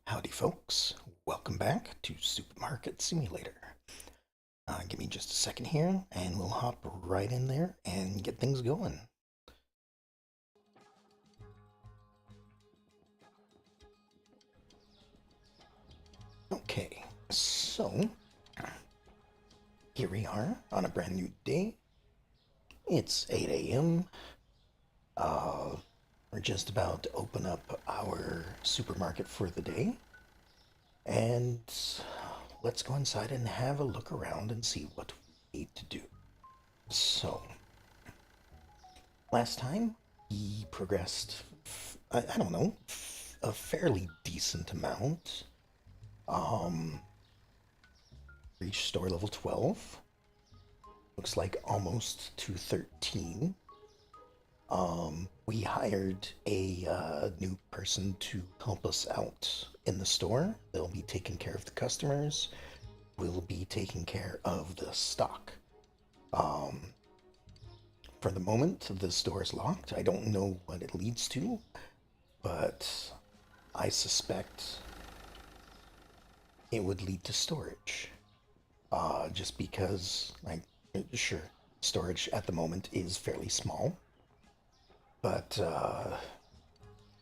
Howdy, folks. Welcome back to Supermarket Simulator. Give me just a second here, and we'll hop right in there and get things going. Okay, so here we are on a brand new day. It's 8 a.m. Uh, we're just about to open up our supermarket for the day, and let's go inside and have a look around and see what we need to do. So, last time, he progressed, I don't know, a fairly decent amount. Um, Reached store level 12. Looks like almost to 13. We hired a new person to help us out in the store. They'll be taking care of the customers. We'll be taking care of the stock. Um, for the moment, the store is locked. I don't know what it leads to, but I suspect it would lead to storage. Just because, like, sure, storage at the moment is fairly small, but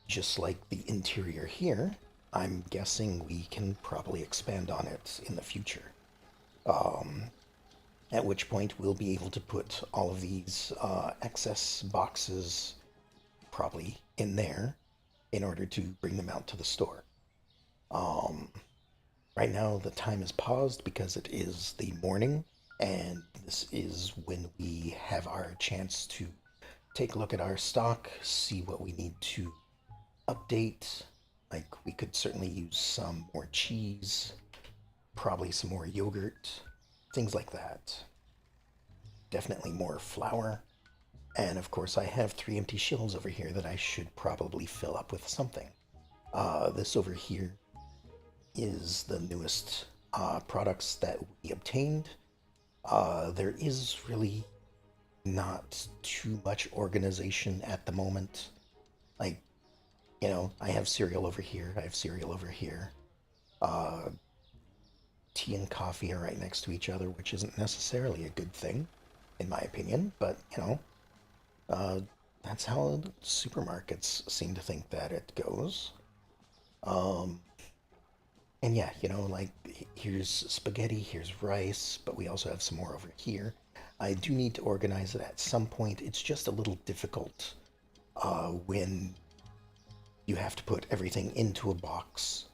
just like the interior here, I'm guessing we can probably expand on it in the future. Um, at which point we'll be able to put all of these excess boxes probably in there in order to bring them out to the store. Um, right now, the time is paused because it is the morning, and this is when we have our chance to take a look at our stock, see what we need to update. Like, we could certainly use some more cheese, probably some more yogurt, things like that. Definitely more flour. And of course, I have three empty shelves over here that I should probably fill up with something. This over here is the newest products that we obtained. There is really not too much organization at the moment. Like, I have cereal over here, I have cereal over here. Uh, Tea and coffee are right next to each other, which isn't necessarily a good thing, in my opinion, but, uh, that's how supermarkets seem to think that it goes. Um, And yeah, like here's spaghetti, here's rice, but we also have some more over here. I do need to organize it at some point. It's just a little difficult when you have to put everything into a box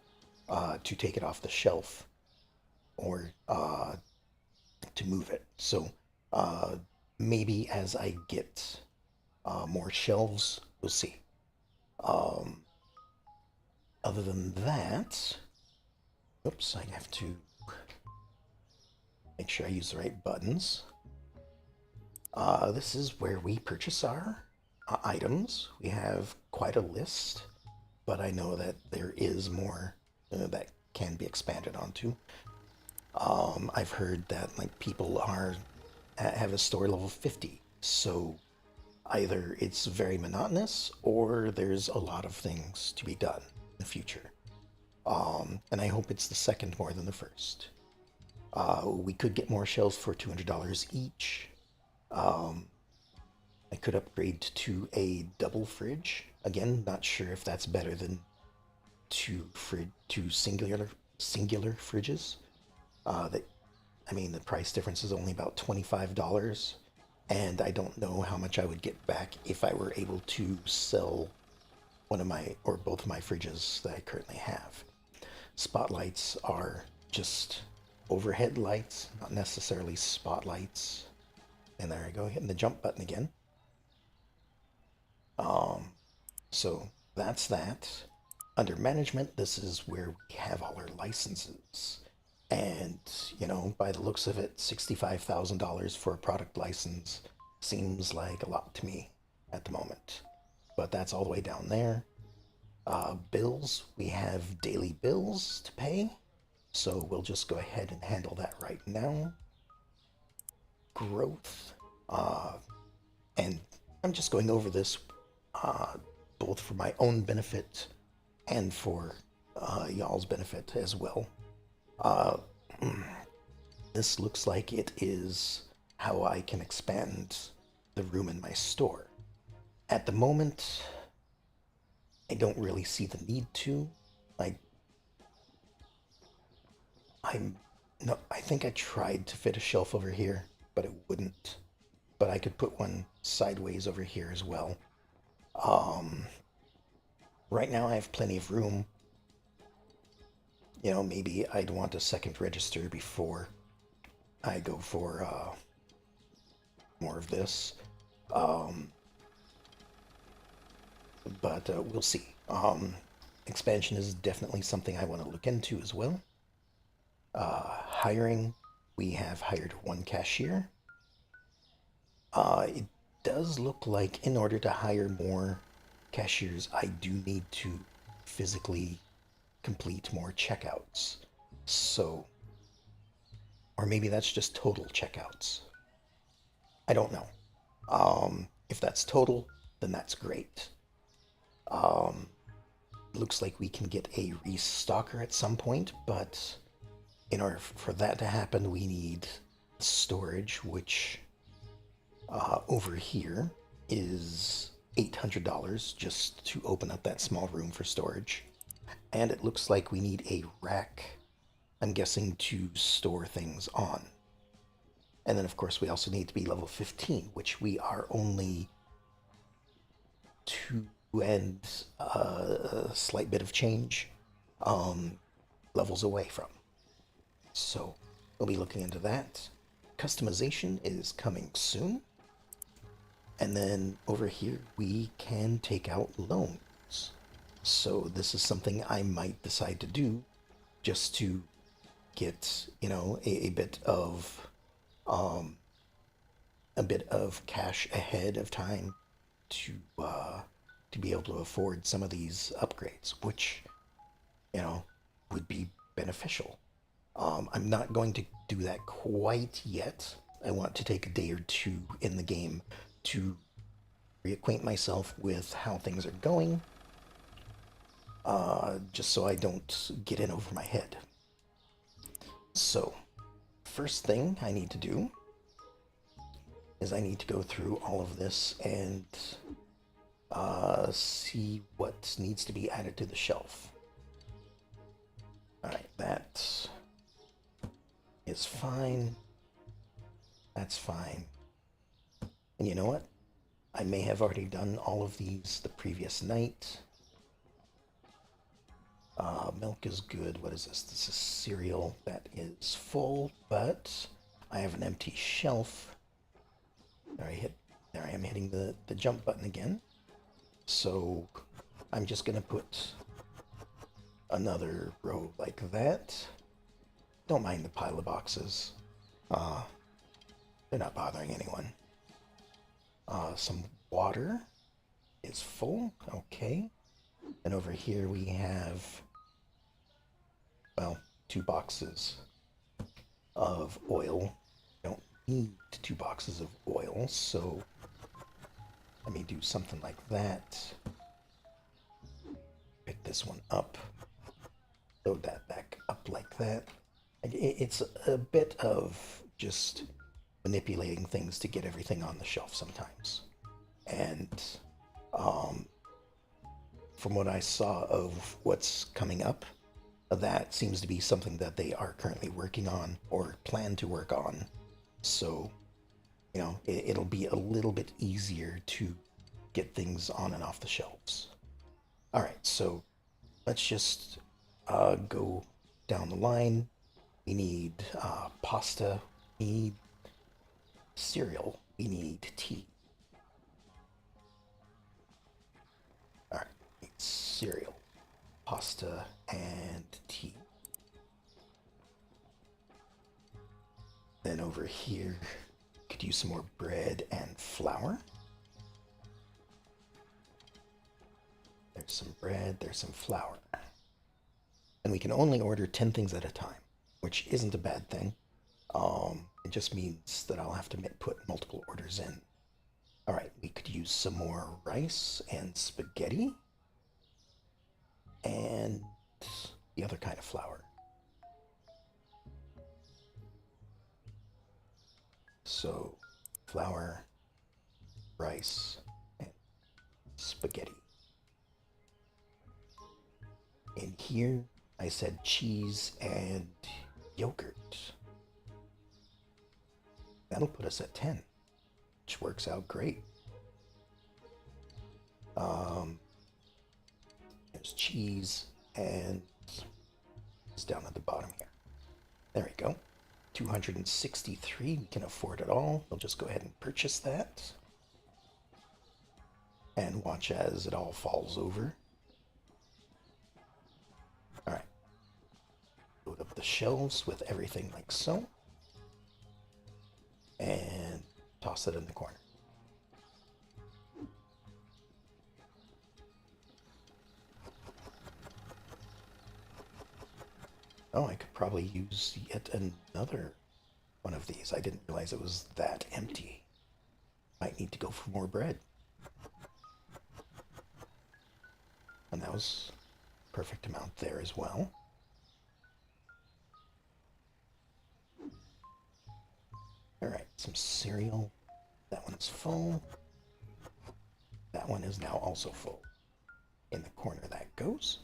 to take it off the shelf or to move it. So uh, maybe as I get more shelves, we'll see. Um, Other than that, oops, I have to make sure I use the right buttons. This is where we purchase our items. We have quite a list, but I know that there is more that can be expanded onto. I've heard that like people are have a store level 50, so either it's very monotonous or there's a lot of things to be done in the future. And I hope it's the second more than the first. We could get more shelves for $200 each. Um, I could upgrade to a double fridge. Again, not sure if that's better than two singular fridges. That I mean, the price difference is only about $25, and I don't know how much I would get back if I were able to sell one of my or both of my fridges that I currently have. Spotlights are just overhead lights, not necessarily spotlights. And there I go, hitting the jump button again. Um, so that's that. Under management, this is where we have all our licenses. And, by the looks of it, $65,000 for a product license seems like a lot to me at the moment. But that's all the way down there. Bills, we have daily bills to pay. So we'll just go ahead and handle that right now. Growth. And I'm just going over this uh, both for my own benefit and for y'all's benefit as well. Uh, this looks like it is how I can expand the room in my store. At the moment, I don't really see the need to. I I'm no, I think I tried to fit a shelf over here, but it wouldn't. But I could put one sideways over here as well. Um, right now I have plenty of room. You know, maybe I'd want a second register before I go for more of this. Um, but we'll see. Expansion is definitely something I want to look into as well. Hiring, we have hired one cashier. It does look like in order to hire more cashiers, I do need to physically complete more checkouts. So, or maybe that's just total checkouts. I don't know. If that's total, then that's great. Um, looks like we can get a restocker at some point, but in order for that to happen, we need storage, which over here is $800 just to open up that small room for storage. And it looks like we need a rack, I'm guessing, to store things on. And then, of course, we also need to be level 15, which we are only two and a slight bit of change levels away from. So we'll be looking into that. Customization is coming soon. And then over here, we can take out loans. So this is something I might decide to do just to get, you know, um, a bit of cash ahead of time to be able to afford some of these upgrades, which, you know, would be beneficial. I'm not going to do that quite yet. I want to take a day or two in the game to reacquaint myself with how things are going, just so I don't get in over my head. So, first thing I need to do is I need to go through all of this and see what needs to be added to the shelf. Alright, that is fine. That's fine. And you know what? I may have already done all of these the previous night. Milk is good. What is this? This is cereal that is full, but I have an empty shelf. There I am hitting the jump button again. So I'm just gonna put another row like that. Don't mind the pile of boxes. They're not bothering anyone. Some water is full. Okay. And over here we have, well, 2 boxes of oil. Don't need 2 boxes of oil, so let me do something like that. Pick this one up. Load that back up like that. It's a bit of just manipulating things to get everything on the shelf sometimes. And from what I saw of what's coming up, that seems to be something that they are currently working on or plan to work on. So, you know, it'll be a little bit easier to get things on and off the shelves. All right, so let's just go down the line. We need pasta, we need cereal, we need tea. All right, cereal, pasta, and tea. Then over here, could use some more bread and flour. There's some bread, there's some flour. And we can only order 10 things at a time, which isn't a bad thing. It just means that I'll have to put multiple orders in. All right, we could use some more rice and spaghetti. And the other kind of flour. So, flour, rice, and spaghetti. In here, I said cheese and yogurt. That'll put us at 10, which works out great. Um, there's cheese and it's down at the bottom here. There we go. 263, we can afford it all. We'll just go ahead and purchase that. And watch as it all falls over. Alright. Load up the shelves with everything like so. And toss it in the corner. Oh, I could probably use yet another one of these. I didn't realize it was that empty. Might need to go for more bread. And that was perfect amount there as well. Alright, some cereal. That one is full. That one is now also full. In the corner that goes.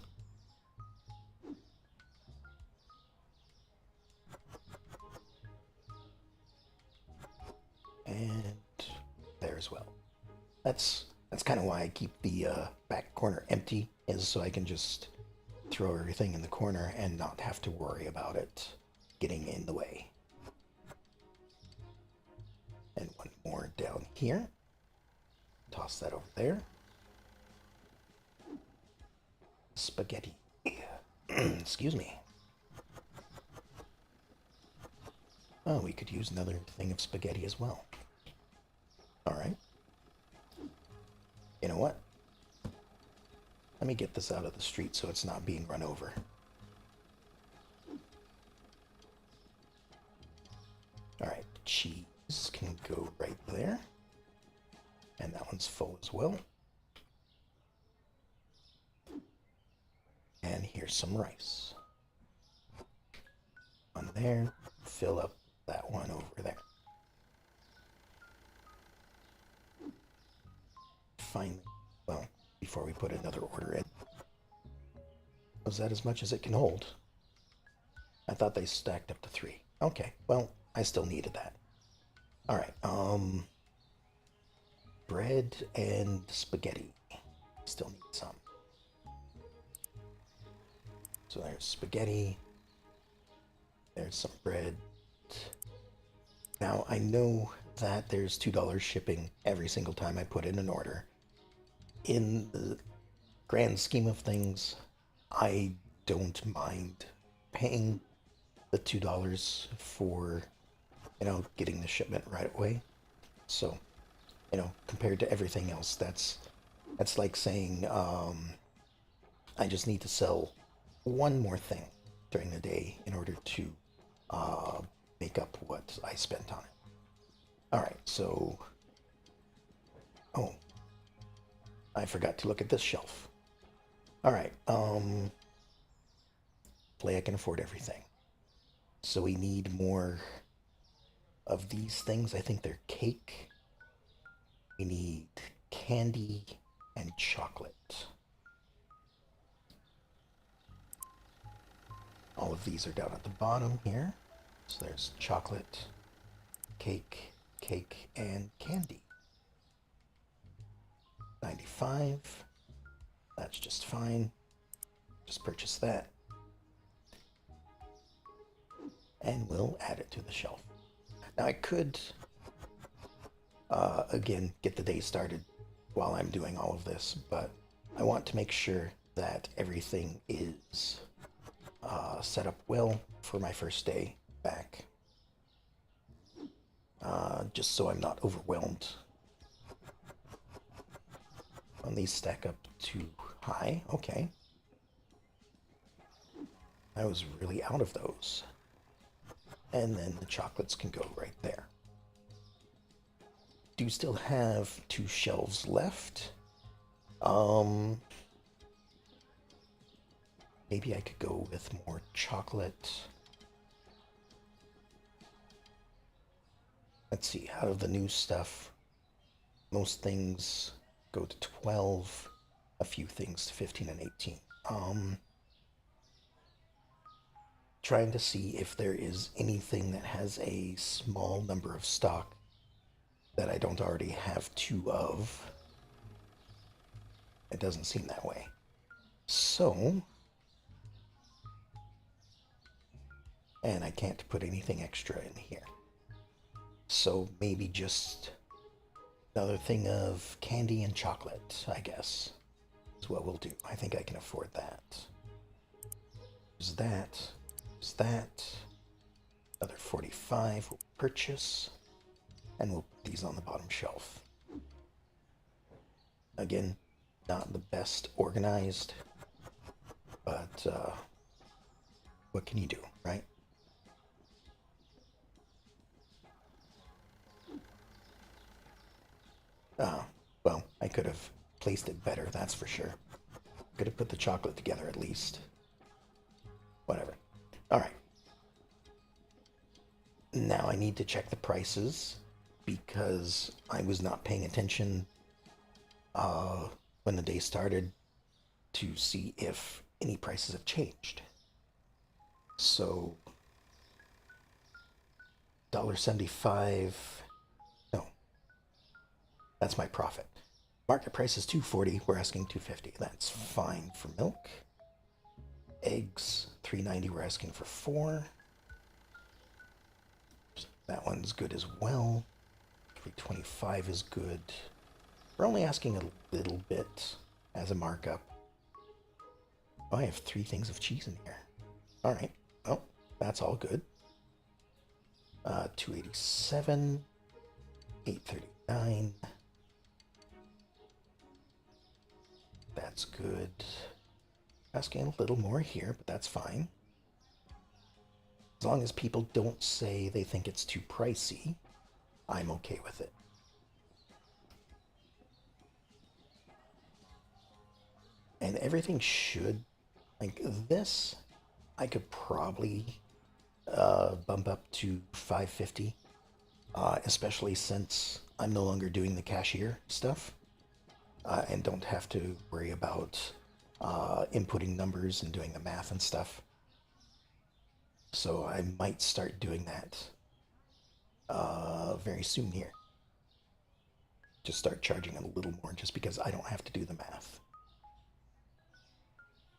And there as well. That's kind of why I keep the back corner empty, is so I can just throw everything in the corner and not have to worry about it getting in the way. And one more down here. Toss that over there. Spaghetti. Excuse me. Oh, we could use another thing of spaghetti as well. Alright. You know what? Let me get this out of the street so it's not being run over. Alright, cheese can go right there. And that one's full as well. And here's some rice. One there. Fill up that one over there. Finally, well, before we put another order in. Was that as much as it can hold? I thought they stacked up to 3. Okay, well, I still needed that. Alright, bread and spaghetti. Still need some. So there's spaghetti. There's some bread. Now, I know that there's $2 shipping every single time I put in an order. In the grand scheme of things, I don't mind paying the $2 for, getting the shipment right away. So, compared to everything else, that's like saying, I just need to sell one more thing during the day in order to make up what I spent on it. Alright, so... Oh. I forgot to look at this shelf. Alright, play I can afford everything. So we need more of these things. I think they're cake. We need candy and chocolate. All of these are down at the bottom here. So there's chocolate, cake, and candy. 95. That's just fine. Just purchase that. And we'll add it to the shelf. Now I could, again, get the day started while I'm doing all of this, but I want to make sure that everything is set up well for my first day back. Just so I'm not overwhelmed. And these stack up too high. Okay. I was really out of those. And then the chocolates can go right there. Do still have 2 shelves left. Maybe I could go with more chocolate. Let's see, out of the new stuff, most things go to 12, a few things to 15 and 18. Trying to see if there is anything that has a small number of stock that I don't already have two of. It doesn't seem that way. So, and I can't put anything extra in here. So maybe just another thing of candy and chocolate, I guess, is what we'll do. I think I can afford that. There's that. There's that. Another 45 we'll purchase. And we'll put these on the bottom shelf. Again, not the best organized, but what can you do, right? Well, I could have placed it better, that's for sure. Could have put the chocolate together at least. Whatever. Alright. Now I need to check the prices because I was not paying attention when the day started to see if any prices have changed. So, $1.75. No, that's my profit. Market price is $2.40. We're asking $2.50. That's fine for milk. Eggs $3.90. We're asking for 4. That one's good as well. $3.25 is good. We're only asking a little bit as a markup. Oh, I have 3 things of cheese in here. All right. Oh, that's all good. $2.87, $8.39. That's good. Asking a little more here, but that's fine. As long as people don't say they think it's too pricey, I'm okay with it. And everything should, like this, I could probably bump up to $5.50, especially since I'm no longer doing the cashier stuff and don't have to worry about inputting numbers and doing the math and stuff. So I might start doing that very soon here. Just start charging a little more just because I don't have to do the math.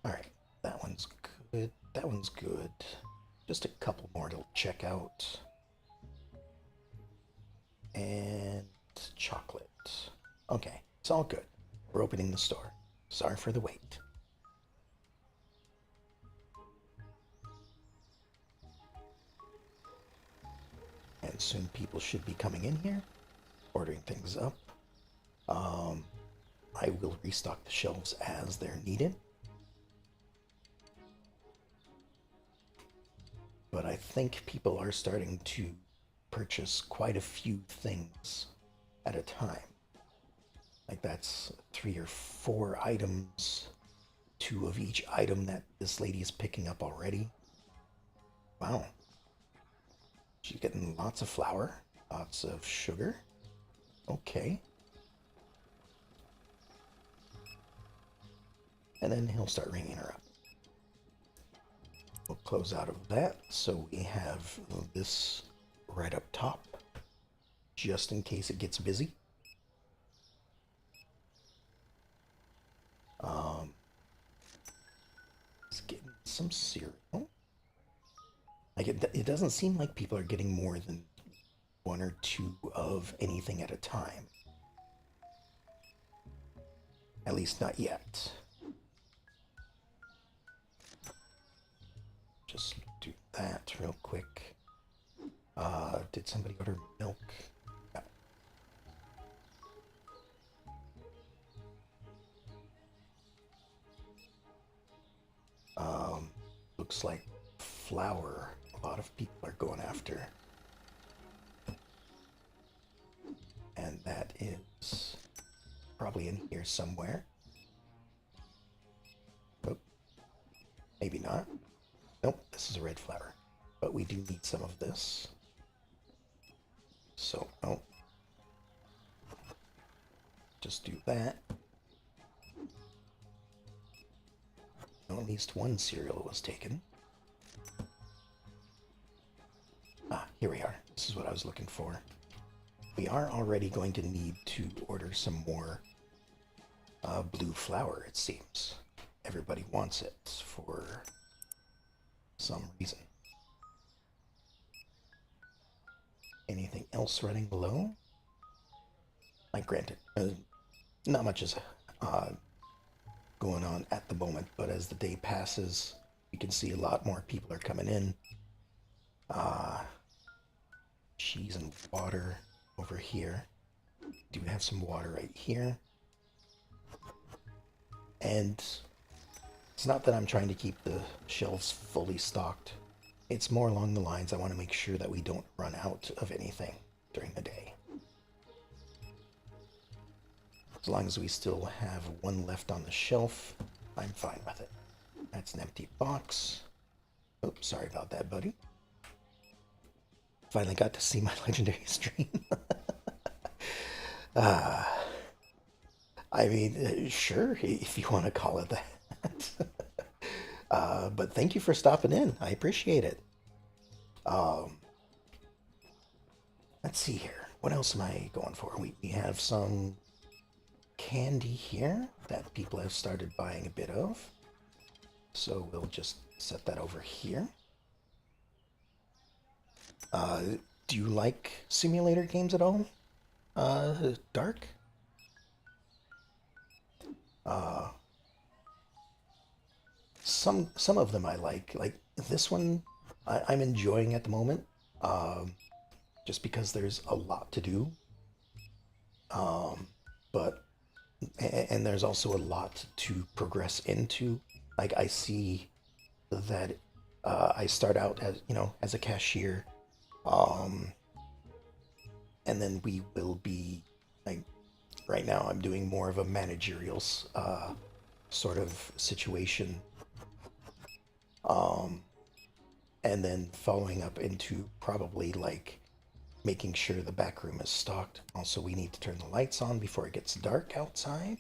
Alright, that one's good. That one's good. Just a couple more to check out. And chocolate. Okay, it's all good. We're opening the store. Sorry for the wait. And soon people should be coming in here, ordering things up. I will restock the shelves as they're needed. But I think people are starting to purchase quite a few things at a time. Like that's 3 or 4 items, 2 of each item that this lady is picking up already. Wow. She's getting lots of flour, lots of sugar. Okay. And then he'll start ringing her up. We'll close out of that, so we have this right up top, just in case it gets busy. It's getting some cereal. Like it doesn't seem like people are getting more than 1 or 2 of anything at a time. At least not yet. Just do that real quick. Did somebody order milk? Yeah. Looks like flour. A lot of people are going after. And that is probably in here somewhere. Oh. Maybe not. Nope, this is a red flower. But we do need some of this. So, oh. Just do that. Well, at least one cereal was taken. Ah, here we are. This is what I was looking for. We are already going to need to order some more blue flour, it seems. Everybody wants it for some reason. Anything else running low? Like, granted, not much is going on at the moment, but as the day passes, you can see a lot more people are coming in. Cheese and water over here. Do have some water right here. And it's not that I'm trying to keep the shelves fully stocked. It's more along the lines I want to make sure that we don't run out of anything during the day. As long as we still have one left on the shelf, I'm fine with it. That's an empty box. Oops, sorry about that, buddy. Finally got to see my legendary stream. I mean, sure, if you want to call it that. But thank you for stopping in. I appreciate it. Let's see here. What else am I going for? We have some candy here that people have started buying a bit of. So we'll just set that over here. Do you like simulator games at all? Dark? Some of them I like. Like this one, I'm enjoying at the moment. Just because there's a lot to do. But and there's also a lot to progress into. Like I see that I start out as as a cashier, and then we will be like right now I'm doing more of a managerial sort of situation, and then following up into probably like making sure the back room is stocked. Also, we need to turn the lights on before it gets dark outside.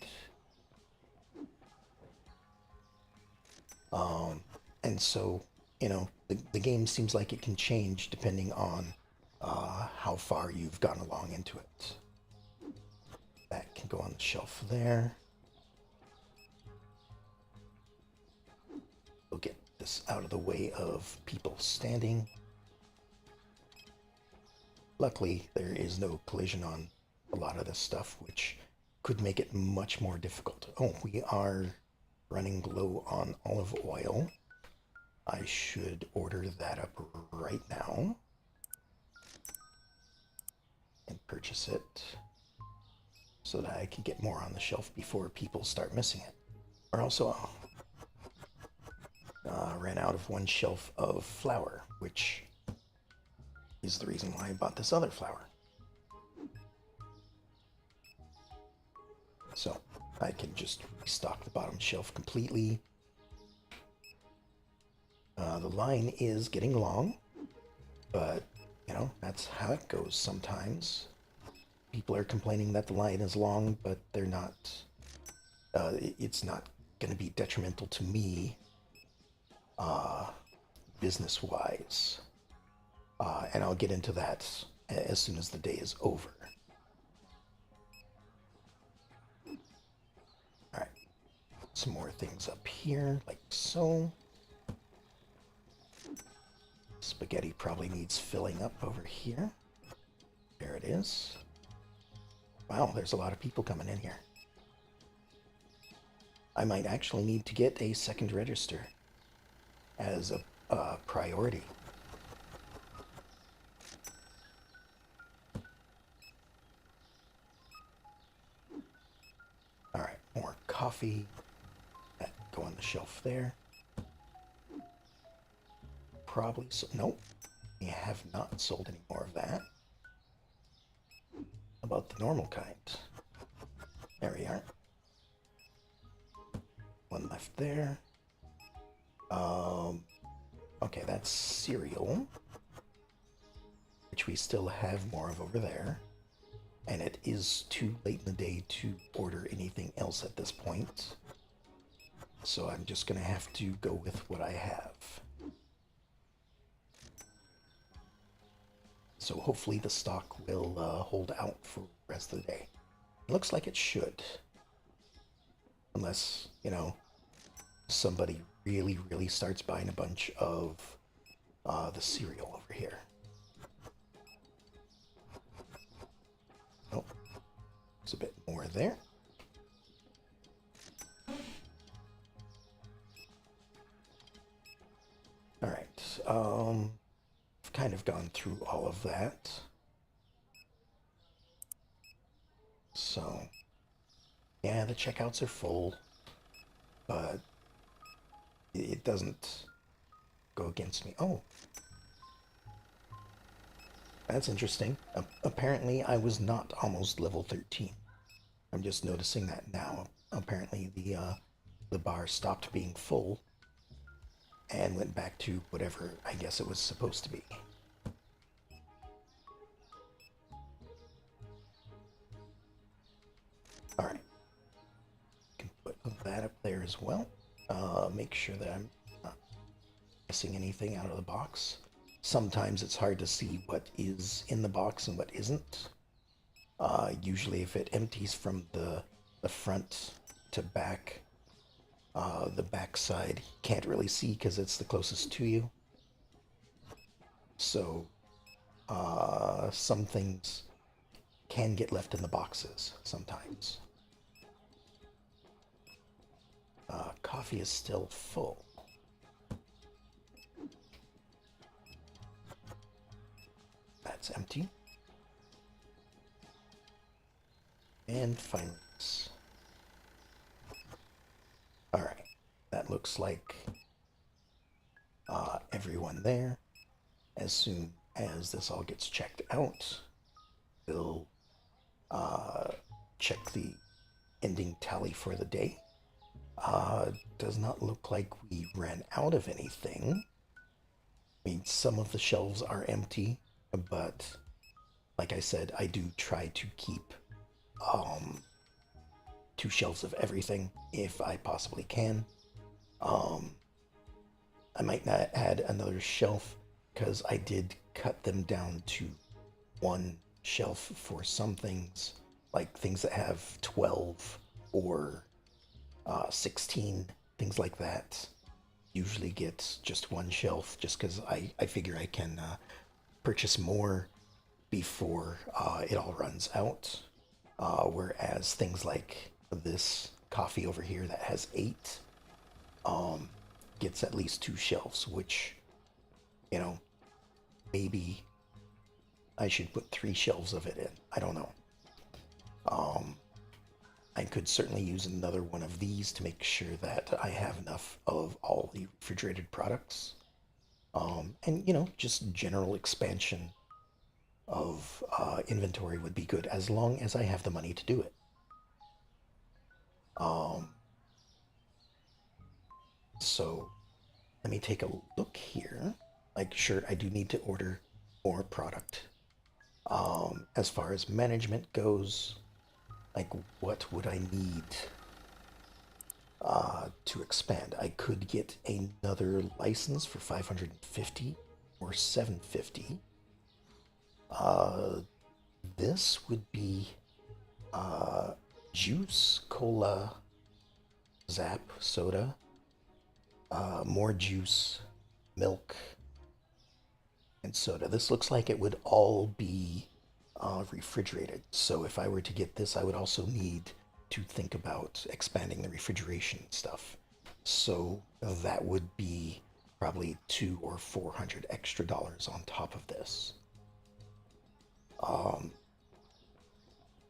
And so, the game seems like it can change depending on how far you've gone along into it. That can go on the shelf there. We'll get this out of the way of people standing. Luckily, there is no collision on a lot of this stuff, which could make it much more difficult. Oh, we are running low on olive oil. I should order that up right now and purchase it so that I can get more on the shelf before people start missing it. Or also, ran out of one shelf of flour, which is the reason why I bought this other flour. So I can just restock the bottom shelf completely. The line is getting long, but that's how it goes sometimes. People are complaining that the line is long, but they're not. It's not going to be detrimental to me, business-wise. And I'll get into that as soon as the day is over. All right, some more things up here, like so. Spaghetti probably needs filling up over here. There it is. Wow, there's a lot of people coming in here. I might actually need to get a second register as a priority. All right, more coffee. That go on the shelf there. Probably so. Nope, we have not sold any more of that. About the normal kind. There we are. One left there. Um, okay, that's cereal, which we still have more of over there. And it is too late in the day to order anything else at this point. So I'm just gonna have to go with what I have. So hopefully the stock will hold out for the rest of the day. It looks like it should. Unless, somebody really, really starts buying a bunch of the cereal over here. Oh, there's a bit more there. All right. I've kind of gone through all of that. So, yeah, the checkouts are full, but it doesn't go against me. Oh, that's interesting. Apparently, I was not almost level 13. I'm just noticing that now. Apparently, the bar stopped being full and went back to whatever I guess it was supposed to be. All right, can put that up there as well. Make sure that I'm not missing anything out of the box. Sometimes it's hard to see what is in the box and what isn't. Usually, if it empties from the front to back, the back side you can't really see because it's the closest to you. So some things can get left in the boxes sometimes. Coffee is still full. That's empty. And finally this. Alright, that looks like everyone there. As soon as this all gets checked out, we'll check the ending tally for the day. Does not look like we ran out of anything. I mean, some of the shelves are empty, but like I said, I do try to keep um, 2 shelves of everything if I possibly can. Um, I might not add another shelf because I did cut them down to 1 shelf for some things, like things that have 12 or 16, things like that. Usually get just 1 shelf just because I figure I can purchase more before it all runs out. Whereas things like this coffee over here that has 8 um, gets at least 2 shelves, which, you know, maybe I should put 3 shelves of it in. I don't know. Um, I could certainly use another one of these to make sure that I have enough of all the refrigerated products. And, just general expansion of inventory would be good as long as I have the money to do it. Um, so let me take a look here. Like, sure, I do need to order more product. As far as management goes, like, what would I need to expand? I could get another license for 550 or 750. Uh, this would be juice, cola, zap, soda, more juice, milk, and soda. This looks like it would all be refrigerated. So if I were to get this, I would also need to think about expanding the refrigeration stuff. So that would be probably 200 or 400 extra dollars on top of this. Um,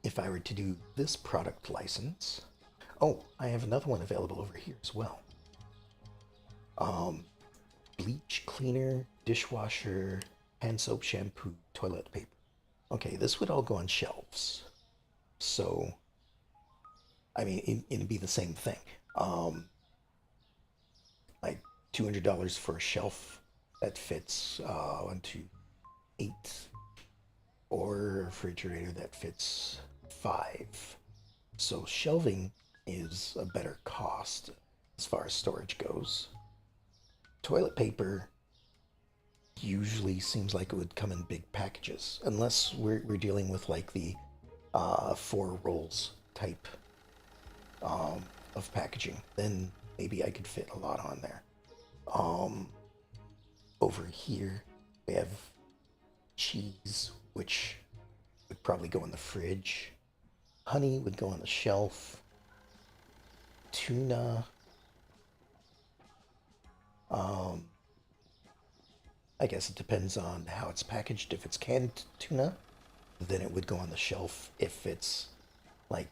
if I were to do this product license, oh, I have another one available over here as well. Um, bleach, cleaner, dishwasher, hand soap, shampoo, toilet paper. Okay, this would all go on shelves. So, I mean, it'd be the same thing. Like $200 for a shelf that fits 8, or a refrigerator that fits 5. So shelving is a better cost as far as storage goes. Toilet paper usually seems like it would come in big packages, unless we're dealing with like the 4 rolls type of packaging. Then maybe I could fit a lot on there. Um, Over here we have cheese, which would probably go in the fridge. Honey would go on the shelf. Tuna. Um, I guess it depends on how it's packaged. If it's canned tuna, then it would go on the shelf. If it's like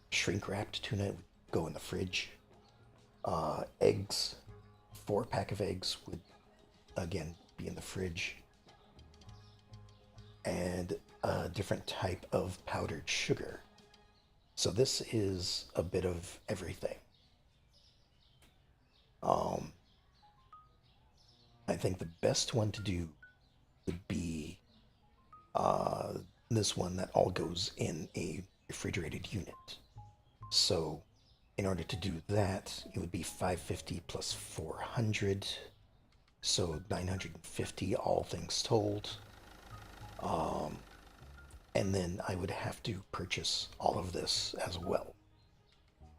shrink wrapped tuna, it would go in the fridge. Eggs, 4 pack of eggs would again be in the fridge. And a different type of powdered sugar. So this is a bit of everything. Um, I think the best one to do would be uh, this one that all goes in a refrigerated unit. So in order to do that, it would be 550 plus 400, so 950 all things told. Um, and then I would have to purchase all of this as well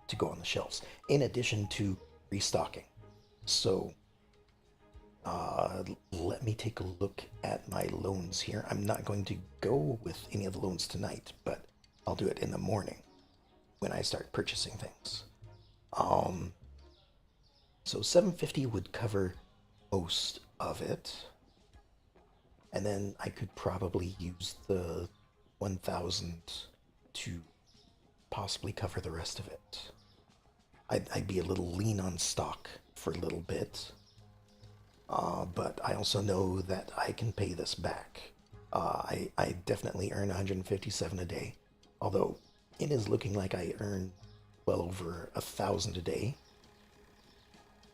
to go on the shelves, in addition to restocking. So let me take a look at my loans here. I'm not going to go with any of the loans tonight, but I'll do it in the morning when I start purchasing things. Um, so 750 would cover most of it. And then I could probably use the 1000 to possibly cover the rest of it. I'd be a little lean on stock for a little bit. But I also know that I can pay this back. I definitely earn 157 a day, although it is looking like I earn well over 1,000 a day.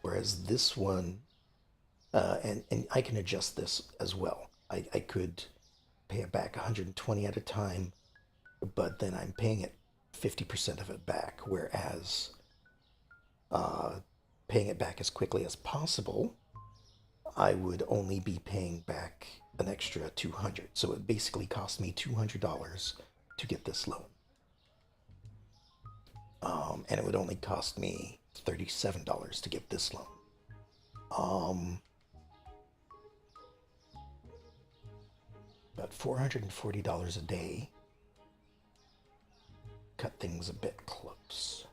Whereas this one, and I can adjust this as well. I could pay it back 120 at a time, but then I'm paying it 50% of it back, whereas uh, paying it back as quickly as possible, I would only be paying back an extra 200. So it basically cost me $200 to get this loan. And it would only cost me $37 to get this loan. Um, but $440 a day cut things a bit close.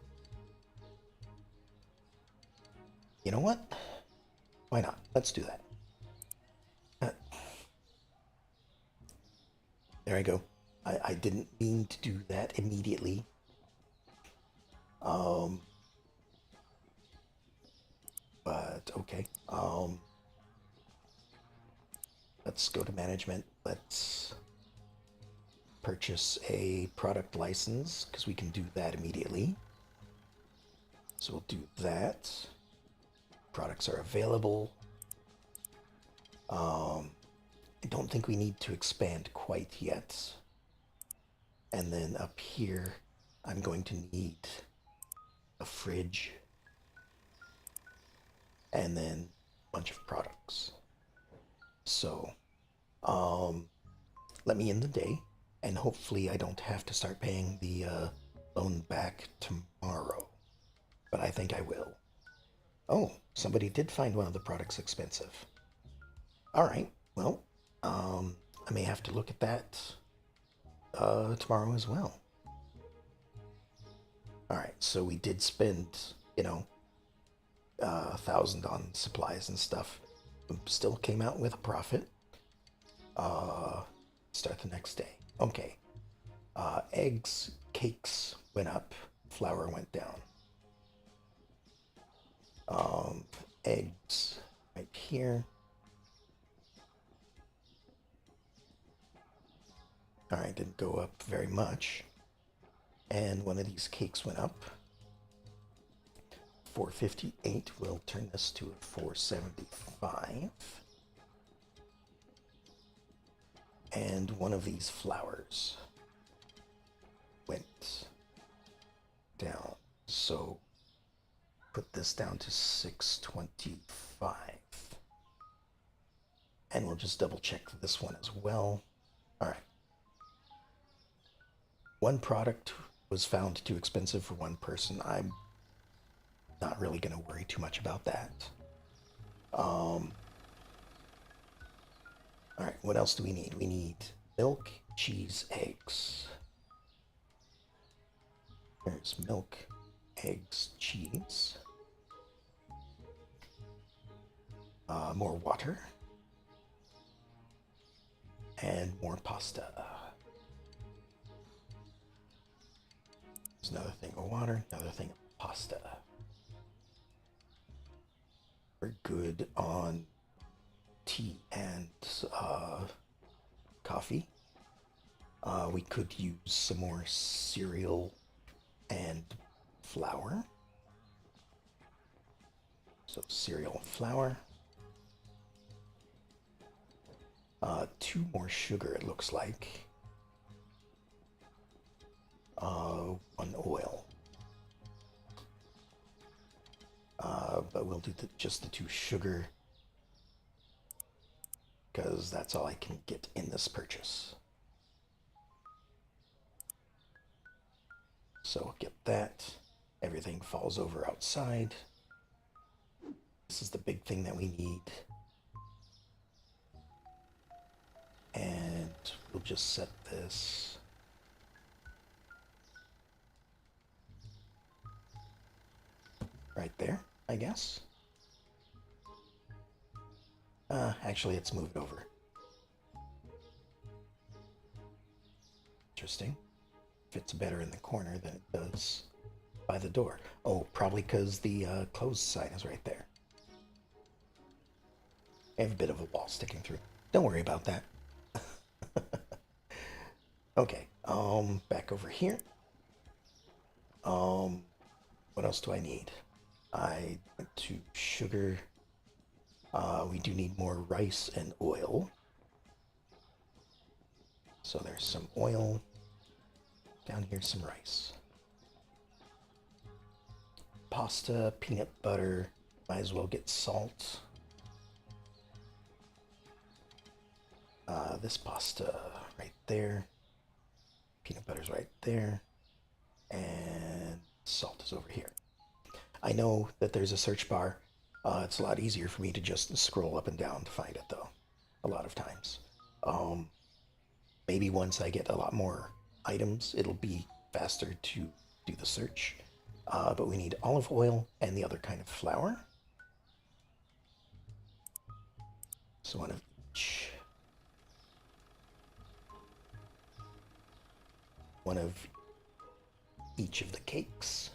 You know what? Why not? Let's do that. There I go. I didn't mean to do that immediately. Um, but okay. Let's go to management. Let's purchase a product license because we can do that immediately. So we'll do that. Products are available. I don't think we need to expand quite yet. And then up here, I'm going to need a fridge and then a bunch of products. So, let me end the day, and hopefully I don't have to start paying the loan back tomorrow. But I think I will. Oh, somebody did find one of the products expensive. All right, well, I may have to look at that tomorrow as well. All right, so we did spend, 1,000 on supplies and stuff. Still came out with a profit. Start the next day. Okay. Eggs, cakes went up, flour went down. Eggs right here. All right, didn't go up very much. And one of these cakes went up. 458. We'll turn this to a 475. And one of these flowers went down. So put this down to 625. And we'll just double check this one as well. All right. One product was found too expensive for one person. I'm not really going to worry too much about that. All right, what else do we need? We need milk, cheese, eggs. There's milk, eggs, cheese. More water. And more pasta. There's another thing of water, another thing of pasta. We're good on tea and coffee. We could use some more cereal and flour. So cereal and flour. 2 more sugar, it looks like. 1 oil. But we'll do just the 2 sugar, because that's all I can get in this purchase. So get that. Everything falls over outside. This is the big thing that we need. And we'll just set this right there, I guess. Actually, it's moved over. Interesting. Fits better in the corner than it does by the door. Oh, probably because the closed sign is right there. I have a bit of a wall sticking through. Don't worry about that. Okay, back over here. What else do I need? I went to sugar. We do need more rice and oil. So there's some oil. Down here, some rice. Pasta, peanut butter. Might as well get salt. This pasta right there. Peanut butter's right there. And salt is over here. I know that there's a search bar. It's a lot easier for me to just scroll up and down to find it, though, a lot of times. Maybe once I get a lot more items, it'll be faster to do the search. But we need olive oil and the other kind of flour. So 1 of each. 1 of each of the cakes.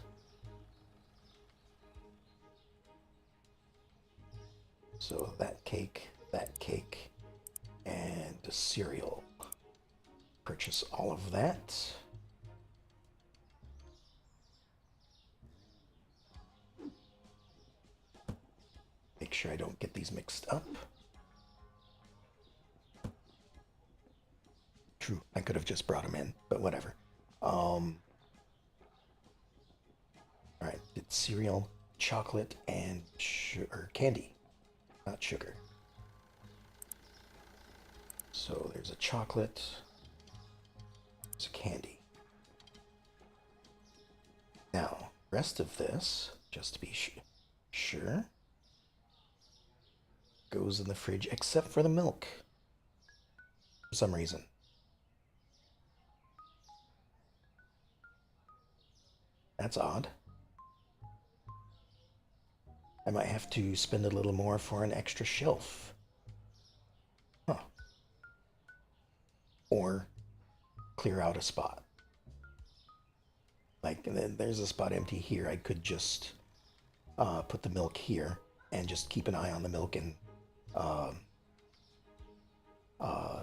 So that cake, and a cereal. Purchase all of that. Make sure I don't get these mixed up. True, I could have just brought them in, but whatever. Alright, it's cereal, chocolate, and candy, not sugar. So there's a chocolate, there's a candy. Now, rest of this, just to be sure, goes in the fridge except for the milk, for some reason. That's odd. I might have to spend a little more for an extra shelf. Huh. Or clear out a spot. Like, there's a spot empty here. I could just put the milk here and just keep an eye on the milk and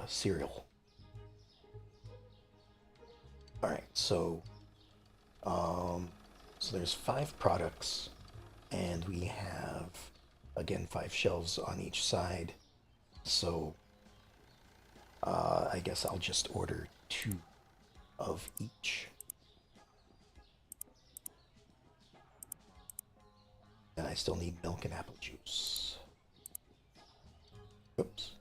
cereal. All right, so there's 5 products. And we have, again, 5 shelves on each side. So I guess I'll just order 2 of each. And I still need milk and apple juice. Oops.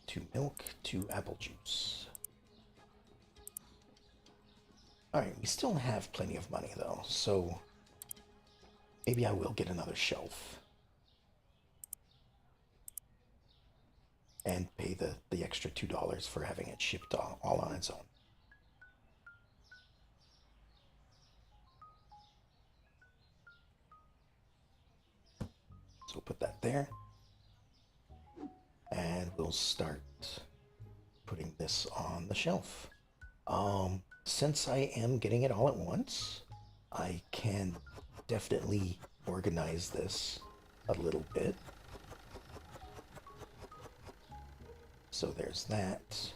2 milk, 2 apple juice. Alright, we still have plenty of money though, so maybe I will get another shelf. And pay the extra $2 for having it shipped all on its own. So put that there. And we'll start putting this on the shelf. Since I am getting it all at once, I can definitely organize this a little bit. So there's that.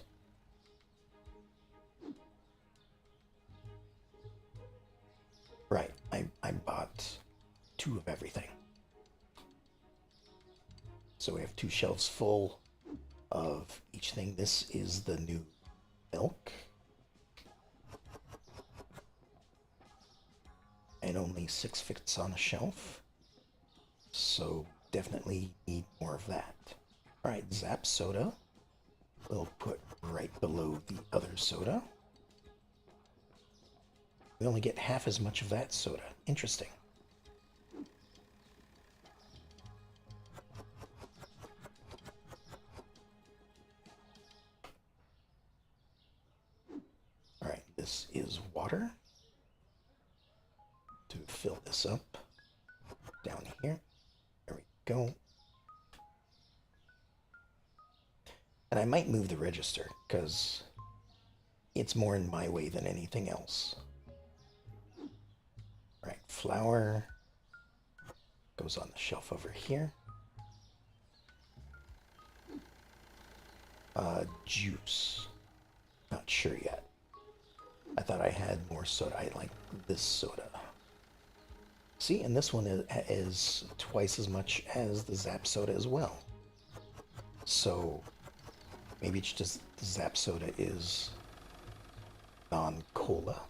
Right, I bought 2 of everything. So we have 2 shelves full of each thing. This is the new milk. And only 6 fits on a shelf. So definitely need more of that. Alright, Zap soda. We'll put right below the other soda. We only get half as much of that soda. Interesting. Alright, this is water. To fill this up down here. There we go. And I might move the register because it's more in my way than anything else. Right, flour goes on the shelf over here. Juice. Not sure yet. I thought I had more soda. I like this soda. See, and this one is twice as much as the Zap soda as well. So maybe it's just the Zap soda is non-cola.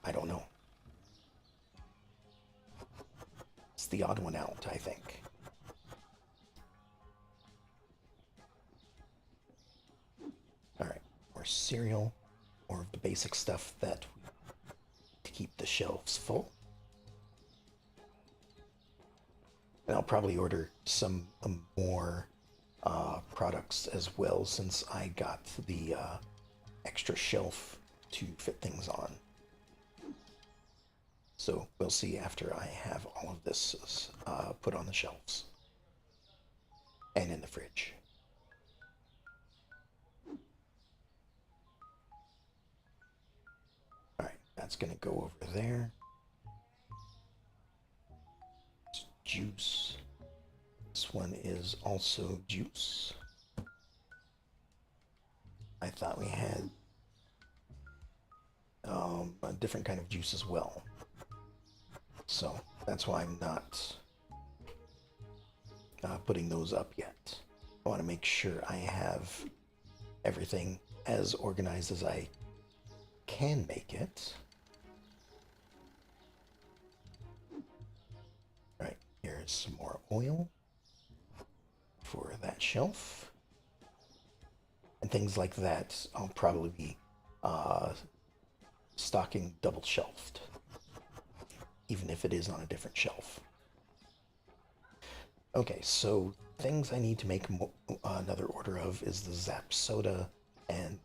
I don't know. It's the odd one out, I think. Alright, more cereal, more of the basic stuff that to keep the shelves full. And I'll probably order some more products as well since I got the extra shelf to fit things on. So we'll see after I have all of this put on the shelves and in the fridge. All right, that's gonna go over there. It's juice. This one is also juice. I thought we had a different kind of juice as well. So that's why I'm not putting those up yet. I want to make sure I have everything as organized as I can make it. Right, here's some more oil for that shelf. And things like that, I'll probably be stocking double shelved, even if it is on a different shelf. Okay, so things I need to make another order of is the Zap soda and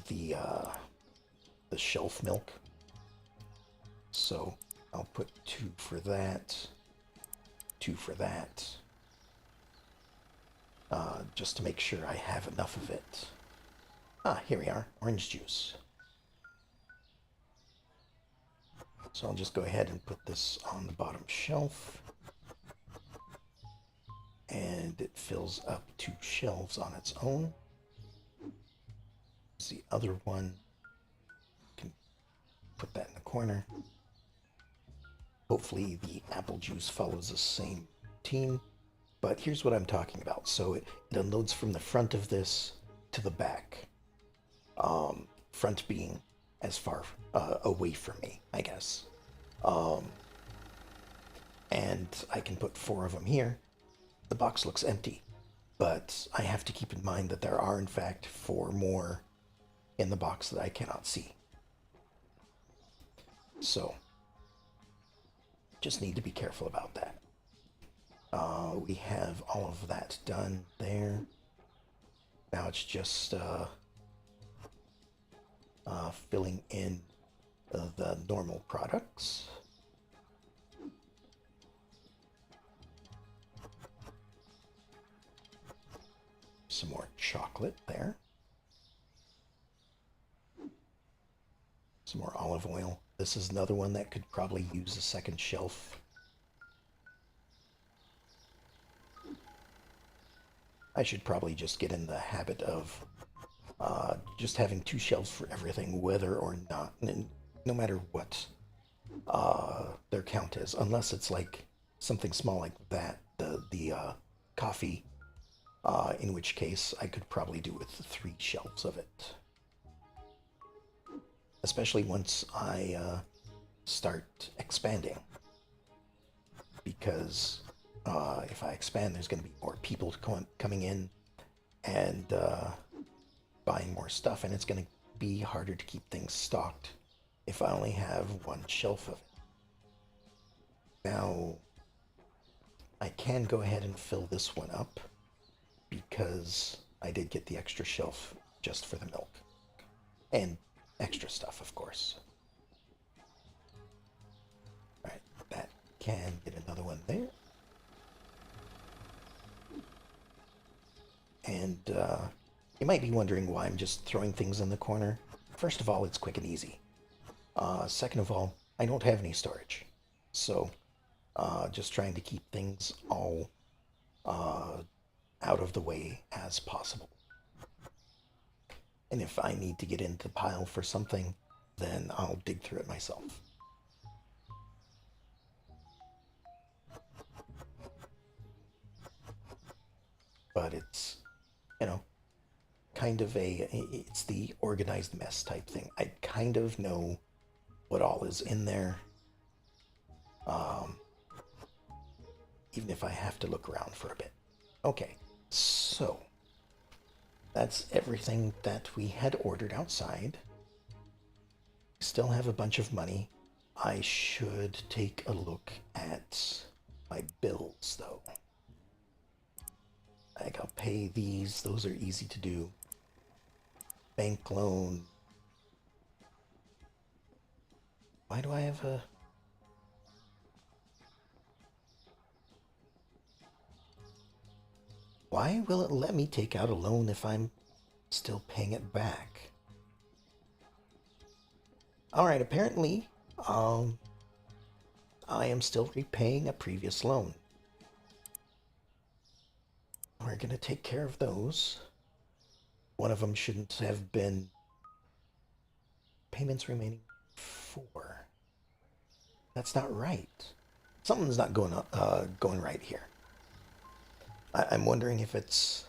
the shelf milk. So I'll put 2 for that, 2 for that, just to make sure I have enough of it. Ah, here we are, orange juice. So I'll just go ahead and put this on the bottom shelf. And it fills up 2 shelves on its own. The other one, can put that in the corner. Hopefully the apple juice follows the same routine. But here's what I'm talking about. So it unloads from the front of this to the back. Front being as far away from me, I guess. Um, and I can put 4 of them here. The box looks empty, but I have to keep in mind that there are, in fact, 4 more in the box that I cannot see. So, just need to be careful about that. We have all of that done there. Now it's just filling in the normal products. Some more chocolate there. Some more olive oil. This is another one that could probably use a second shelf. I should probably just get in the habit of just having 2 shelves for everything, whether or not, no matter what their count is, unless it's like something small like that, the coffee, in which case I could probably do with 3 shelves of it. Especially once I start expanding, because if I expand, there's going to be more people coming in and buying more stuff, and it's going to be harder to keep things stocked if I only have 1 shelf of it. Now, I can go ahead and fill this one up because I did get the extra shelf just for the milk and extra stuff, of course. All right, that can get another one there. And you might be wondering why I'm just throwing things in the corner. First of all, it's quick and easy. Second of all, I don't have any storage. So just trying to keep things all out of the way as possible. And if I need to get into the pile for something, then I'll dig through it myself. But it's, you know, kind of it's the organized mess type thing. I kind of know what all is in there, um, even if I have to look around for a bit. Okay, so that's everything that we had ordered outside. Still have a bunch of money. I should take a look at my bills, though. Like, I'll pay these. Those are easy to do. Bank loan. Why do I have a... Why will it let me take out a loan if I'm still paying it back? Alright, apparently, I am still repaying a previous loan. We're gonna take care of those. One of them shouldn't have been... Payments remaining 4. That's not right. Something's not going right here. I'm wondering if it's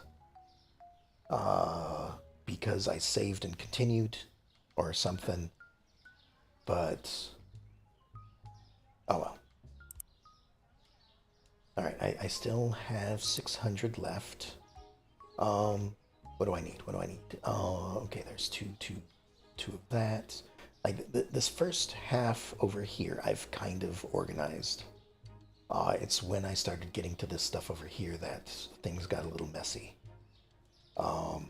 because I saved and continued or something, but oh well. All right, I still have 600 left. What do I need? What do I need? Okay, there's two of that. Like this first half over here, I've kind of organized. It's when I started getting to this stuff over here that things got a little messy. So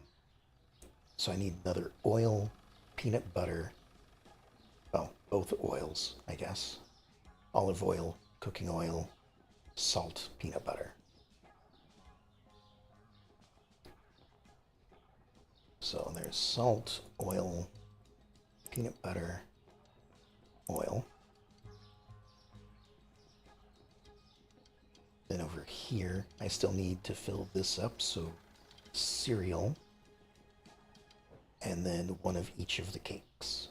I need another oil, peanut butter. Well, both oils, I guess. Olive oil, cooking oil, salt, peanut butter. So there's salt, oil, peanut butter, oil. Then over here, I still need to fill this up, so cereal, and then one of each of the cakes.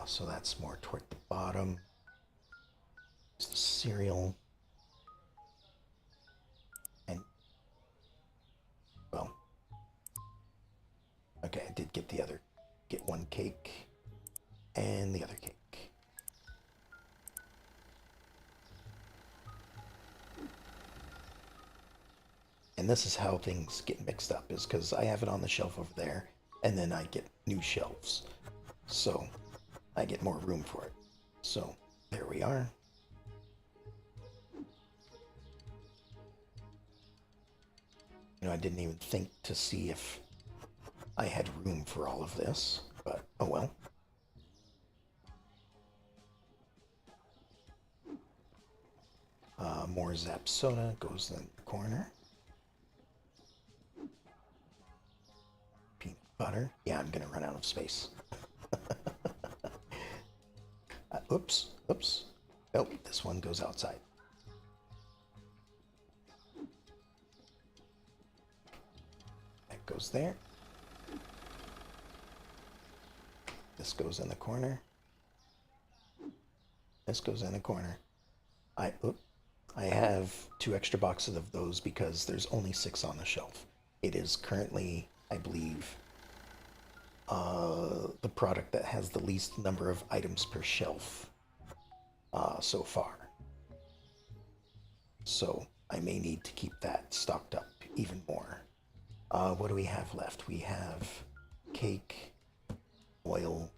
So that's more toward the bottom. It's the cereal. And, well, okay, I did get one cake and the other cake. And this is how things get mixed up, is because I have it on the shelf over there, and then I get new shelves. So I get more room for it. So there we are. I didn't even think to see if I had room for all of this, but oh well. More Zap Soda goes in the corner. Peanut butter. Yeah, I'm gonna run out of space. Oops. Nope, this one goes outside. That goes there. This goes in the corner. This goes in the corner. I have 2 extra boxes of those because there's only 6 on the shelf. It is currently, I believe, the product that has the least number of items per shelf so far. So I may need to keep that stocked up even more. What do we have left? We have cake, oil,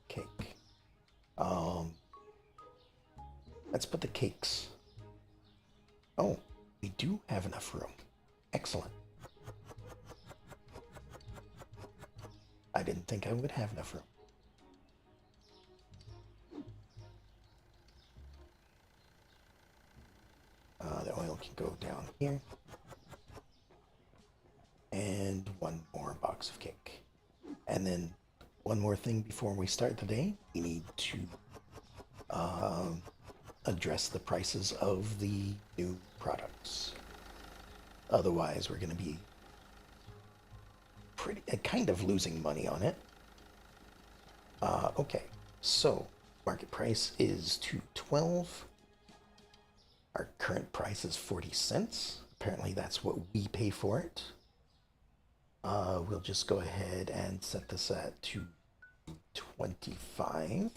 cake. Let's put the cakes. Oh, we do have enough room. Excellent. I didn't think I would have enough room. The oil can go down here. And one more box of cake. And then one more thing before we start the day. We need to address the prices of the new products. Otherwise, we're going to be kind of losing money on it. Okay, so market price is $2.12. Our current price is 40 cents. Apparently that's what we pay for it. We'll just go ahead and set this at $2.25.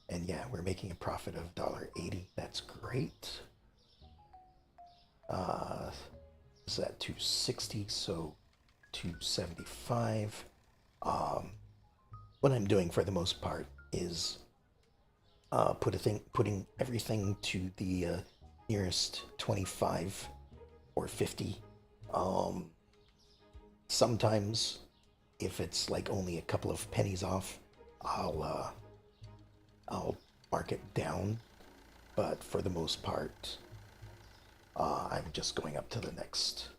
And yeah, we're making a profit of $1.80. That's great. Is that 260? So 275. What I'm doing for the most part is putting everything to the nearest 25 or 50. Sometimes, if it's like only a couple of pennies off, I'll mark it down. But for the most part, I'm just going up to the next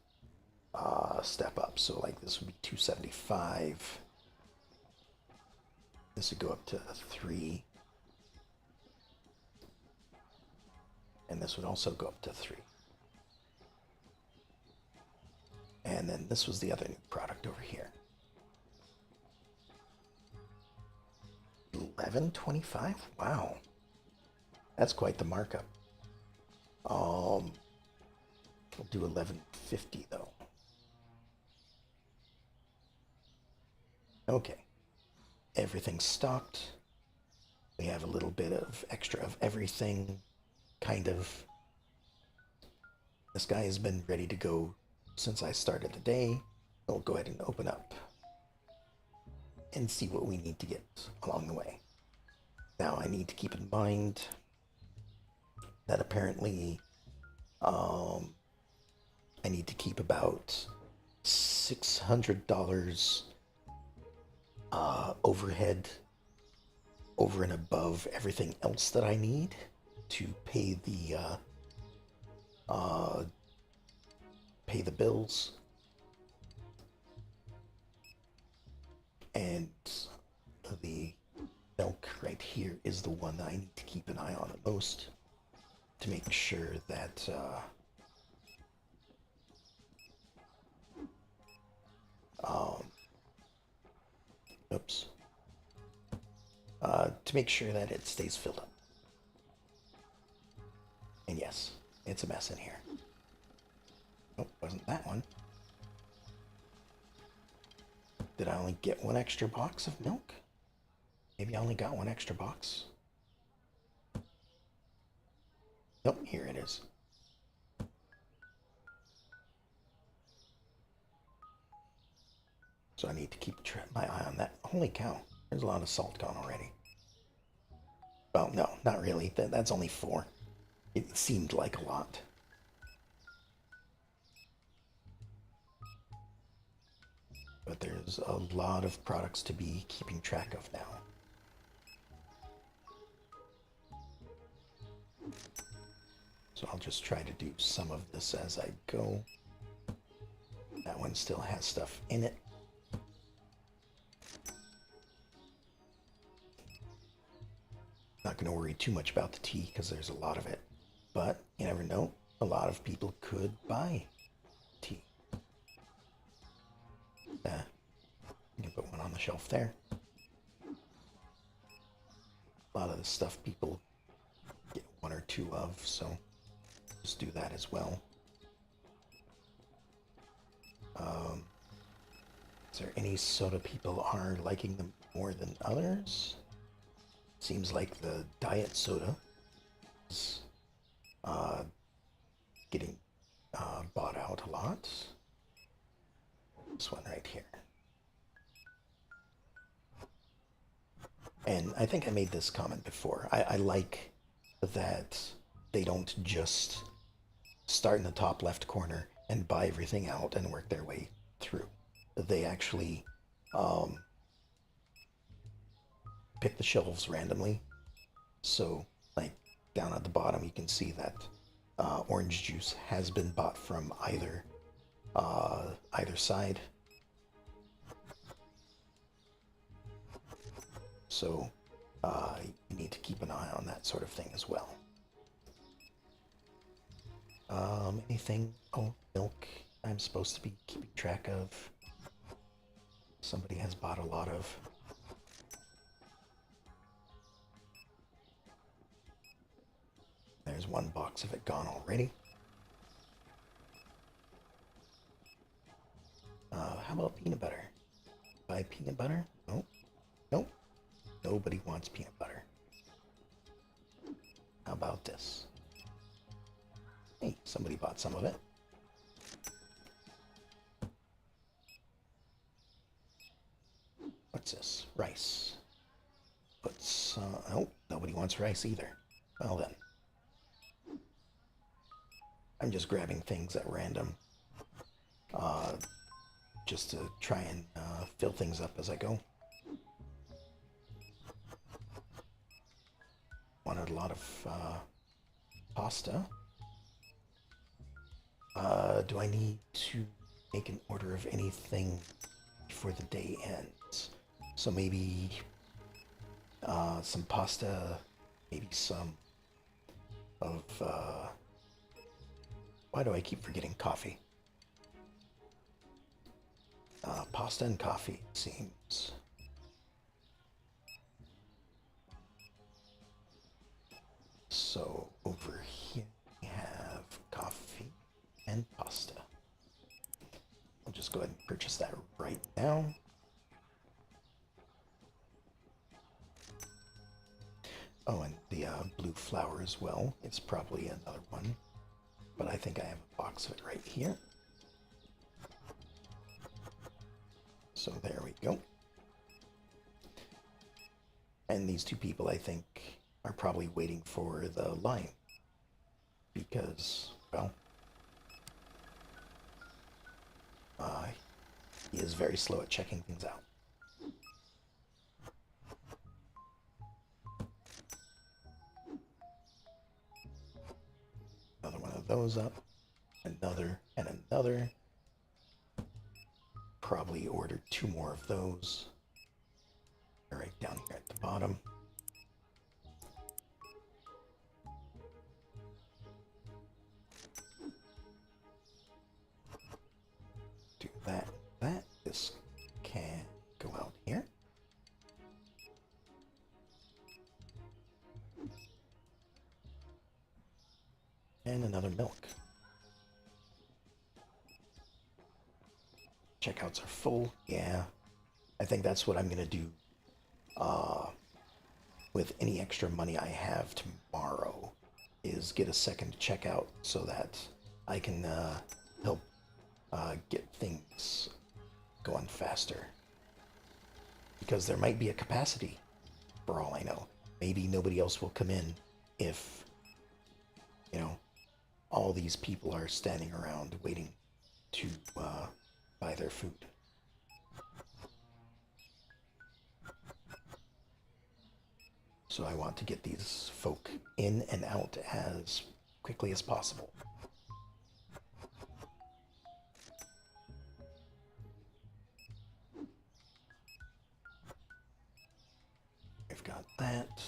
step up. So like this would be 275. This would go up to 3. And this would also go up to 3. And then this was the other new product over here. $11.25? Wow. That's quite the markup. We'll do $11.50 though. Okay. Everything's stocked. We have a little bit of extra of everything, kind of. This guy has been ready to go since I started the day. We'll go ahead and open up and see what we need to get along the way. Now, I need to keep in mind that apparently I need to keep about $600 overhead over and above everything else that I need to pay the bills. And the milk right here is the one that I need to keep an eye on the most to make sure that oops, to make sure that it stays filled up. And yes, it's a mess in here. Nope, wasn't that one. Did I only get one extra box of milk? Maybe I only got one extra box. Nope, here it is. So I need to keep my eye on that. Holy cow, there's a lot of salt gone already. Oh, no, not really. That's only 4. It seemed like a lot. But there's a lot of products to be keeping track of now. So I'll just try to do some of this as I go. That one still has stuff in it. Not going to worry too much about the tea because there's a lot of it. But you never know. A lot of people could buy tea. You can put one on the shelf there. A lot of the stuff people get 1 or 2 of, so just do that as well. Is there any soda people are liking them more than others? Seems like the diet soda is getting bought out a lot. This one right here. And I think I made this comment before. I like that they don't just start in the top left corner and buy everything out and work their way through. They actually pick the shelves randomly. So, like, down at the bottom, you can see that orange juice has been bought from either side. So you need to keep an eye on that sort of thing as well. Anything? Oh, milk. I'm supposed to be keeping track of. Somebody has bought a lot of. There's 1 box of it gone already. How about peanut butter? Buy peanut butter? Nope. Nope. Nobody wants peanut butter. How about this? Hey, somebody bought some of it. What's this? Rice. Put some... Oh, nobody wants rice either. Well then. I'm just grabbing things at random. Just to try and fill things up as I go. Wanted a lot of pasta. Do I need to make an order of anything before the day ends? So maybe some pasta, maybe some of... why do I keep forgetting coffee? Pasta and coffee, it seems. So over here we have coffee and pasta. I'll just go ahead and purchase that right now. Oh, and the blue flour as well. It's probably another one, but I think I have a box of it right here. So there we go. And these 2 people, I think, are probably waiting for the line because, well, he is very slow at checking things out. Another one of those up, another and another. Probably ordered 2 more of those. Right down here at the bottom. Do that. This can go out here. checkouts are full. Yeah, I think that's what I'm gonna do uh, with any extra money I have tomorrow is get a second checkout so that I can help get things going faster. Because there might be a capacity, for all I know. Maybe nobody else will come in if, you know, all these people are standing around waiting to buy their food. So I want to get these folk in and out as quickly as possible. I've got that.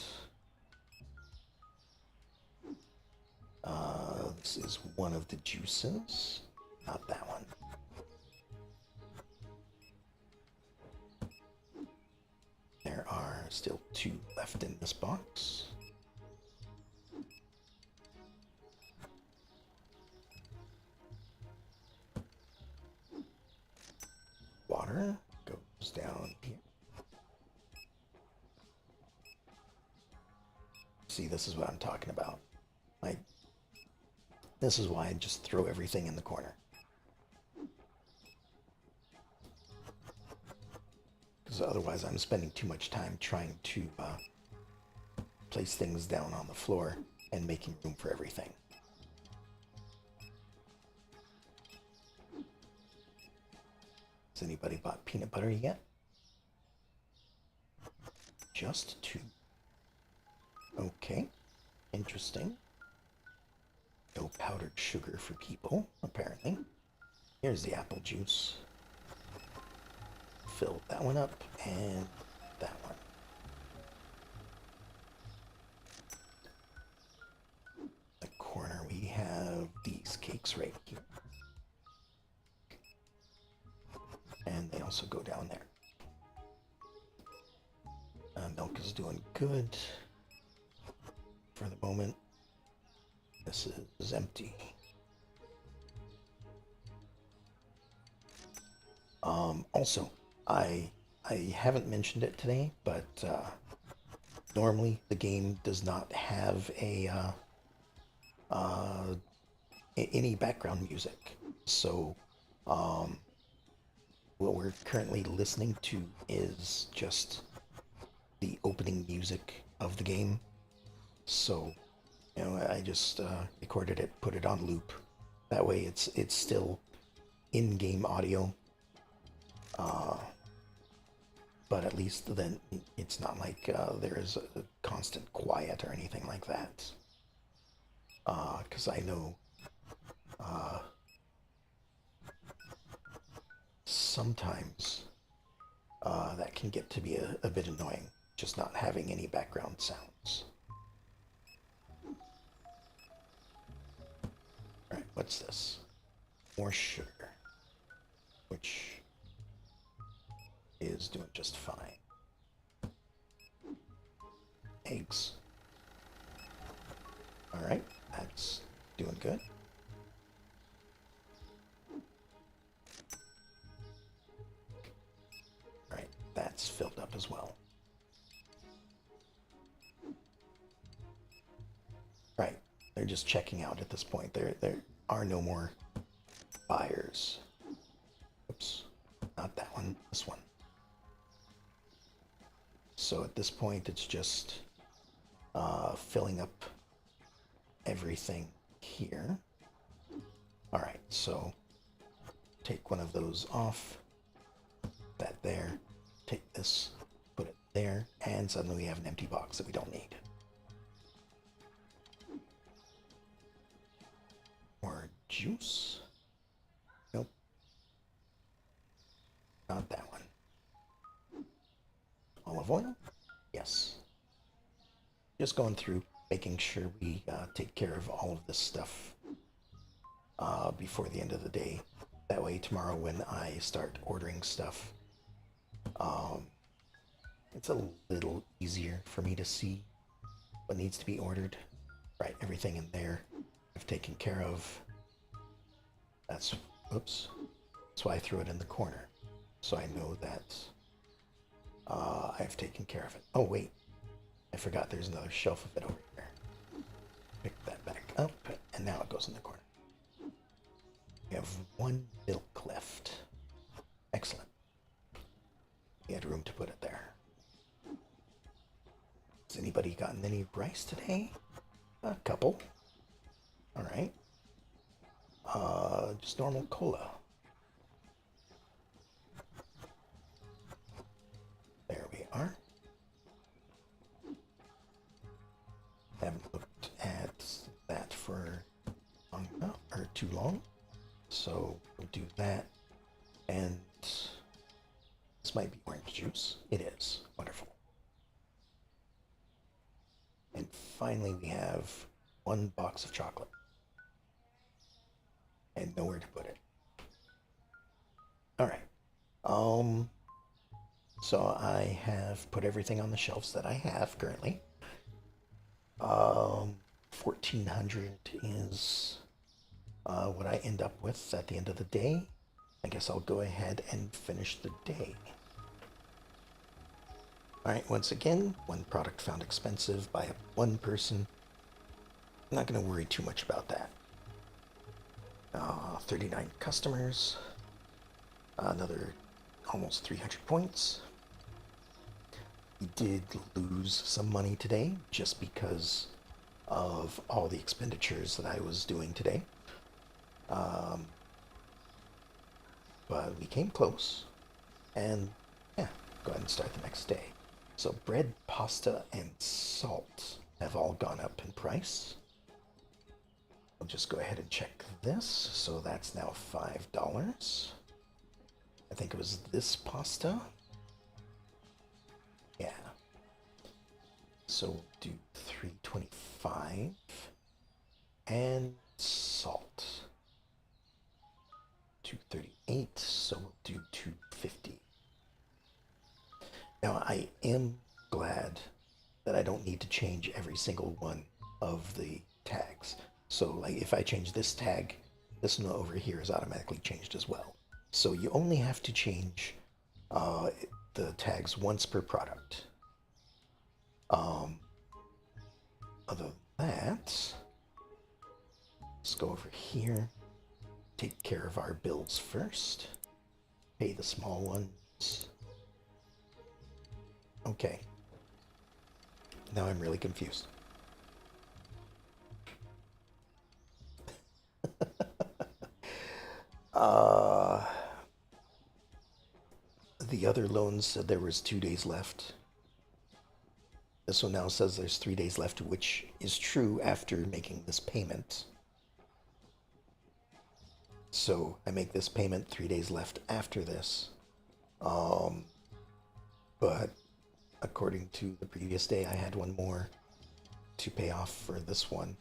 This is one of the juices. Not that one. There are still 2 left in this box. Water goes down here. See, this is what I'm talking about. This is why I just throw everything in the corner. Because otherwise I'm spending too much time trying to place things down on the floor and making room for everything. Has anybody bought peanut butter yet? Just 2. Okay, interesting. No powdered sugar for people, apparently. Here's the apple juice. Fill that one up, and that one. The corner, we have these cakes right here. And they also go down there. Milk is doing good for the moment. This is empty. Also, I haven't mentioned it today, but normally the game does not have any background music. So what we're currently listening to is just the opening music of the game. So, I just recorded it, put it on loop. That way it's still in-game audio. But at least then it's not like there is a constant quiet or anything like that. Because I know sometimes that can get to be a bit annoying, just not having any background sounds. Alright, what's this? More sugar, which is doing just fine. Eggs. Alright, that's doing good. Alright, that's filled up as well. Right, they're just checking out at this point. There are no more buyers. Oops, not that one, this one. So at this point, it's just filling up everything here. All right, so take one of those off, that there, take this, put it there, and suddenly we have an empty box that we don't need. More juice. Nope. Not that one. Olive oil? Yes. Just going through, making sure we take care of all of this stuff before the end of the day. That way tomorrow when I start ordering stuff, it's a little easier for me to see what needs to be ordered. Right, everything in there I've taken care of. That's, oops, That's why I threw it in the corner. So I know that I've taken care of it. Oh, wait. I forgot there's another shelf of it over here. Pick that back up, and now it goes in the corner. We have one milk left. Excellent. We had room to put it there. Has anybody gotten any rice today? A couple. All right. Just normal cola. There we are. Haven't looked at that for long enough, or too long. So we'll do that. And this might be orange juice. It is. Wonderful. And finally we have one box of chocolate. And nowhere to put it. All right. So I have put everything on the shelves that I have currently. 1400 is what I end up with at the end of the day. I guess I'll go ahead and finish the day. Alright, once again, one product found expensive by one person. I'm not going to worry too much about that. 39 customers. Another almost 300 points. We did lose some money today just because of all the expenditures that I was doing today. But we came close. And yeah, go ahead and start the next day. So bread, pasta, and salt have all gone up in price. I'll just go ahead and check this. So that's now $5. I think it was this pasta. Yeah. So we'll do 325 and salt. 238, so we'll do 250. Now I am glad that I don't need to change every single one of the tags. So like if I change this tag, this one over here is automatically changed as well. So you only have to change the tags once per product. Other than that, let's go over here, take care of our bills first, pay the small ones. Okay, now I'm really confused. The other loan said there was 2 days left. This one now says there's 3 days left, which is true after making this payment. So I make this payment 3 days left after this. But according to the previous day, I had one more to pay off for this one.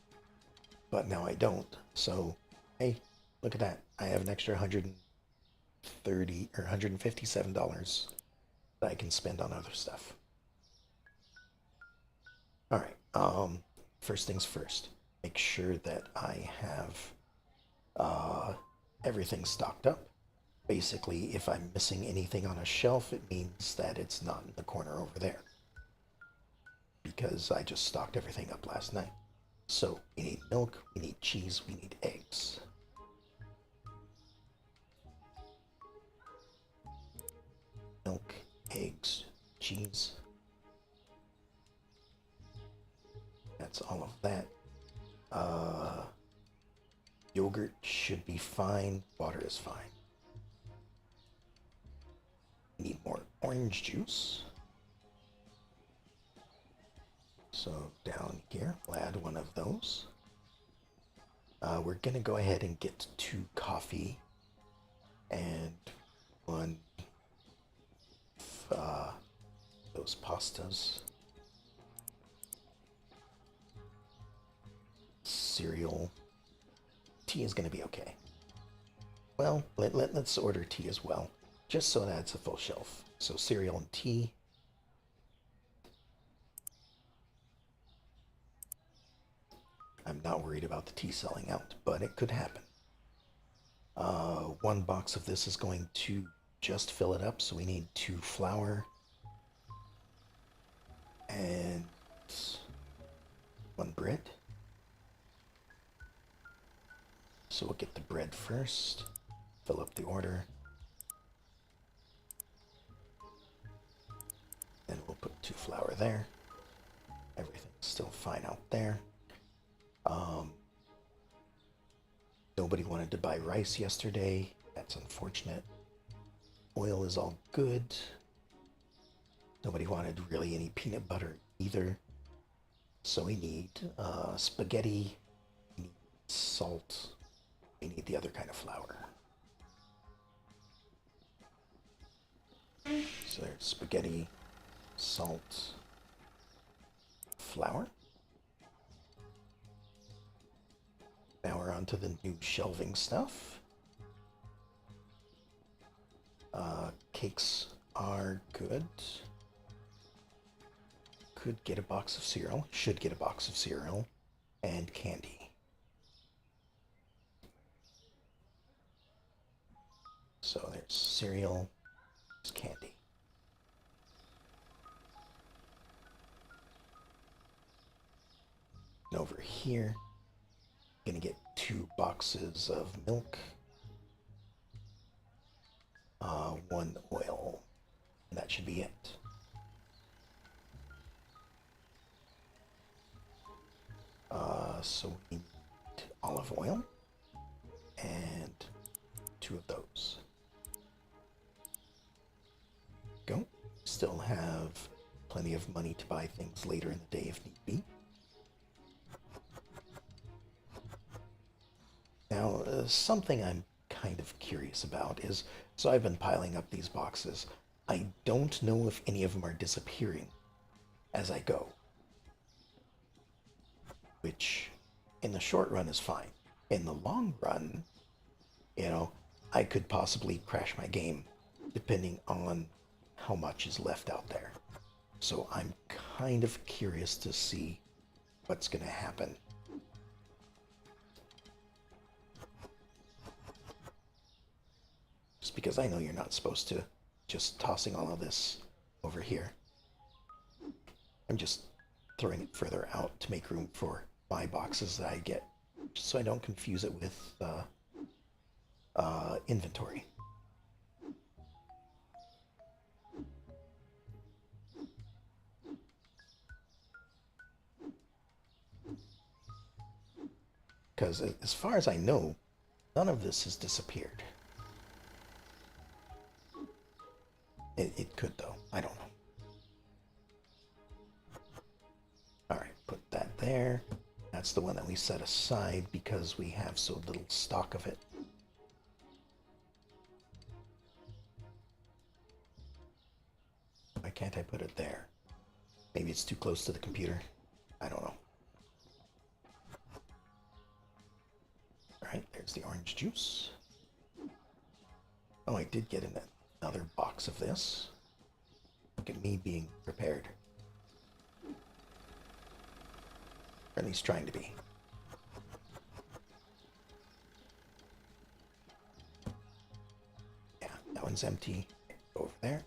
But now I don't. So, hey, look at that. I have an extra $130 or $157 that I can spend on other stuff. All right. First things first. Make sure that I have everything stocked up. Basically, if I'm missing anything on a shelf, it means that it's not in the corner over there. Because I just stocked everything up last night. So, we need milk, we need cheese, we need eggs. Milk, eggs, cheese. That's all of that. Yogurt should be fine. Water is fine. Need more orange juice. So down here, we'll add one of those. We're gonna go ahead and get 2 coffee and one those pastas. Cereal. Tea is gonna be okay. Well, let's order tea as well, just so that it's a full shelf. So cereal and tea. I'm not worried about the tea selling out, but it could happen. One box of this is going to just fill it up, so we need 2 flour and 1 bread. So we'll get the bread first, fill up the order, then we'll put 2 flour there. Everything's still fine out there. Nobody wanted to buy rice yesterday. That's unfortunate. Oil is all good. Nobody wanted really any peanut butter either. So we need spaghetti, we need salt, we need the other kind of flour. So there's spaghetti, salt, flour. Now we're on to the new shelving stuff. Cakes are good. Could get a box of cereal, should get a box of cereal, and candy. So there's cereal, there's candy. And over here, gonna get 2 boxes of milk, 1 oil, and that should be it. So we need olive oil and 2 of those. Go. Still have plenty of money to buy things later in the day if need be. Now, something I'm kind of curious about is, so I've been piling up these boxes. I don't know if any of them are disappearing as I go, which in the short run is fine. In the long run, I could possibly crash my game depending on how much is left out there. So I'm kind of curious to see what's going to happen. Just because I know you're not supposed to just tossing all of this over here. I'm just throwing it further out to make room for my boxes that I get, just so I don't confuse it with inventory. Because as far as I know, none of this has disappeared. It could, though. I don't know. Alright, put that there. That's the one that we set aside because we have so little stock of it. Why can't I put it there? Maybe it's too close to the computer. I don't know. Alright, there's the orange juice. Oh, I did get another box of this. Look at me being prepared. Or at least trying to be. Yeah, that one's empty. Go over there.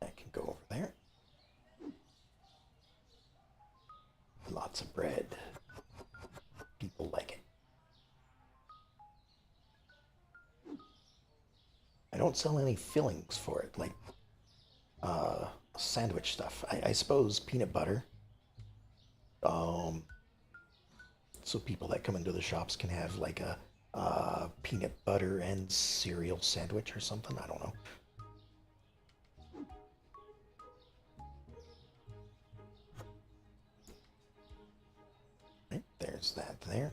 That can go over there. Lots of bread. People like it. I don't sell any fillings for it, like sandwich stuff. I suppose peanut butter. So people that come into the shops can have like a peanut butter and cereal sandwich or something. I don't know. Right, there's that there.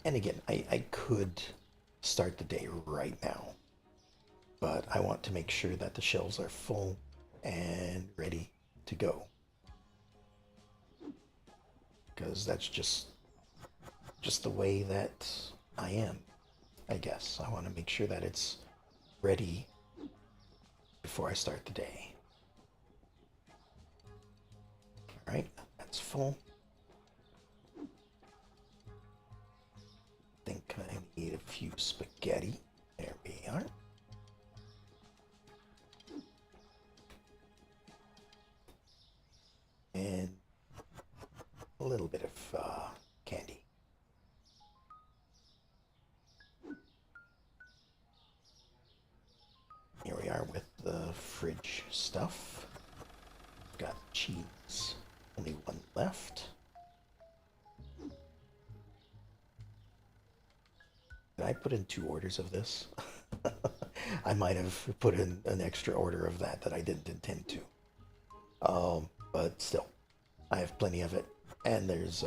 And again, I could start the day right now, but I want to make sure that the shelves are full and ready to go. Because that's just the way that I am, I guess. I want to make sure that it's ready before I start the day. All right, that's full. Need a few spaghetti. There we are. And a little bit of candy. Here we are with the fridge stuff. Got cheese. Only one left. Did I put in 2 orders of this? I might have put in an extra order of that I didn't intend to. But still, I have plenty of it, and there's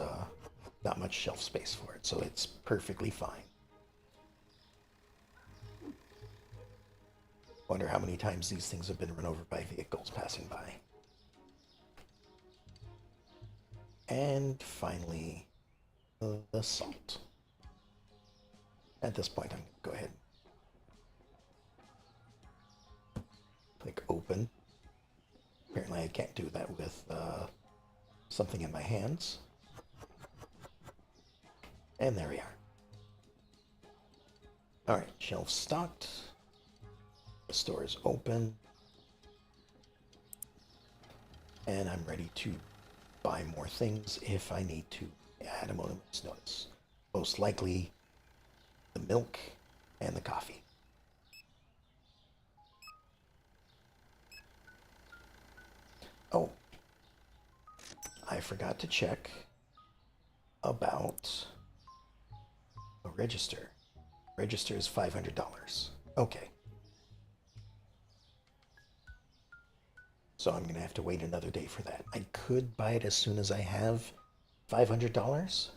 not much shelf space for it, so it's perfectly fine. Wonder how many times these things have been run over by vehicles passing by. And finally, the salt. At this point, I'm going to go ahead and click open. Apparently I can't do that with something in my hands. And there we are. Alright, shelves stocked. The store is open. And I'm ready to buy more things if I need to add a moment's notice. Most likely the milk and the coffee. Oh, I forgot to check about a register. Register is $500. Okay. So I'm going to have to wait another day for that. I could buy it as soon as I have $500.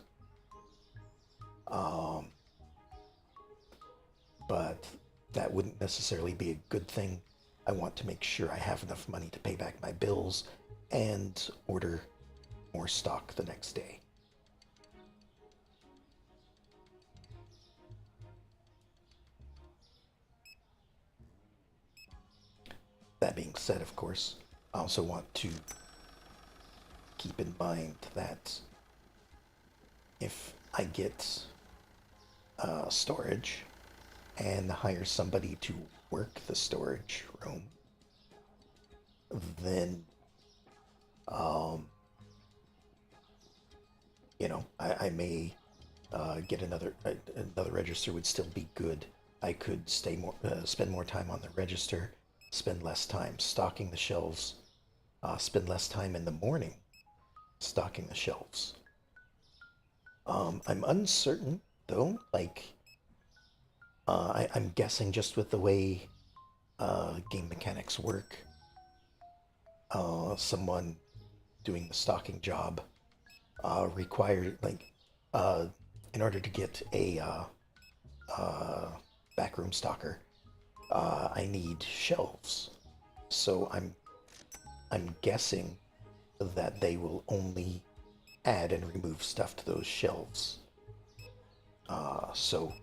But that wouldn't necessarily be a good thing. I want to make sure I have enough money to pay back my bills and order more stock the next day. That being said, of course, I also want to keep in mind that if I get storage and hire somebody to work the storage room, then I may get another register would still be good. I could spend more time on the register, spend less time stocking the shelves, spend less time in the morning stocking the shelves. I'm uncertain though. I'm guessing just with the way game mechanics work, someone doing the stocking job required in order to get a backroom stocker, I need shelves. So I'm guessing that they will only add and remove stuff to those shelves. So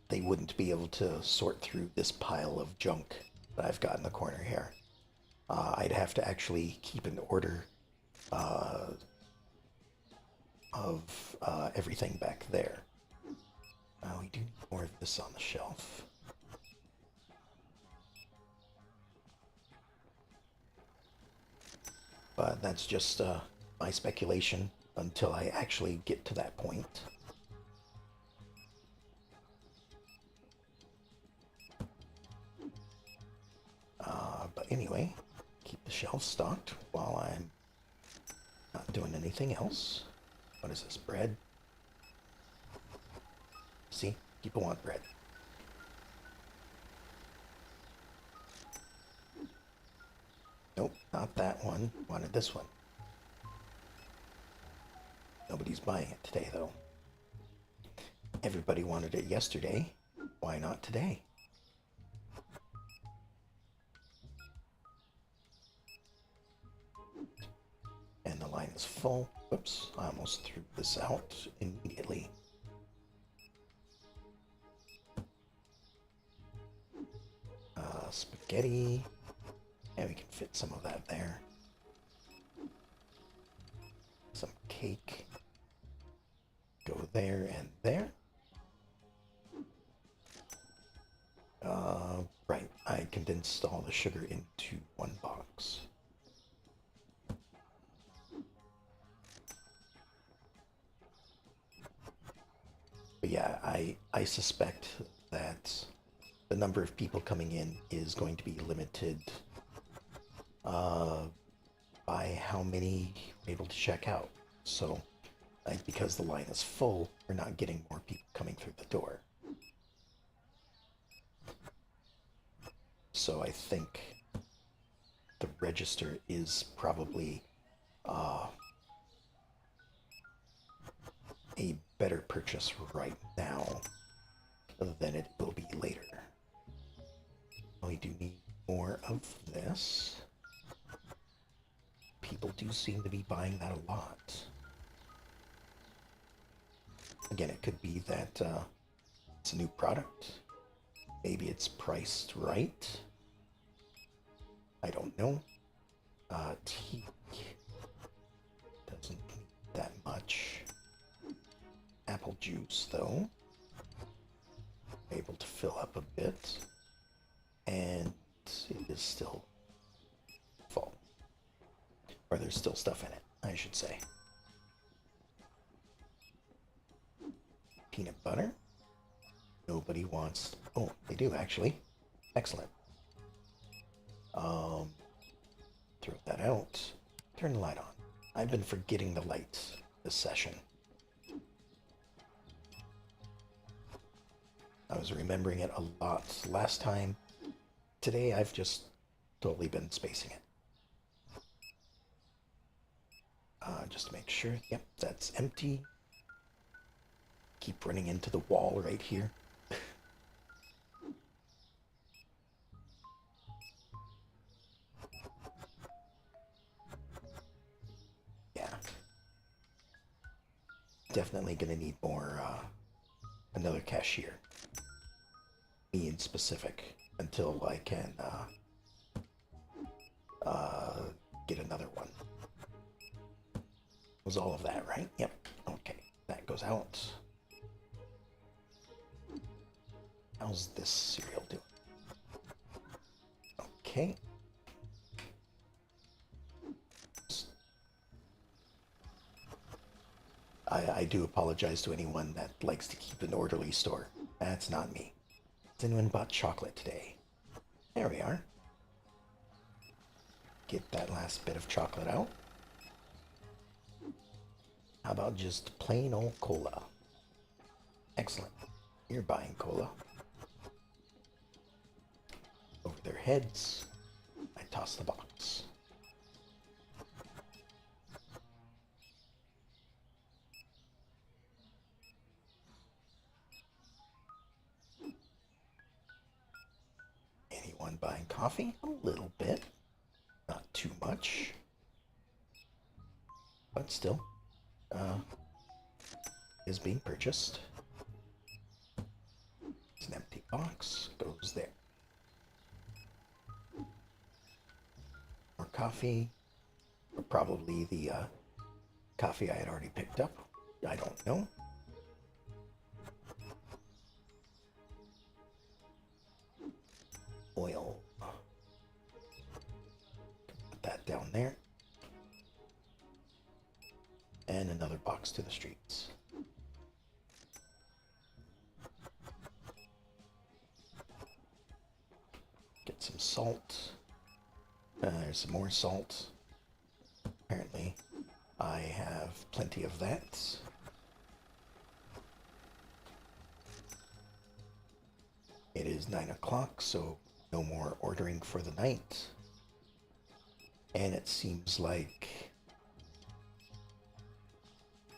they wouldn't be able to sort through this pile of junk that I've got in the corner here. I'd have to actually keep an order of everything back there. We do need more of this on the shelf. But that's just my speculation until I actually get to that point. But anyway, keep the shelves stocked while I'm not doing anything else. What is this, bread? See, people want bread. Nope, not that one. Wanted this one. Nobody's buying it today, though. Everybody wanted it yesterday. Why not today? And the line is full. Whoops, I almost threw this out immediately. Spaghetti. Yeah, we can fit some of that there. Some cake. Go there and there. I condensed all the sugar into one box. But yeah, I suspect that the number of people coming in is going to be limited uh, by how many are able to check out. So, because the line is full, we're not getting more people coming through the door. So I think the register is probably uh, a better purchase right now than it will be later. We do need more of this. People do seem to be buying that a lot. Again, it could be that it's a new product. Maybe it's priced right. I don't know. Tea doesn't need that much. Apple juice, though. Able to fill up a bit. And it is still full. Or there's still stuff in it, I should say. Peanut butter. Nobody wants... Oh, they do, actually. Excellent. Throw that out. Turn the light on. I've been forgetting the lights this session. I was remembering it a lot last time. Today, I've just totally been spacing it. Just to make sure. Yep, that's empty. Keep running into the wall right here. Yeah. Definitely gonna need more, another cashier. Me in specific, until I can, get another one. Was all of that, right? Yep. Okay, that goes out. How's this cereal doing? Okay. I do apologize to anyone that likes to keep an orderly store. That's not me. Has anyone bought chocolate today? There we are. Get that last bit of chocolate out. How about just plain old cola? Excellent. You're buying cola. Over their heads, I toss the box. Anyone buying coffee? A little bit. Not too much. But still, is being purchased. It's an empty box. Goes there. More coffee. Or probably the coffee I had already picked up. I don't know. Oil. Put that down there. And another box to the streets. Get some salt. There's some more salt. Apparently, I have plenty of that. It is 9 o'clock, so no more ordering for the night. And it seems like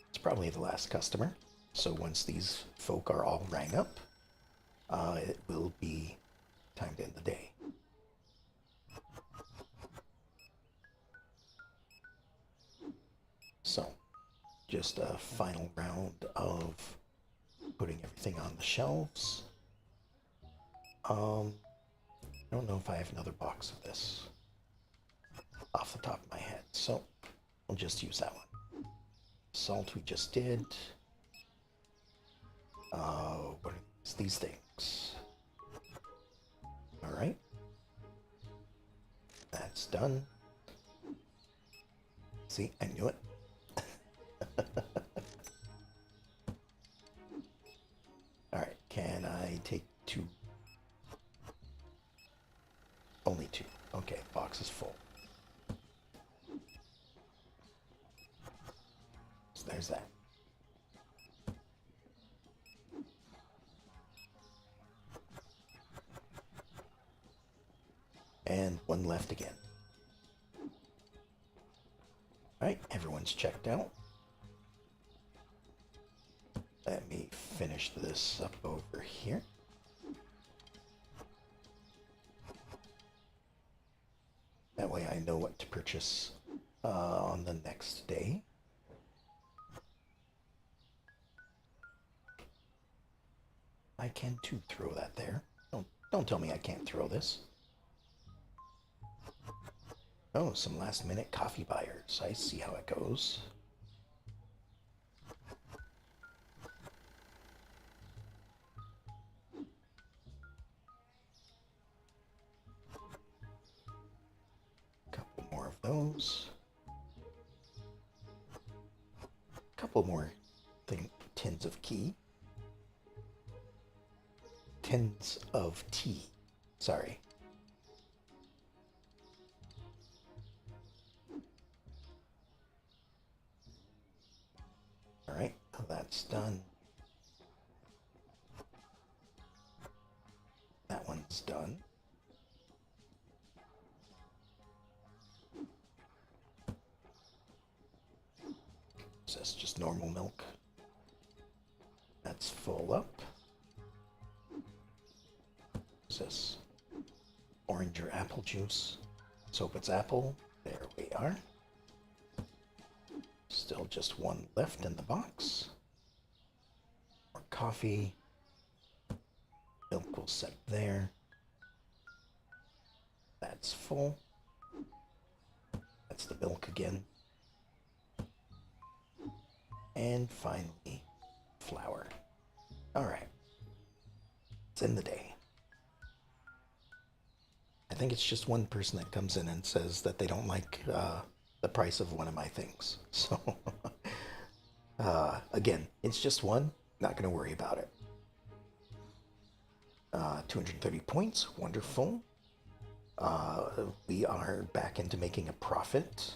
it's probably the last customer. So once these folk are all rang up, it will be time to end the day. So, just a final round of putting everything on the shelves. I don't know if I have another box of this off the top of my head, so I'll just use that one. Salt we just did. What are these things? All right. That's done. See, I knew it. Alright, can I take 2? Only 2. Okay, box is full. So there's that. And 1 left again. Alright, everyone's checked out. Let me finish this up over here. That way I know what to purchase on the next day. I can too throw that there. Don't tell me I can't throw this. Oh, some last minute coffee buyers. I see how it goes. Couple more of those. Couple more tins of key. Tins of tea. Sorry. Alright, that's done. That one's done. So that's just normal milk. That's full up. What's this? Orange or apple juice. Let's hope it's apple. There we are. Still just 1 left in the box. More coffee. Milk will set there. That's full. That's the milk again. And finally, flour. Alright. It's in the day. I think it's just one person that comes in and says that they don't like the price of one of my things. So, again, it's just one. Not going to worry about it. 230 points. Wonderful. We are back into making a profit.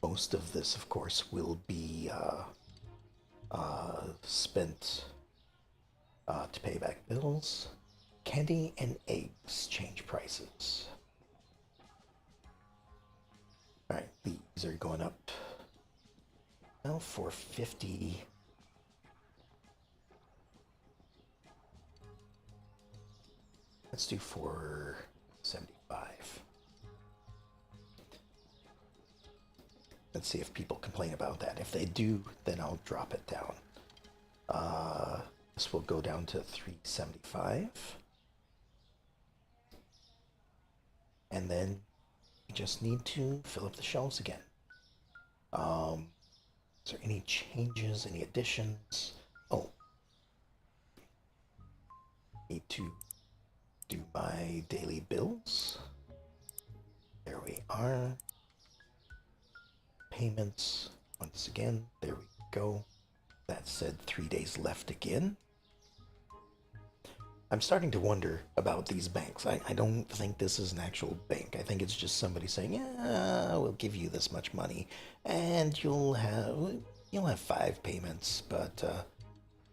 Most of this, of course, will be spent to pay back bills. Candy and eggs change prices. Alright, these are going up. Well, 450. Let's do 475. Let's see if people complain about that. If they do, then I'll drop it down. This will go down to 375. And then we just need to fill up the shelves again. Is there any changes, any additions? Oh, need to do my daily bills. There we are. Payments, once again, there we go. That said 3 days left again. I'm starting to wonder about these banks. I don't think this is an actual bank. I think it's just somebody saying, yeah, we'll give you this much money and you'll have 5 payments, but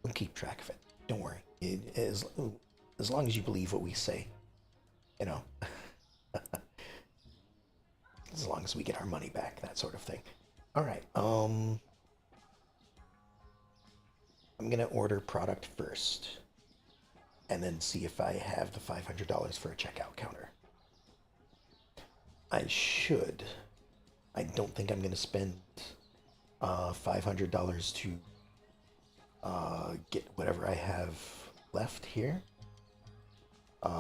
we'll keep track of it. Don't worry. As long as you believe what we say, you know. As long as we get our money back, that sort of thing. All right. I'm gonna order product first, and then see if I have the $500 for a checkout counter. I should. I don't think I'm gonna spend $500 to get whatever I have left here. We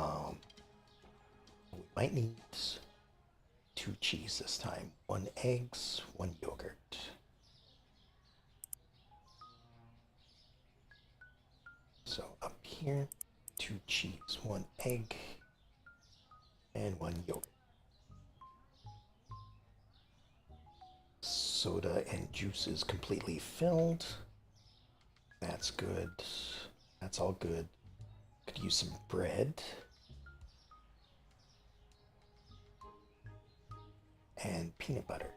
might need 2 cheese this time. 1 eggs, 1 yogurt. So up here, 2 cheese, 1 egg, and 1 yogurt. Soda and juice is completely filled. That's good. That's all good. Could use some bread. And peanut butter.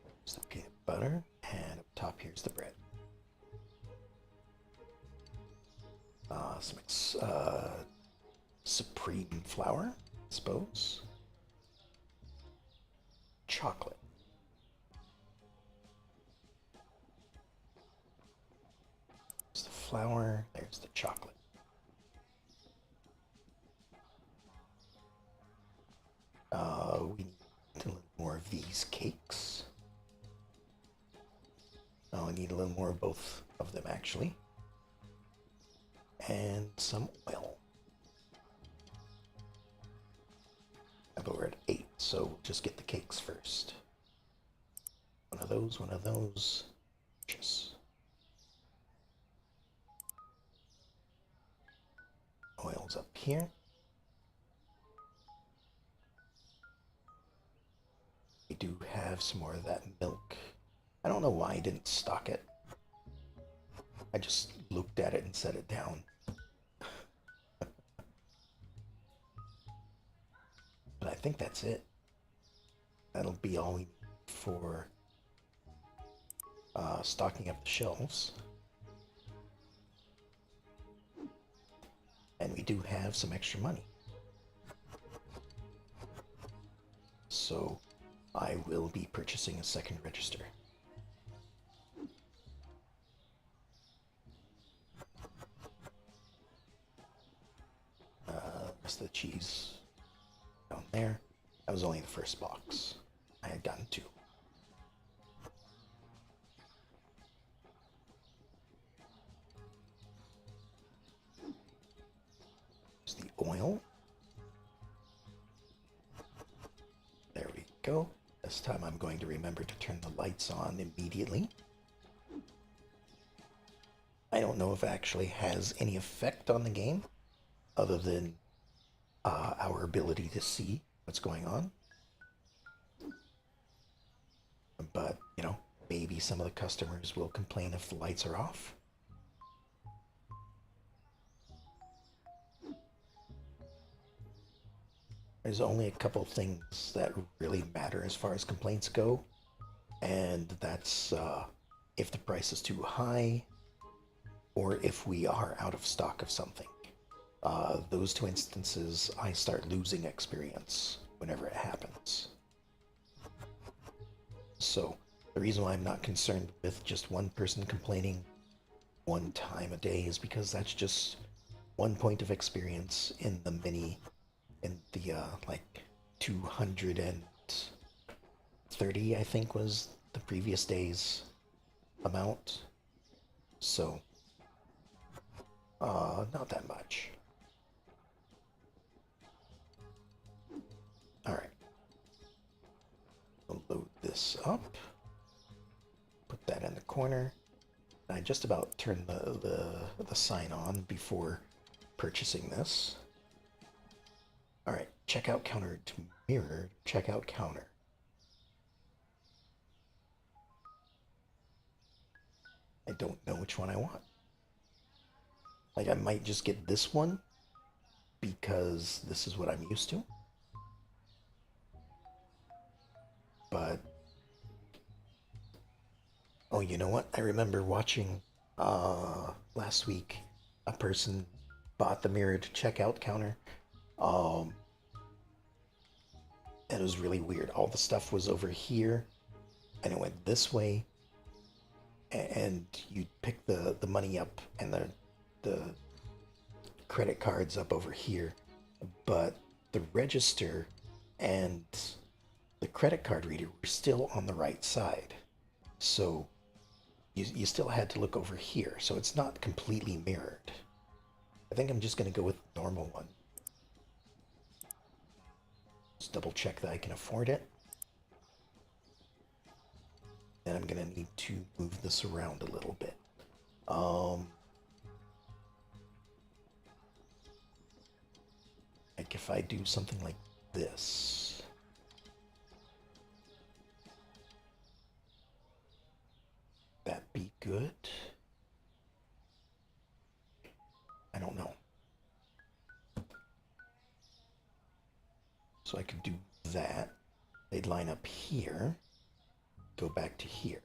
There's the peanut butter, and up top here's the bread. Some supreme flour, I suppose. Chocolate. There's the flour, there's the chocolate. We need a little more of these cakes. Oh, I need a little more of both of them actually. And some oil. But we're at 8, so we'll just get the cakes first. One of those, one of those. Just oil's up here. We do have some more of that milk. I don't know why I didn't stock it. I just looked at it and set it down. But I think that's it. That'll be all we need for stocking up the shelves. And we do have some extra money. So I will be purchasing a second register. Rest of the cheese down there. That was only the first box. I had gotten 2. There's the oil. There we go. This time I'm going to remember to turn the lights on immediately. I don't know if it actually has any effect on the game other than our ability to see what's going on. But, you know, maybe some of the customers will complain if the lights are off. There's only a couple things that really matter as far as complaints go, and that's if the price is too high or if we are out of stock of something. Those 2 instances, I start losing experience whenever it happens. So, the reason why I'm not concerned with just one person complaining 1 time a day is because that's just 1 point of experience in the like 230, I think, was the previous day's amount. So, not that much. Alright. We'll load this up. Put that in the corner. I just about turned the sign on before purchasing this. Alright, checkout counter to mirrored checkout counter. I don't know which one I want. Like, I might just get this one because this is what I'm used to. But, oh, you know what? I remember watching last week a person bought the mirrored checkout counter. It was really weird. All the stuff was over here, and it went this way, and you'd pick the money up and the credit cards up over here, but the register and the credit card reader were still on the right side. So you still had to look over here. So it's not completely mirrored. I think I'm just going to go with the normal one. Just double check that I can afford it. And I'm going to need to move this around a little bit. Like if I do something like this. good? I don't know. So I could do that. They'd line up here, go back to here.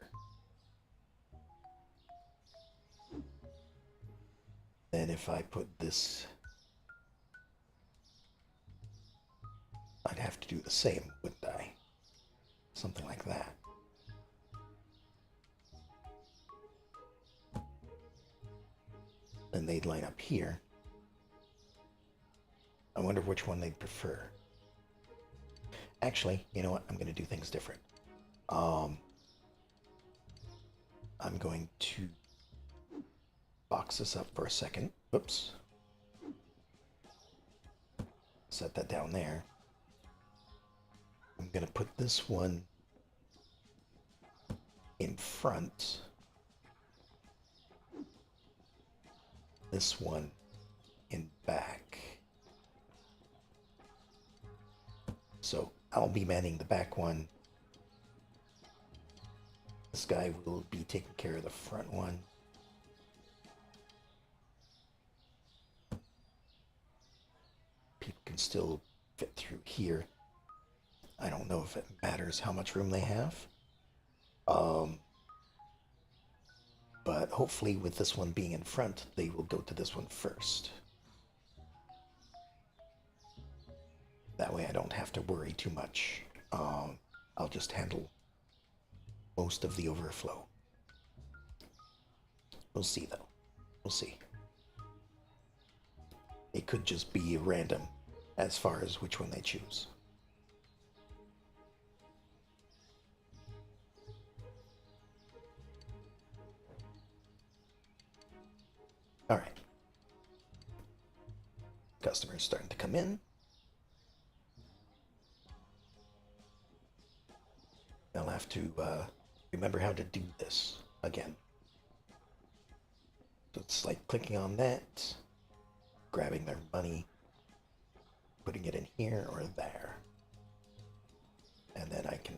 Then if I put this, I'd have to do the same, wouldn't I? Something like that. Then they'd line up here. I wonder which one they'd prefer. Actually, you know what? I'm going to do things different. I'm going to box this up for a second. Whoops. Set that down there. I'm going to put this one in front. This one in back. So I'll be manning the back one. This guy will be taking care of the front one. People can still fit through here. I don't know if it matters how much room they have. But hopefully with this one being in front, they will go to this one first. That way I don't have to worry too much. I'll just handle most of the overflow. We'll see though. We'll see. It could just be random as far as which one they choose. All right. Customers starting to come in. I'll have to remember how to do this again. So it's like clicking on that, grabbing their money, putting it in here or there. And then I can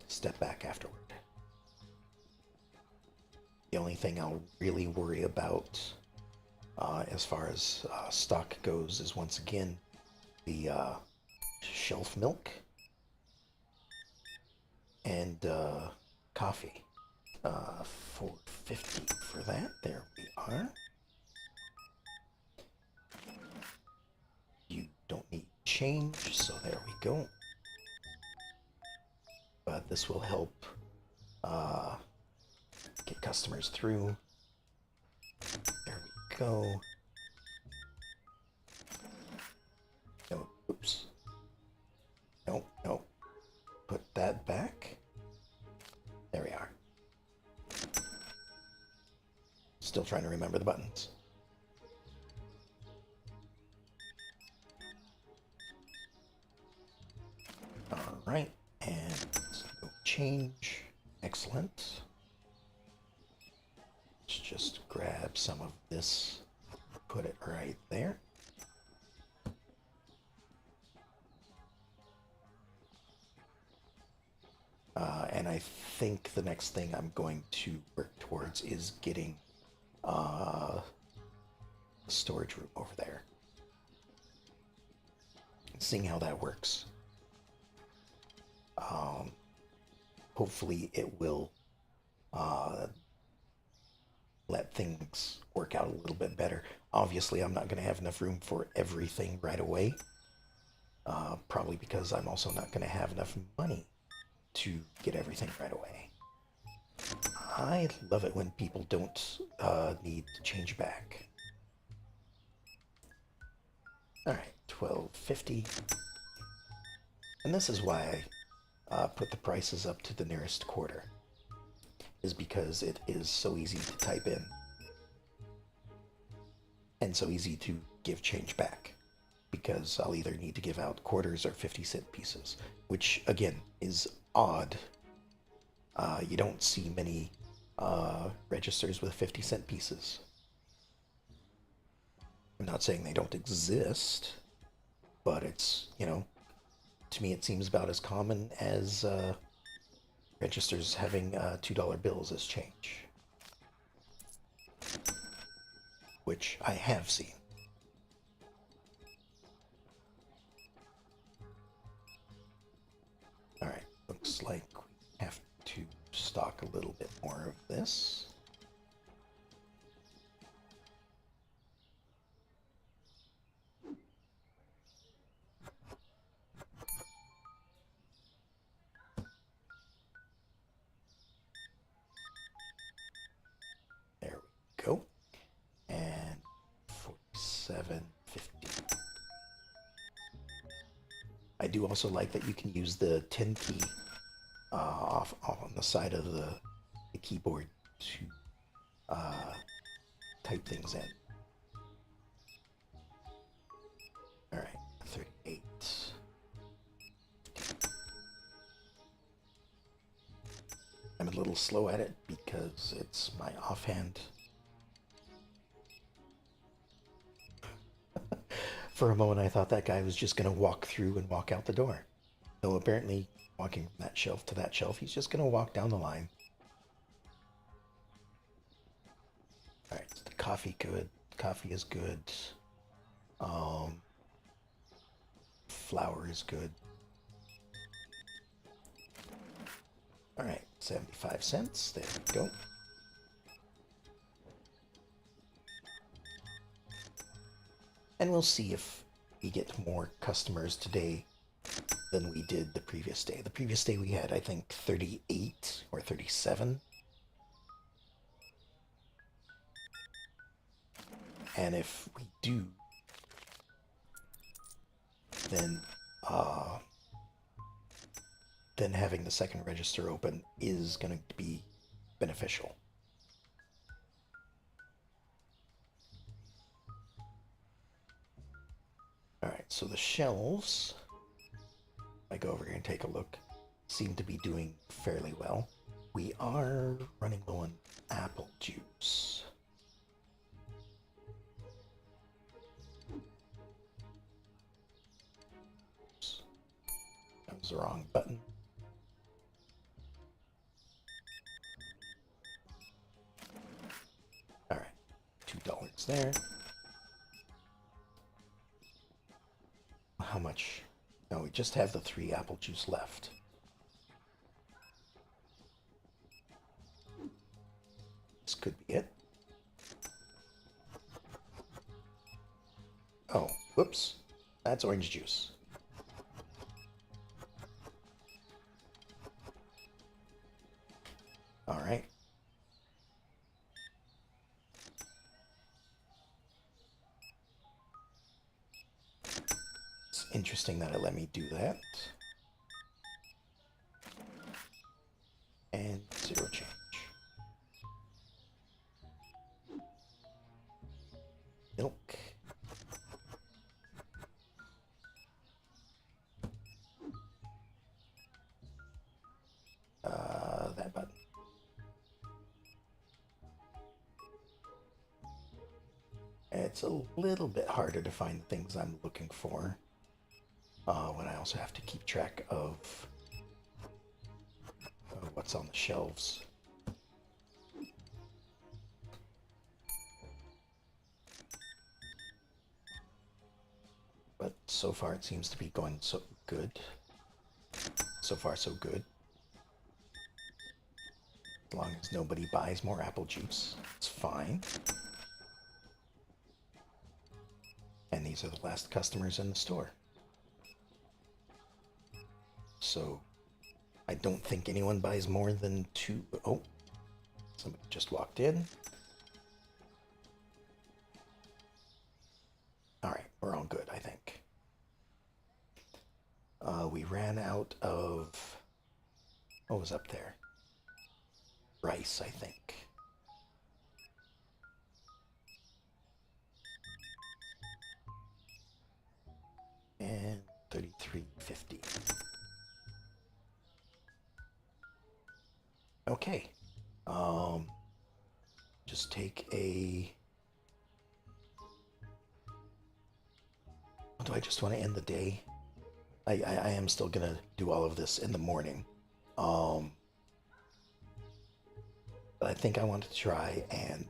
step back afterward. The only thing I'll really worry about as far as stock goes is once again the shelf milk and coffee. $4.50 for that. There we are. You don't need change, so there we go. But this will help get customers through. There we go. No, oops. No, no. Put that back. There we are. Still trying to remember the buttons. All right, and no change. Excellent. Let's just grab some of this, put it right there. And I think the next thing I'm going to work towards is getting the storage room over there. Seeing how that works. Hopefully it will let things work out a little bit better. Obviously, I'm not going to have enough room for everything right away. Probably because I'm also not going to have enough money to get everything right away. I love it when people don't need to change back. Alright, $12.50. And this is why I put the prices up to the nearest quarter. Is because it is so easy to type in. And so easy to give change back. Because I'll either need to give out quarters or 50-cent pieces. Which, again, is odd. You don't see many registers with 50-cent pieces. I'm not saying they don't exist, but it's, you know, to me it seems about as common as registers having $2 bills as change, which I have seen. Alright, looks like we have to stock a little bit more of this. There we go. And 47.50. I do also like that you can use the 10 key off on the side of the keyboard to type things in. All right, 38. I'm a little slow at it because it's my offhand. For a moment, I thought that guy was just going to walk through and walk out the door. No, apparently, walking from that shelf to that shelf, he's just going to walk down the line. All right, is the coffee good? Coffee is good. Flour is good. All right, 75 cents. There we go. And we'll see if we get more customers today than we did the previous day. The previous day we had, I think, 38 or 37. And if we do, then having the second register open is going to be beneficial. All right, so the shelves, I go over here and take a look, seem to be doing fairly well. We are running low on apple juice. Oops. That was the wrong button. All right, $2 there. How much? No, we just have the 3 apple juice left. This could be it. Oh, whoops. That's orange juice. All right. It's interesting that it let me do that. And 0 change. Milk. That button. It's a little bit harder to find the things I'm looking for when I also have to keep track of what's on the shelves. But so far it seems to be going so good. So far so good. As long as nobody buys more apple juice, it's fine. And these are the last customers in the store. So I don't think anyone buys more than 2. Oh, somebody just walked in. All right, we're all good, I think. We ran out of, what was up there? Rice, I think. And 33.50. Okay. Just take a. Do I just want to end the day? I am still gonna do all of this in the morning. But I think I want to try and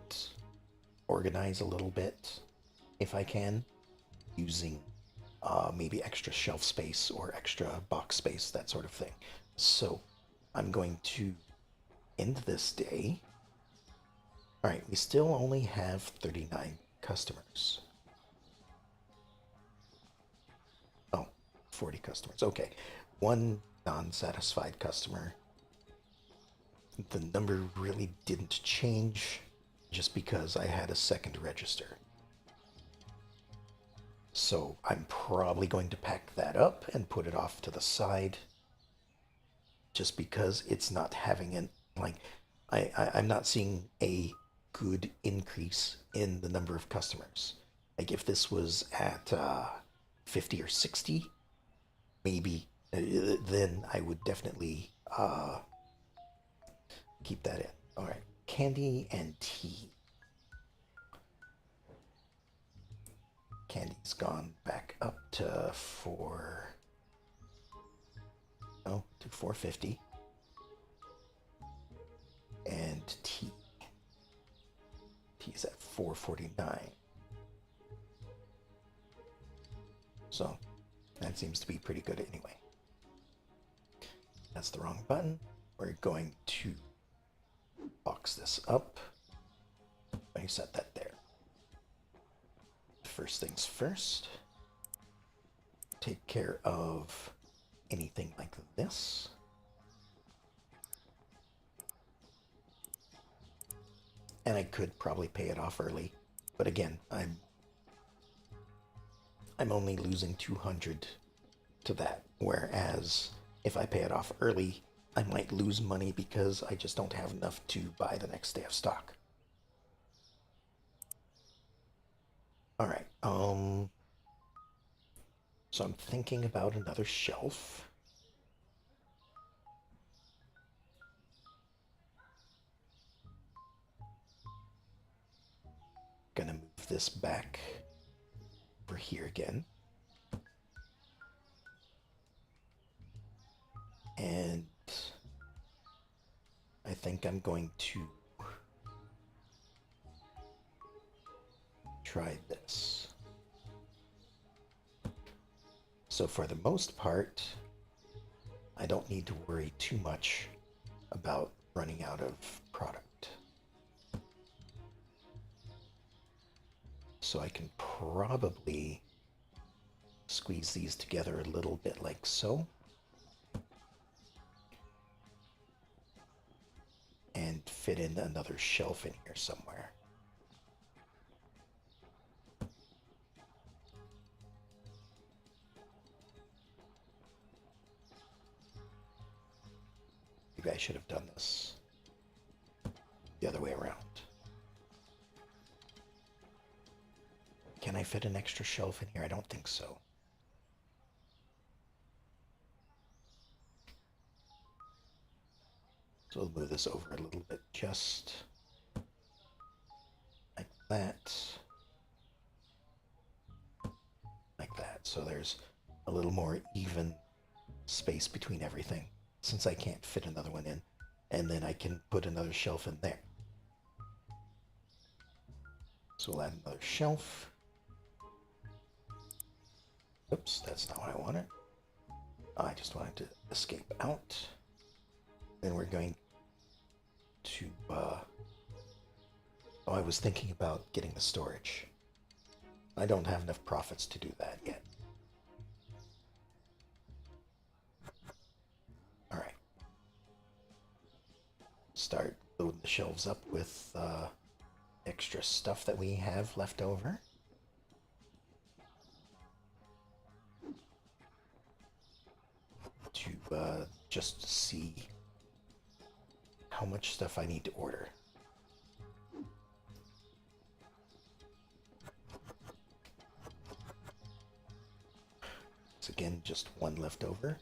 organize a little bit, if I can, using maybe extra shelf space or extra box space, that sort of thing. So I'm going to end this day. All right, we still only have 39 customers. Oh, 40 customers. Okay. One non-satisfied customer. The number really didn't change just because I had a second register. So I'm probably going to pack that up and put it off to the side just because it's not having an like I'm not seeing a good increase in the number of customers. Like if this was at 50 or 60, maybe then I would definitely keep that in. All right, candy and tea. Candy's gone back up to to 450, and T's at 449. So that seems to be pretty good anyway. That's the wrong button. We're going to box this up. I set that there. First things first, take care of anything like this. And I could probably pay it off early, but again, I'm only losing 200 to that. Whereas if I pay it off early, I might lose money because I just don't have enough to buy the next day of stock. All right. So I'm thinking about another shelf. Gonna move this back over here again. And I think I'm going to try this. So for the most part, I don't need to worry too much about running out of product. So I can probably squeeze these together a little bit like so. And fit in another shelf in here somewhere. Maybe I should have done this the other way around. Can I fit an extra shelf in here? I don't think so. So we'll move this over a little bit, just like that. Like that. So there's a little more even space between everything, since I can't fit another one in. And then I can put another shelf in there. So we'll add another shelf. Oops, that's not what I wanted. I just wanted to escape out. Then we're going to, oh, I was thinking about getting the storage. I don't have enough profits to do that yet. All right. Start loading the shelves up with extra stuff that we have left over. To just see how much stuff I need to order. So again, just one left over.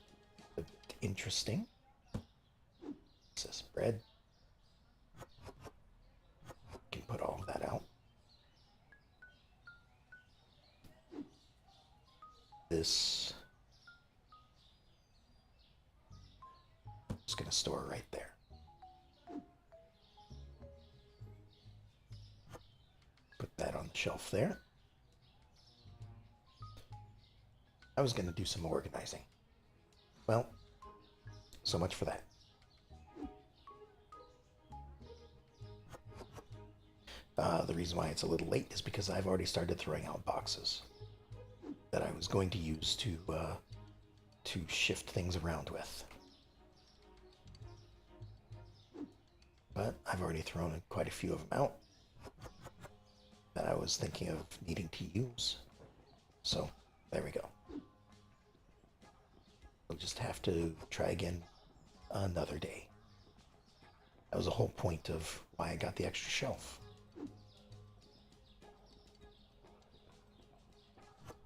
A bit interesting. This is bread. Can put all of that out. This is going to store right there. shelf there. I was going to do some organizing. Well, so much for that. The reason why it's a little late is because I've already started throwing out boxes that I was going to use to shift things around with. But I've already thrown quite a few of them out that I was thinking of needing to use. So, there we go. We'll just have to try again another day. That was the whole point of why I got the extra shelf.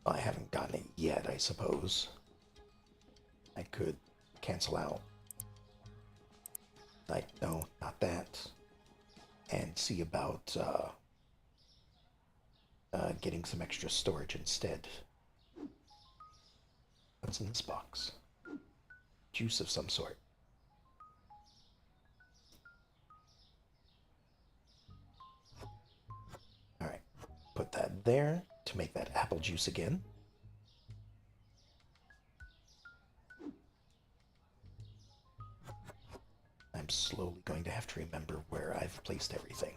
Well, I haven't gotten it yet, I suppose. I could cancel out. Like, no, not that. And see about getting some extra storage instead. What's in this box? Juice of some sort. Alright, put that there to make that apple juice again. I'm slowly going to have to remember where I've placed everything.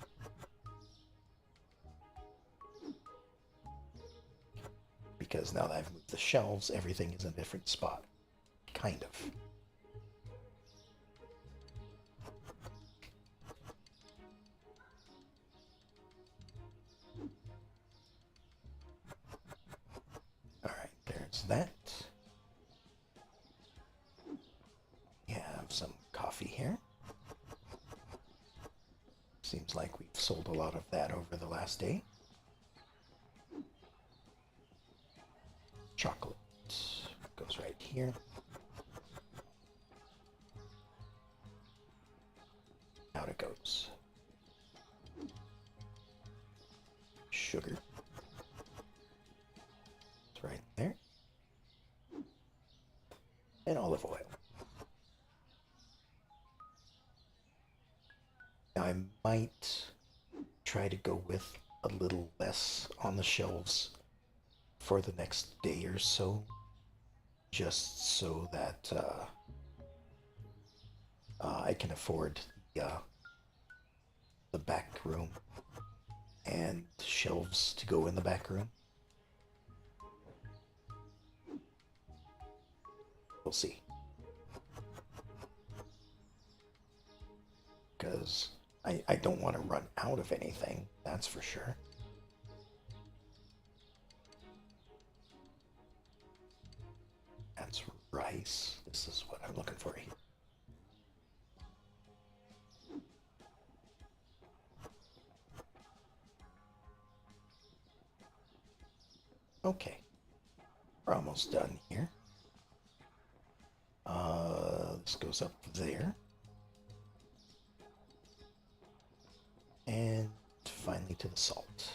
Because now that I've moved the shelves, everything is in a different spot. Kind of. Alright, there's that. We have some coffee here. Seems like we've sold a lot of that over the last day. Chocolate goes right here. Out it goes. Sugar. It's right there. And olive oil. Now I might try to go with a little less on the shelves for the next day or so, just so that I can afford the back room and shelves to go in the back room. We'll see. Because I don't want to run out of anything, that's for sure. That's rice. This is what I'm looking for here. Okay. We're almost done here. This goes up there. And finally to the salt.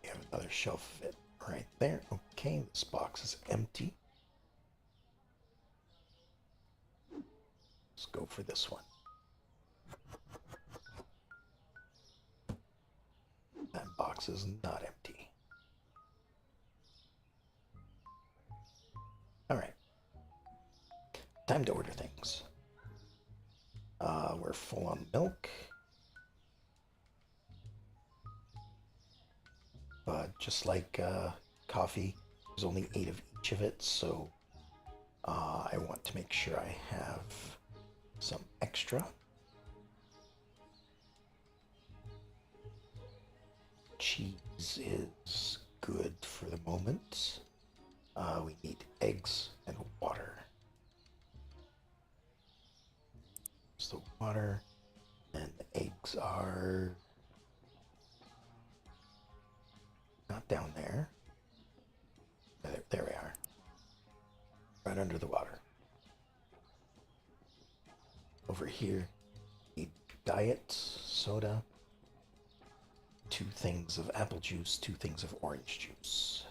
We have another shelf of it right there. Okay, this box is empty. Let's go for this one. That box is not empty. Alright. Time to order things. We're full on milk. But just like coffee, there's only 8 of each of it, so I want to make sure I have some extra. Cheese is good for the moment. We need eggs and water. There's the water, and the eggs are not down there. There we are. Right under the water. Over here, need diet soda, 2 things of apple juice, 2 things of orange juice.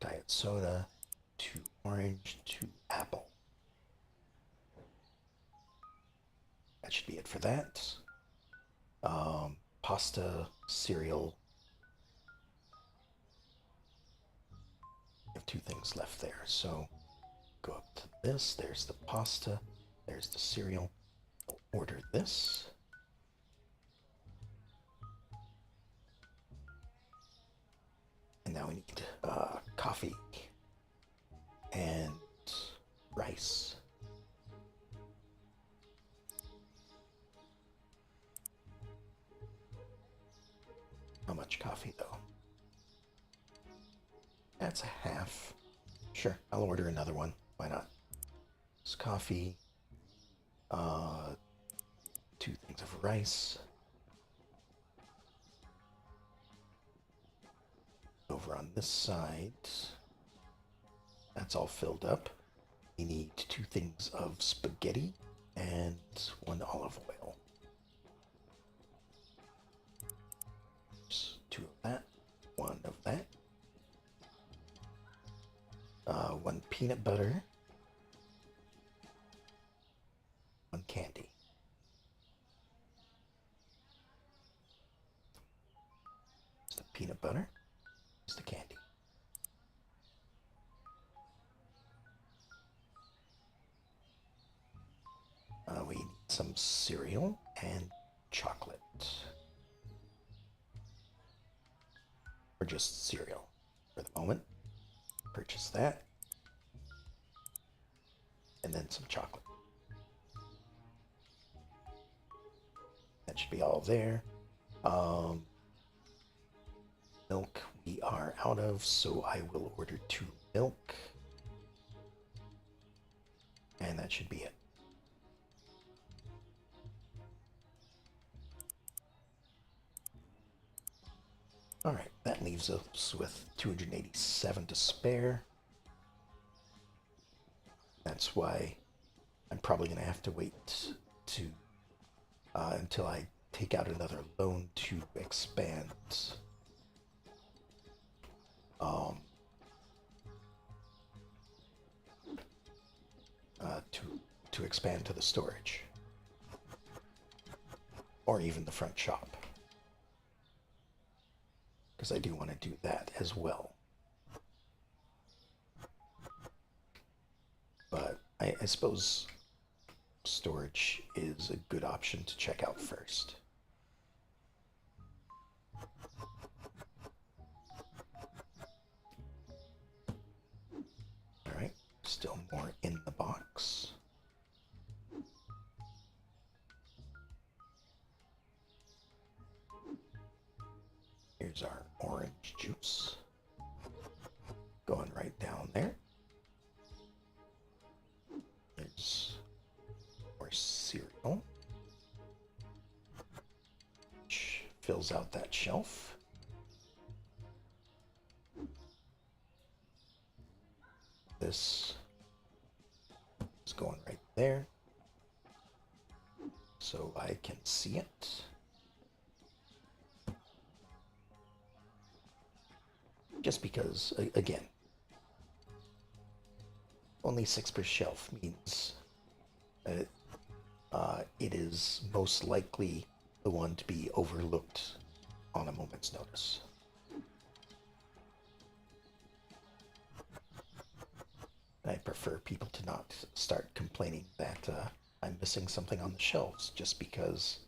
Diet soda, 2 orange, 2 apple. That should be it for that. Pasta, cereal. I have 2 things left there, so go up to this. There's the pasta. There's the cereal. Order this. And now we need coffee and rice. How much coffee, though? That's a half. Sure, I'll order another one. Why not? It's coffee. 2 things of rice. Over on this side, that's all filled up. We need 2 things of spaghetti and 1 olive oil. Just 2 of that, 1 of that. 1 peanut butter. 1 candy. It's the peanut butter. It's the candy. We need some cereal and chocolate. Or just cereal for the moment. Purchase that. And then some chocolate. That should be all there. Milk we are out of, so I will order 2 milk. And that should be it. Alright, that leaves us with 287 to spare. That's why I'm probably going to have to wait to until I take out another loan to expand to expand to the storage or even the front shop, because I do want to do that as well. But I suppose storage is a good option to check out first. Alright, still more in the box. Here's our orange juice. Going right down there. There's more cereal, which fills out that shelf. This is going right there, so I can see it. Just because, again, only 6 per shelf means it is most likely the one to be overlooked on a moment's notice. I prefer people to not start complaining that I'm missing something on the shelves just because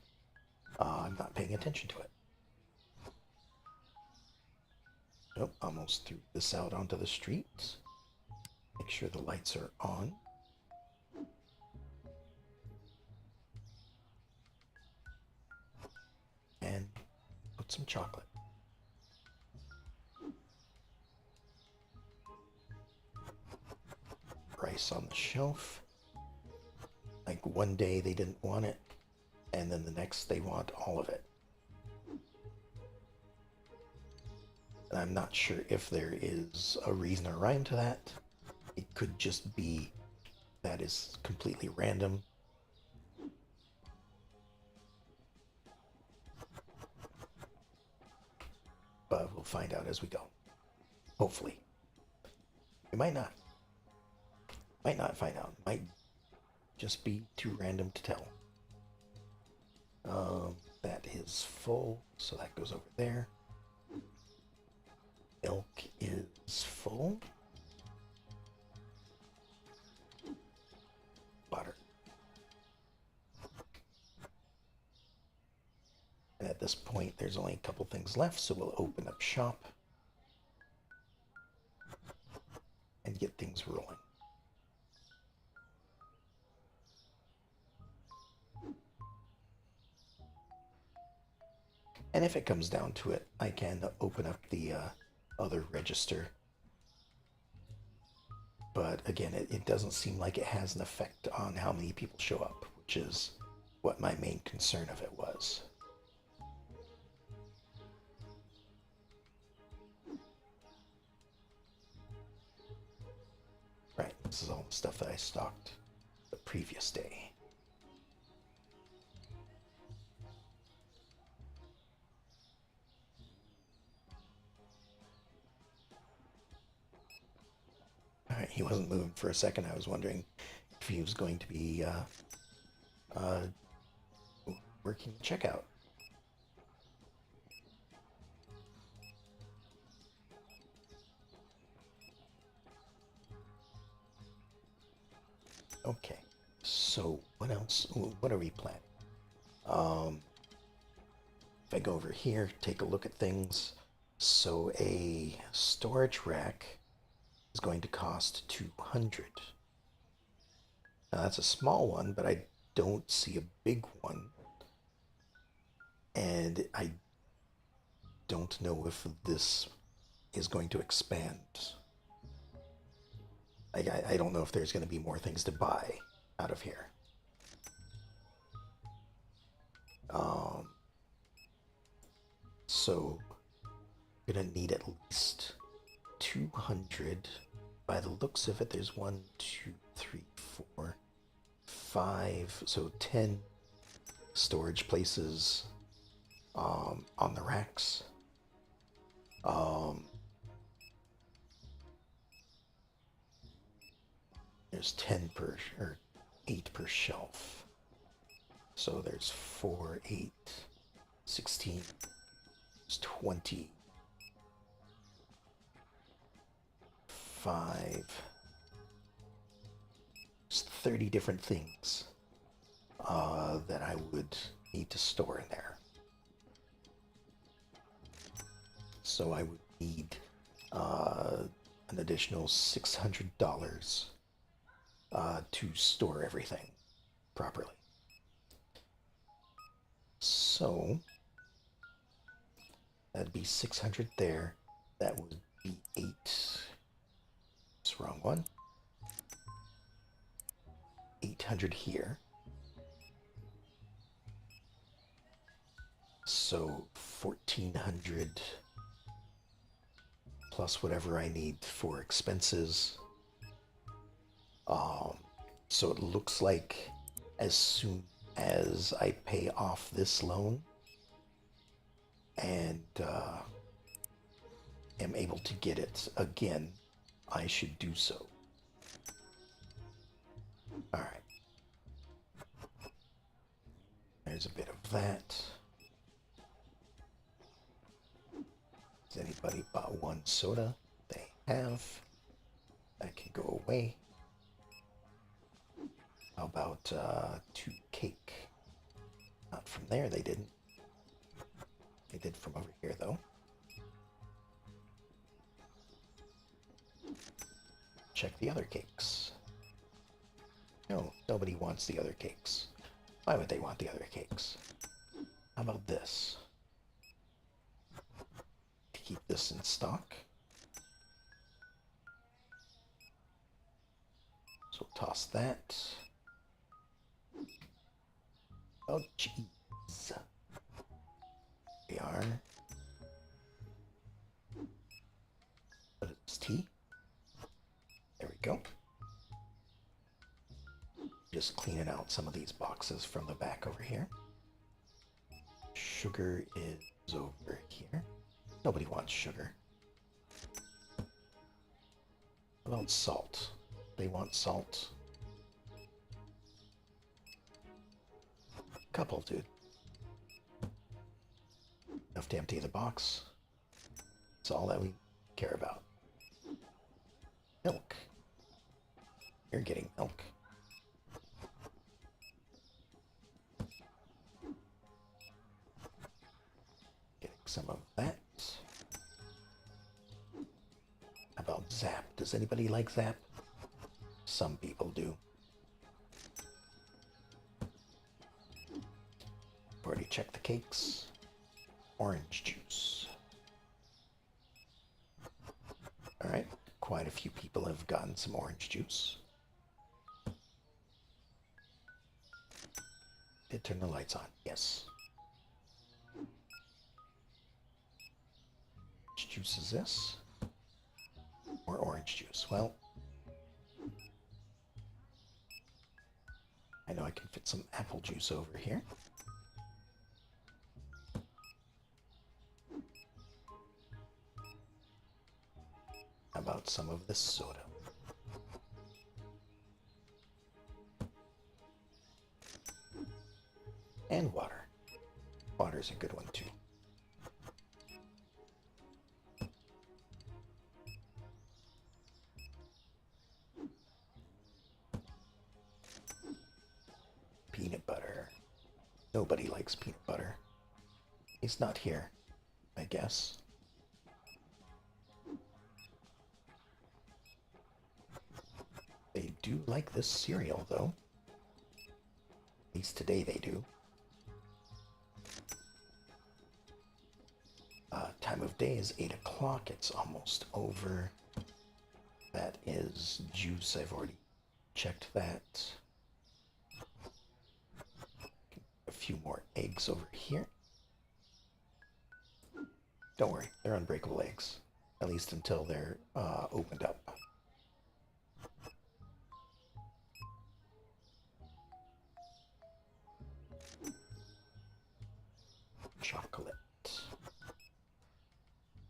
I'm not paying attention to it. Nope, almost threw this out onto the street. Make sure the lights are on. And put some chocolate. Rice on the shelf. Like one day they didn't want it, and then the next they want all of it. And I'm not sure if there is a reason or rhyme to that. It could just be that is completely random. But we'll find out as we go. Hopefully. We might not. Might not find out. Might just be too random to tell. That is full, so that goes over there. Milk is full. Butter. And at this point, there's only a couple things left, so we'll open up shop and get things rolling. And if it comes down to it, I can open up the other register. But again, it doesn't seem like it has an effect on how many people show up, which is what my main concern of it was. Right, this is all the stuff that I stocked the previous day. Alright, he wasn't moving for a second. I was wondering if he was going to be working checkout. Okay, so what else? What are we planning? If I go over here, take a look at things. So a storage rack is going to cost 200. Now that's a small one, but I don't see a big one. And I don't know if this is going to expand. I don't know if there's going to be more things to buy out of here. So I'm going to need at least 200. By the looks of it, there's 1, 2, 3, 4, 5, so 10 storage places on the racks. There's 10 per, or 8 per shelf. So there's 4, 8, 16, there's 20, 5, there's 30 different things that I would need to store in there. So I would need an additional $600 to store everything properly. So that'd be 600 there. That would be 8. It's the wrong one. 800 here. So 1400 plus whatever I need for expenses. So it looks like as soon as I pay off this loan and am able to get it again, I should do so. All right. There's a bit of that. Has anybody bought 1 soda? They have. That can go away. How about 2 cake? Not from there, they didn't. They did from over here, though. Check the other cakes. No, nobody wants the other cakes. Why would they want the other cakes? How about this? To keep this in stock. So we'll toss that. Oh, jeez. We are. What is tea? There we go. Just cleaning out some of these boxes from the back over here. Sugar is over here. Nobody wants sugar. What about salt? they want salt. Couple, dude. Enough to empty the box. That's all that we care about. Milk. You're getting milk. Getting some of that. How about Zap? Does anybody like Zap? Some people do. Already checked the cakes. Orange juice. Alright, quite a few people have gotten some orange juice. Did turn the lights on, yes. Which juice is this? Or orange juice? Well, I know I can fit some apple juice over here. How about some of this soda? And water. Water's a good one too. Peanut butter. Nobody likes peanut butter. He's not here, I guess. They do like this cereal, though. At least today they do. Time of day is 8 o'clock. It's almost over. That is juice. I've already checked that. A few more eggs over here. Don't worry, they're unbreakable eggs. At least until they're opened up. Chocolate.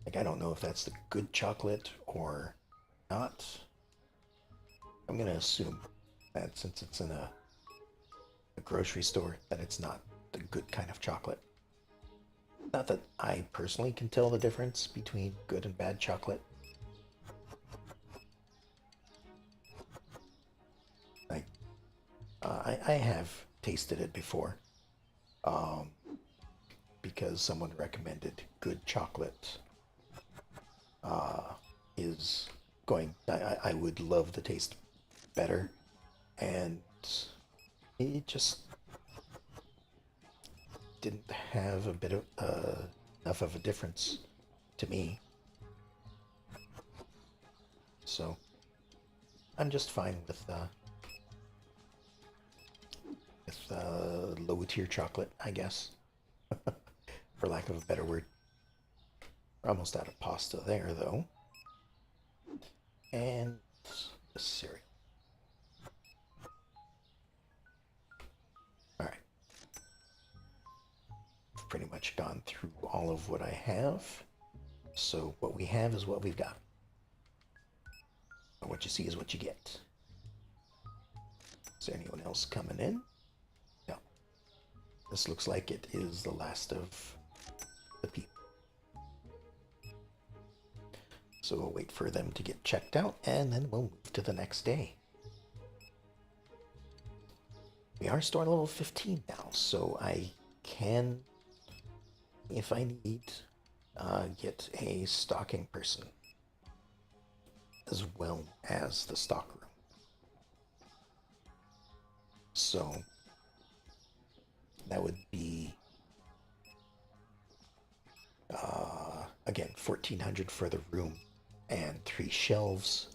Like, I don't know if that's the good chocolate or not. I'm gonna assume that since it's in a grocery store, that it's not the good kind of chocolate. Not that I personally can tell the difference between good and bad chocolate. I have tasted it before, because someone recommended good chocolate is going. I would love the taste better, and it just didn't have a bit of enough of a difference to me. So I'm just fine with low tier chocolate, I guess, for lack of a better word. We're almost out of pasta there, though. And the cereal. Alright. I've pretty much gone through all of what I have. So what we have is what we've got. What you see is what you get. Is there anyone else coming in? No. This looks like it is the last of the people. So we'll wait for them to get checked out, and then we'll move to the next day. We are store level 15 now, so I can, if I need, get a stocking person, as well as the stock room. So that would be, again, 1,400 for the room and 3 shelves.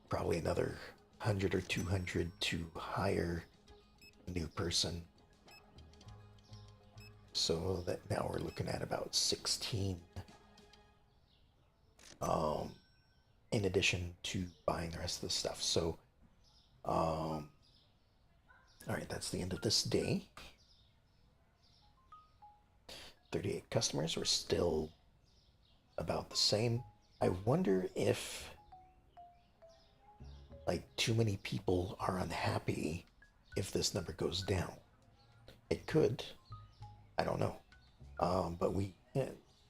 Probably another 100 or 200 to hire a new person. So that now we're looking at about 16. In addition to buying the rest of the stuff. So, all right, that's the end of this day. 38 customers. We're still about the same. I wonder if Like, too many people are unhappy if this number goes down. It could. I don't know. But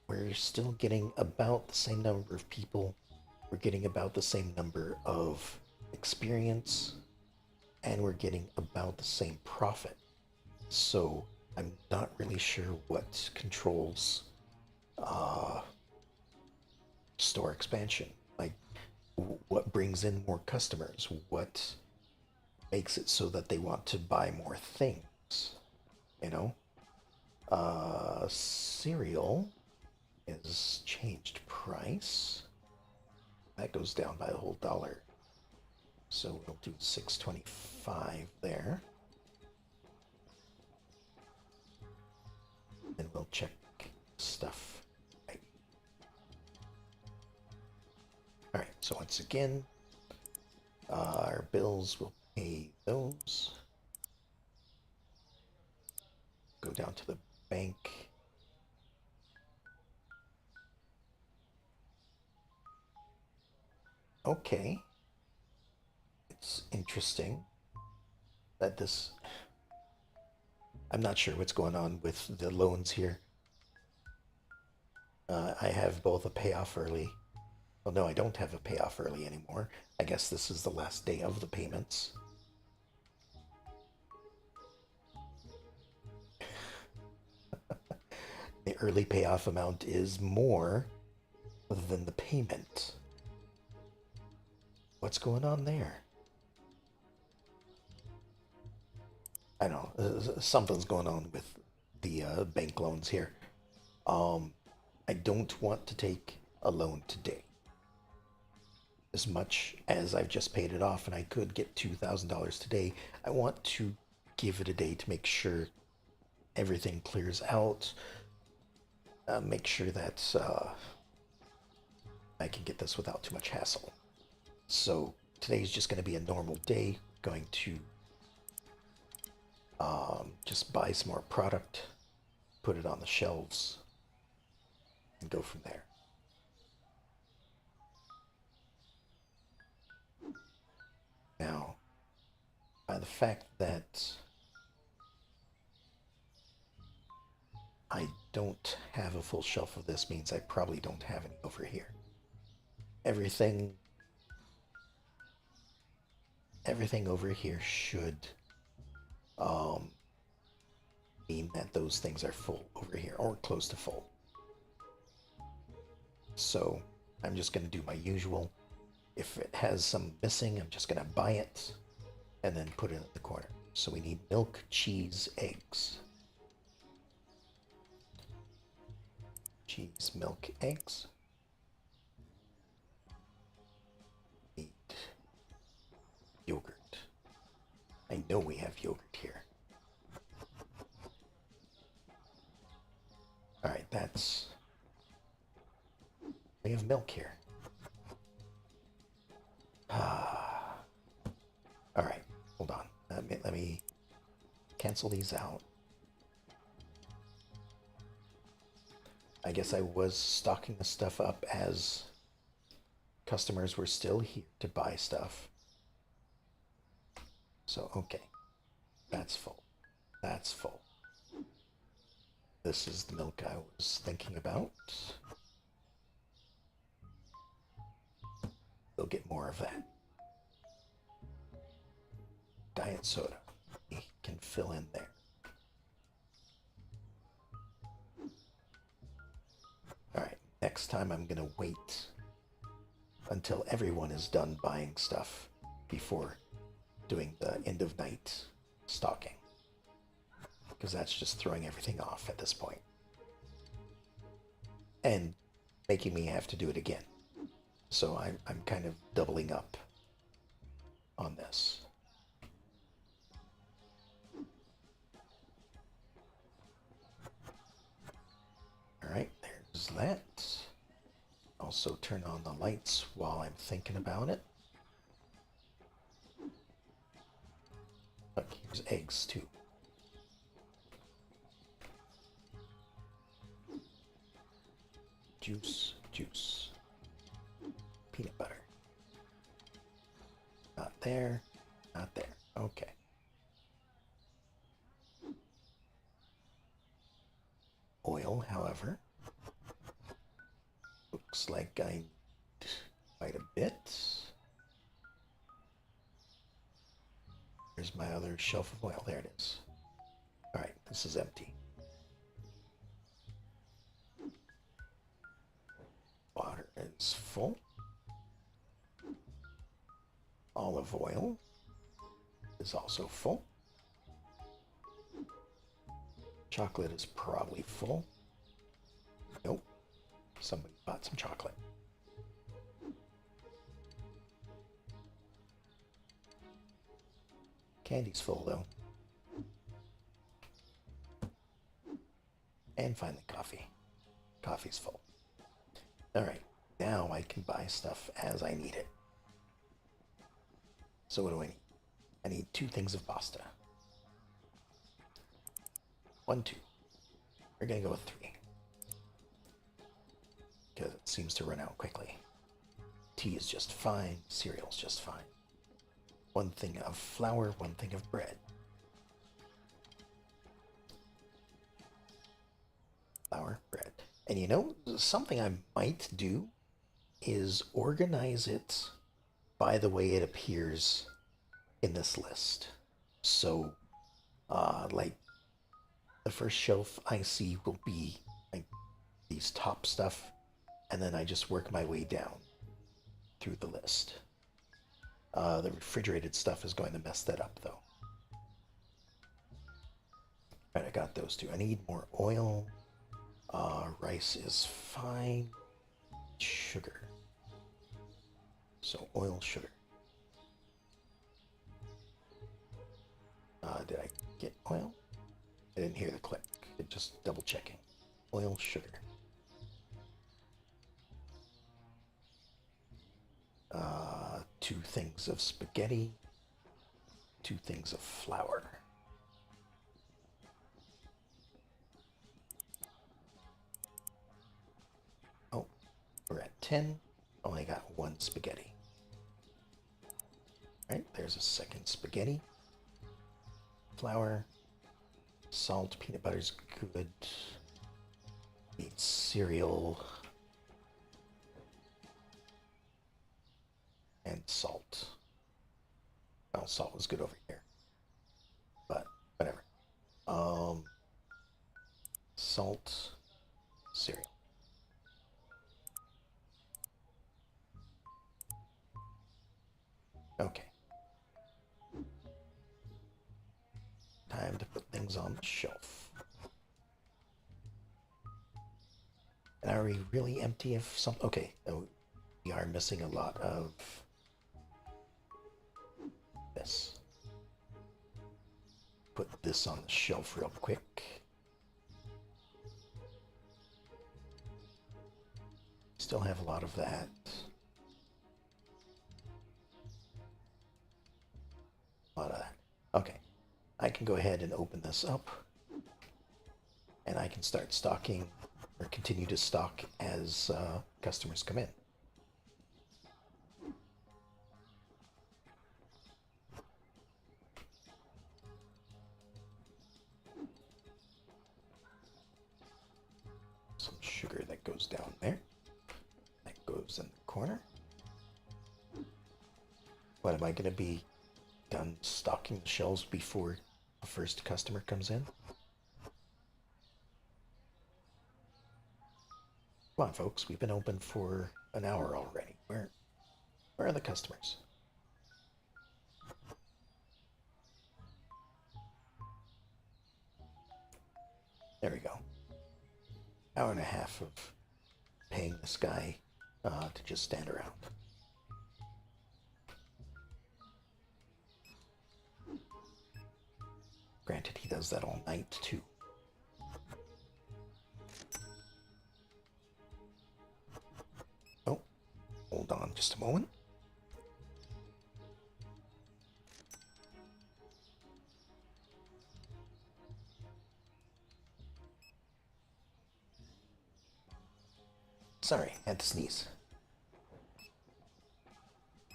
we're still getting about the same number of people. We're getting about the same number of experience, and we're getting about the same profit. So I'm not really sure what controls uh, store expansion. Like, what brings in more customers? What makes it so that they want to buy more things? You know, cereal is changed price. That goes down by a whole dollar. So we'll do 6.25 there. And we'll check stuff. Right. All right, so once again, our bills will pay those. Go down to the bank. Okay. It's interesting that this... I'm not sure what's going on with the loans here. I have both a payoff early. Well, no, I don't have a payoff early anymore. I guess this is the last day of the payments. The early payoff amount is more than the payment. What's going on there? I don't know. Something's going on with the bank loans here. I don't want to take a loan today. As much as I've just paid it off and I could get $2,000 today, I want to give it a day to make sure everything clears out. Make sure that I can get this without too much hassle. So today's just going to be a normal day. Going to just buy some more product, put it on the shelves, and go from there. Now, by the fact that I don't have a full shelf of this means I probably don't have any over here. Everything over here should um, mean that those things are full over here or close to full. So I'm just going to do my usual. If it has some missing, I'm just going to buy it and then put it in the corner. So we need milk, cheese, eggs. Cheese, milk, eggs. Need yogurt. I know we have yogurt here. Alright, that's... We have milk here. Alright, hold on. Let me cancel these out. I guess I was stocking the stuff up as customers were still here to buy stuff. So, okay. That's full. That's full. This is the milk I was thinking about. We'll get more of that. Diet soda. We can fill in there. Alright, next time I'm gonna wait until everyone is done buying stuff before doing the end of night stocking. Because that's just throwing everything off at this point. And making me have to do it again. So I'm kind of doubling up on this. Alright, there's that. Also turn on the lights while I'm thinking about it. Look, here's eggs too. Juice, juice. Peanut butter. Not there. Not there. Okay. Oil, however, looks like I need quite a bit. Here's my other shelf of oil. There it is. All right, this is empty. Water is full. Olive oil is also full. Chocolate is probably full. Nope. Somebody bought some chocolate. Candy's full though. And finally coffee. Coffee's full. Alright, now I can buy stuff as I need it. So what do I need? I need 2 things of pasta. 1, 2. We're gonna go with 3. Because it seems to run out quickly. Tea is just fine, cereal's just fine. 1 thing of flour, 1 thing of bread. Flour, bread. And you know, something I might do is organize it by the way it appears in this list. So, like, the first shelf I see will be like these top stuff, and then I just work my way down through the list. The refrigerated stuff is going to mess that up, though. Alright, I got those 2. I need more oil. Rice is fine. Sugar. So oil, sugar. Did I get oil? I didn't hear the click. It just double checking. Oil, sugar. 2 things of spaghetti. 2 things of flour. Oh, we're at 10. Only got 1 spaghetti. Alright, there's a second spaghetti. Flour. Salt, peanut butter's good. Need cereal. And salt. Well, salt was good over here. But, whatever. Salt, cereal. Okay. Time to put things on the shelf. And are we really empty of some? Okay, oh, we are missing a lot of this. Put this on the shelf real quick. Still have a lot of that. A lot of that. Okay. I can go ahead and open this up. And I can start stocking or continue to stock as customers come in. Some sugar that goes down there. That goes in the corner. What, am I going to be done stocking the shelves before the first customer comes in? Come on, folks. We've been open for an hour already. Where are the customers? There we go. Hour and a half of paying this guy to just stand around. Granted, he does that all night, too. Oh, hold on just a moment. Sorry, had to sneeze.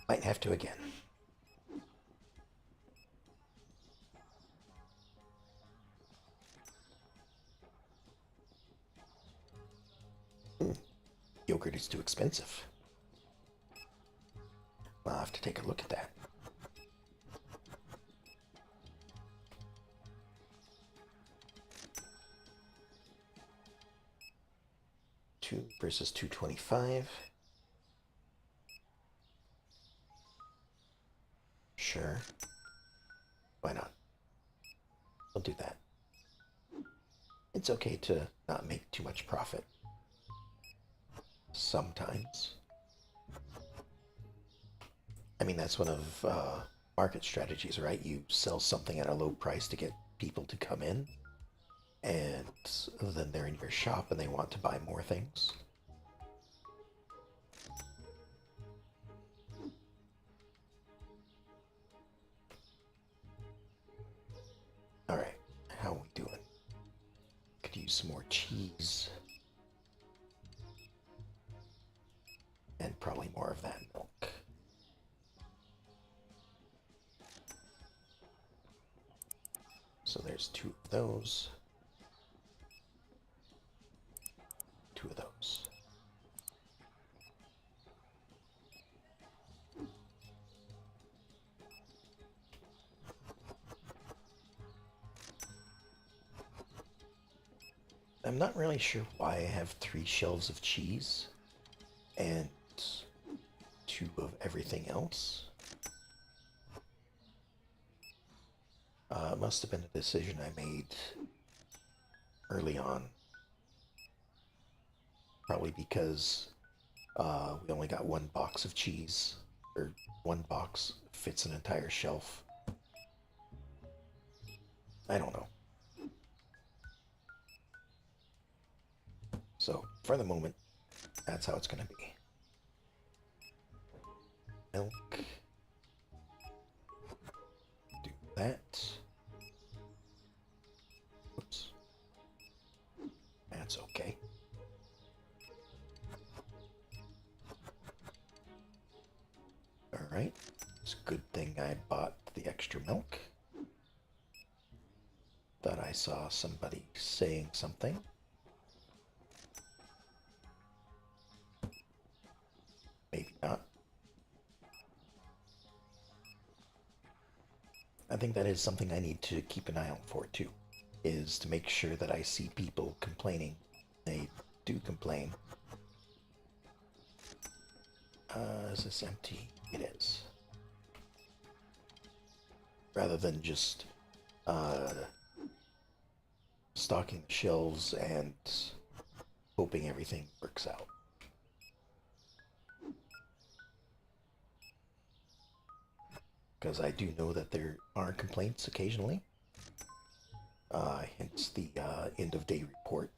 Might have to again. Yogurt is too expensive. Well, I'll have to take a look at that. Two versus 225. Sure. Why not? I'll do that. It's okay to not make too much profit. Sometimes. I mean, that's one of market strategies, right? You sell something at a low price to get people to come in, and then they're in your shop and they want to buy more things. Alright, how are we doing? Could use some more cheese. And probably more of that milk. So there's two of those. Two of those. I'm not really sure why I have 3 shelves of cheese and 2 of everything else. It must have been a decision I made early on. Probably because we only got 1 box of cheese, or 1 box fits an entire shelf. I don't know. So, for the moment, that's how it's going to be. Milk. Do that. Oops. That's okay. Alright. It's a good thing I bought the extra milk. Thought I saw somebody saying something. Maybe not. I think that is something I need to keep an eye out for too, is to make sure that I see people complaining. They do complain. Is this empty? It is. Rather than just stocking the shelves and hoping everything works out. Because I do know that there are complaints occasionally. Hence the end of day report.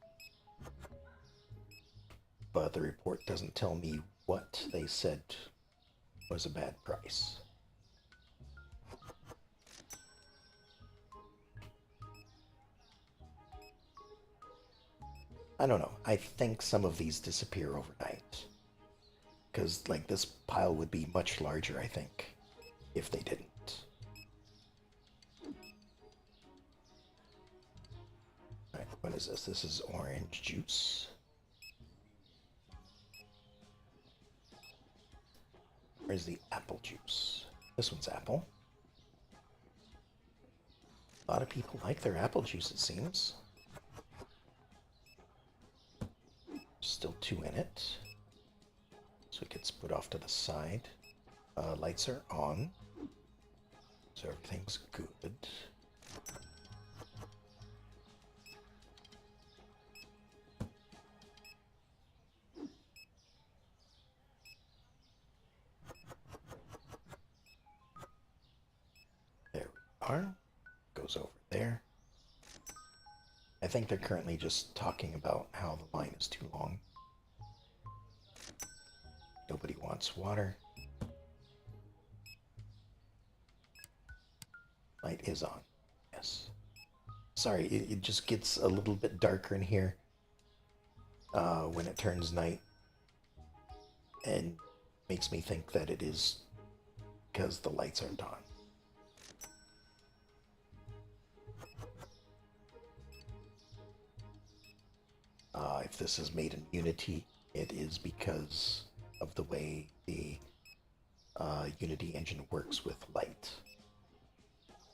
But the report doesn't tell me what they said was a bad price. I don't know. I think some of these disappear overnight. Because, like, this pile would be much larger, I think, if they didn't. Alright, what is this? This is orange juice. Where's the apple juice? This one's apple. A lot of people like their apple juice, it seems. Still 2 in it. So it gets put off to the side. Lights are on. So everything's good. There we are. Goes over there. I think they're currently just talking about how the line is too long. Nobody wants water. Light is on. Yes. Sorry, it just gets a little bit darker in here when it turns night. And makes me think that it is because the lights aren't on. If this is made in Unity, it is because of the way the Unity engine works with light,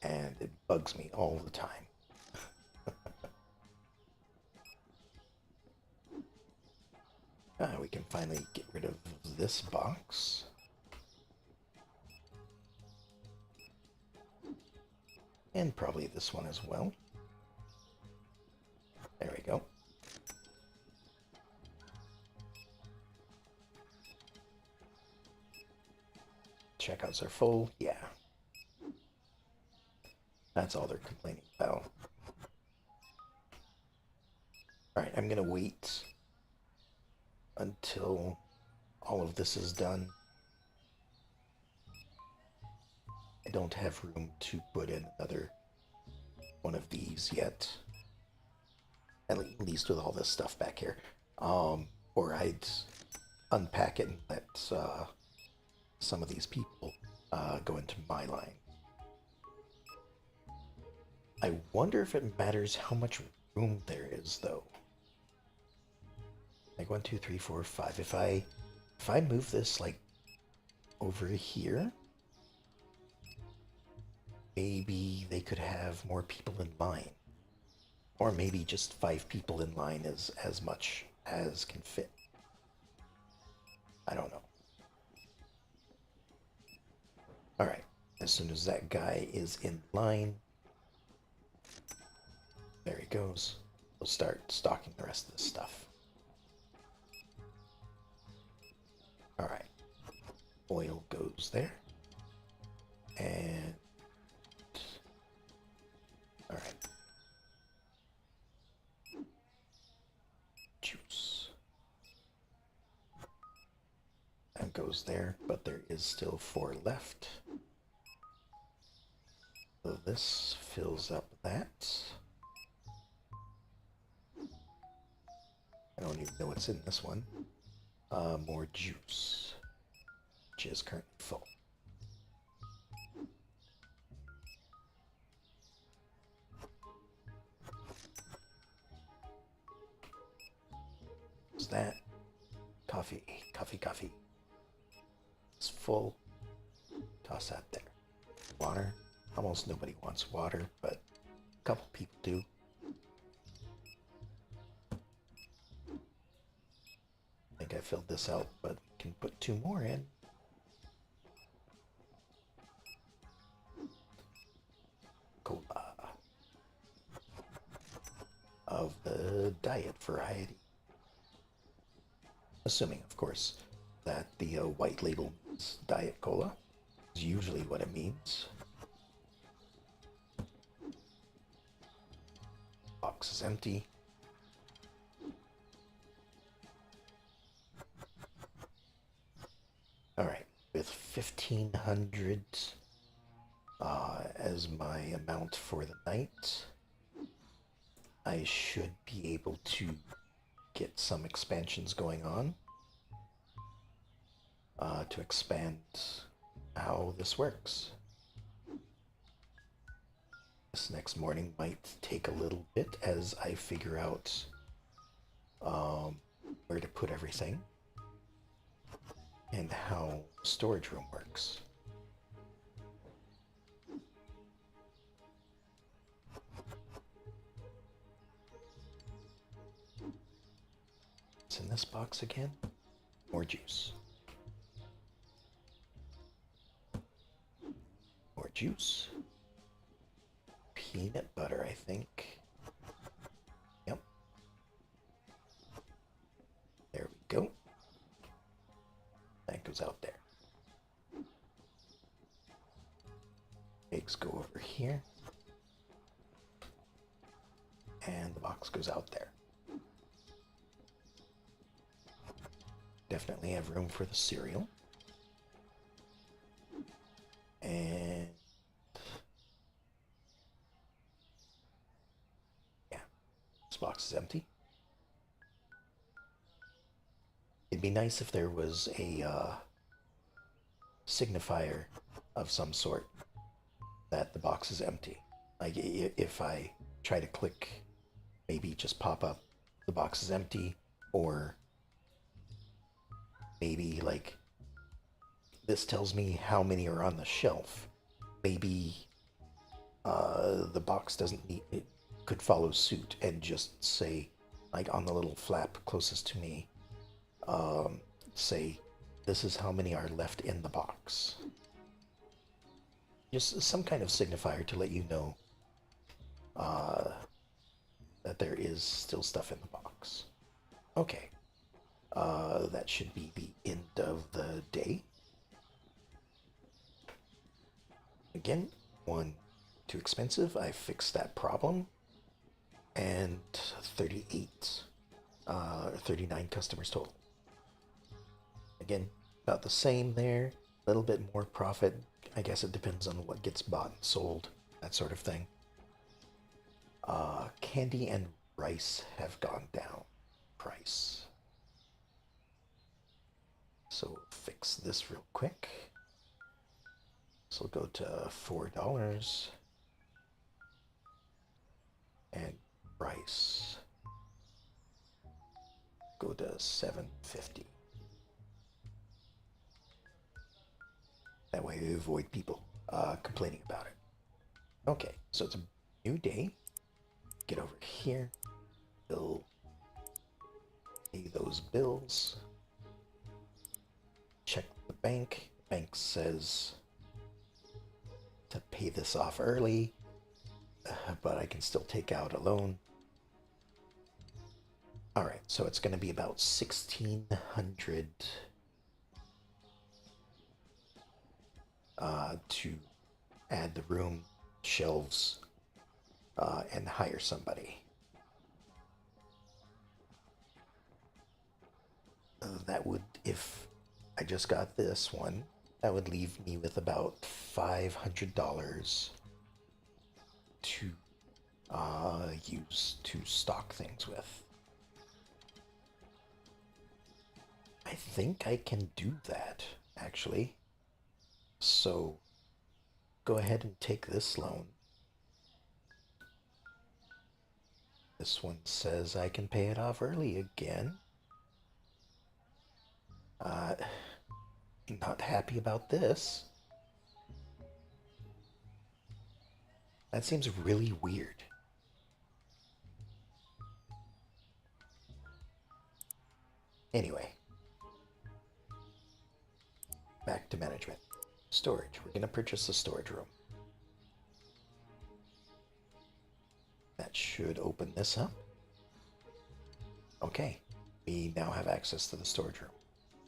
and it bugs me all the time. We can finally get rid of this box. And probably this one as well. There we go. Checkouts are full. Yeah. That's all they're complaining about. Alright, I'm gonna wait until all of this is done. I don't have room to put in another one of these yet. At least with all this stuff back here. Or I'd unpack it and let some of these people go into my line. I wonder if it matters how much room there is, though. Like 1, 2, 3, 4, 5. If I move this like over here, maybe they could have more people in line. Or maybe just 5 people in line is as much as can fit. I don't know. Alright, as soon as that guy is in line, there he goes. We'll start stocking the rest of this stuff. Alright, oil goes there. And... alright. Juice. That goes there, but there is still 4 left. So this fills up that. I don't even know what's in this one. More juice, which is currently full. What's that? Coffee, coffee, coffee. It's full. Toss that there. Water. Almost nobody wants water, but a couple people do. I think I filled this out, but can put 2 more in. Cola. Of the diet variety. Assuming, of course, that the white label means Diet Cola is usually what it means. Box is empty. Alright, with 1,500 as my amount for the night, I should be able to get some expansions going on to expand how this works. This next morning might take a little bit as I figure out where to put everything and how storage room works. What's in this box again? More juice. More juice. Peanut butter, I think. Yep. There we go. That goes out there. Eggs go over here. And the box goes out there. Definitely have room for the cereal. And yeah, this box is empty. It'd be nice if there was a signifier of some sort that the box is empty. Like if I try to click, maybe just pop up the box is empty, or maybe like this tells me how many are on the shelf. Maybe the box doesn't need it, could follow suit and just say, like on the little flap closest to me, say, this is how many are left in the box. Just some kind of signifier to let you know uh, that there is still stuff in the box. Okay, that should be the end of the day. Again, one too expensive. I fixed that problem. And 38, 39 customers total. Again, about the same there. A little bit more profit. I guess it depends on what gets bought and sold, that sort of thing. Candy and rice have gone down price. So fix this real quick. So we'll go to $4 and rice. Go to $7.50. That way we avoid people complaining about it. Okay, so it's a new day. Get over here. Bill. Pay those bills. Check the bank. Bank says to pay this off early, but I can still take out a loan. All right, so it's going to be about 1,600 to add the room, shelves, and hire somebody. That would, if I just got this one, that would leave me with about $500 to use to stock things with. I think I can do that, actually. So go ahead and take this loan. This one says I can pay it off early again. Not happy about this. That seems really weird. Anyway, back to management. Storage. We're going to purchase a storage room. That should open this up. Okay, we now have access to the storage room.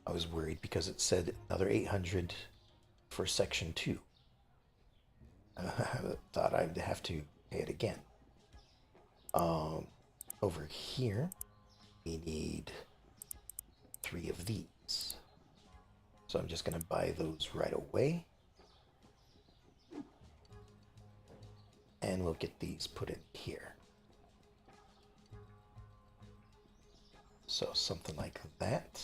I was worried because it said another 800 for section 2. I thought I'd have to pay it again. Over here, we need 3 of these. So I'm just going to buy those right away. And we'll get these put in here. So something like that.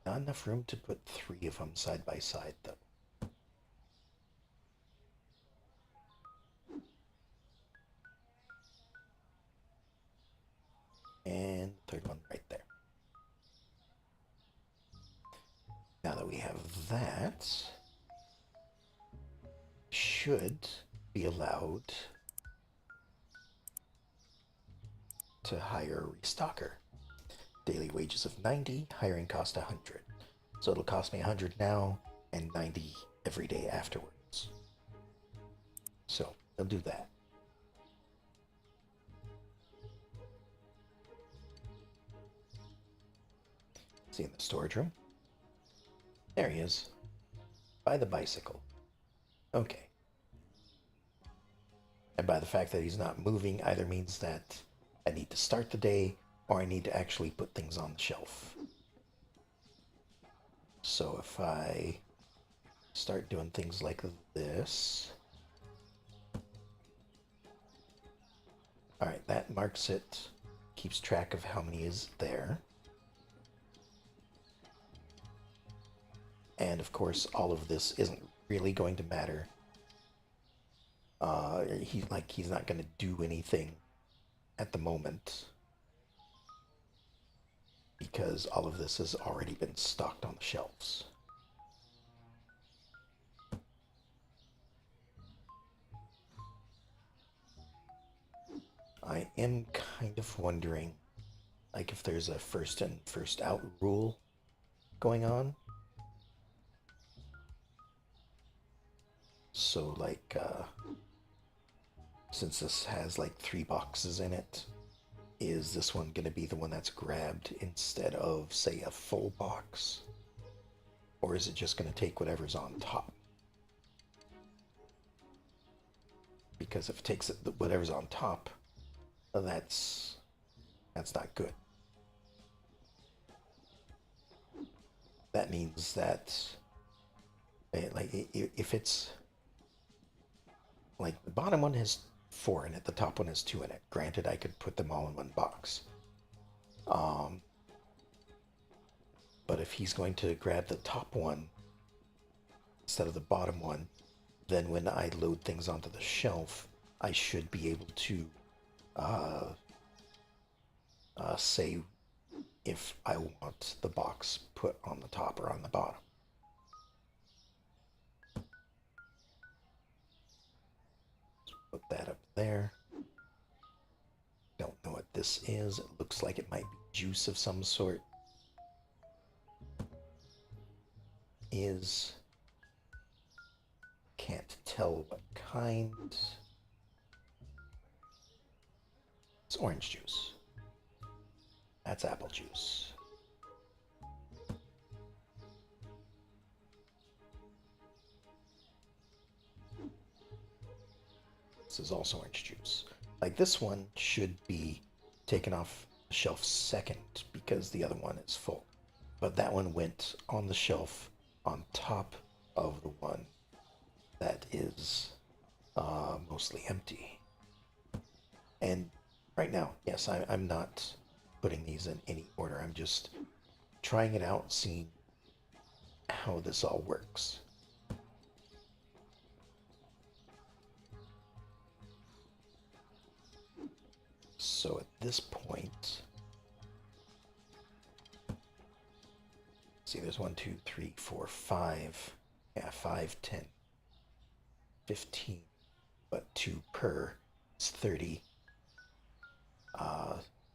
Not enough room to put 3 of them side by side, though. And third one right there. Now that we have that, should be allowed to hire a restocker. Daily wages of 90, hiring cost 100. So it'll cost me 100 now and 90 every day afterwards. So they'll do that. See in the storage room? There he is. By the bicycle. Okay. And by the fact that he's not moving either means that I need to start the day or I need to actually put things on the shelf. So if I start doing things like this. Alright, that marks it. Keeps track of how many is there. And of course, all of this isn't really going to matter. He's not going to do anything at the moment because all of this has already been stocked on the shelves. I am kind of wondering, like, if there's a first in, first out rule going on. So, like, since this has like 3 boxes in it, is this one going to be the one that's grabbed instead of, say, a full box? Or is it just going to take whatever's on top? Because if it takes whatever's on top, that's not good. That means that, like, if it's like the bottom one has 4 in it, the top one has 2 in it. Granted, I could put them all in one box. Um, but if he's going to grab the top one instead of the bottom one, then when I load things onto the shelf, I should be able to say if I want the box put on the top or on the bottom. Put that up there. Don't know what this is. It looks like it might be juice of some sort. Can't tell what kind. It's orange juice. That's apple juice. This is also orange juice. Like, this one should be taken off the shelf second because the other one is full. But that one went on the shelf on top of the one that is mostly empty. And right now, yes, I'm not putting these in any order. I'm just trying it out, seeing how this all works. So at this point, see, there's 1, 2, 3, 4, 5. Yeah, 5, 10, 15, but 2 per. It's 30.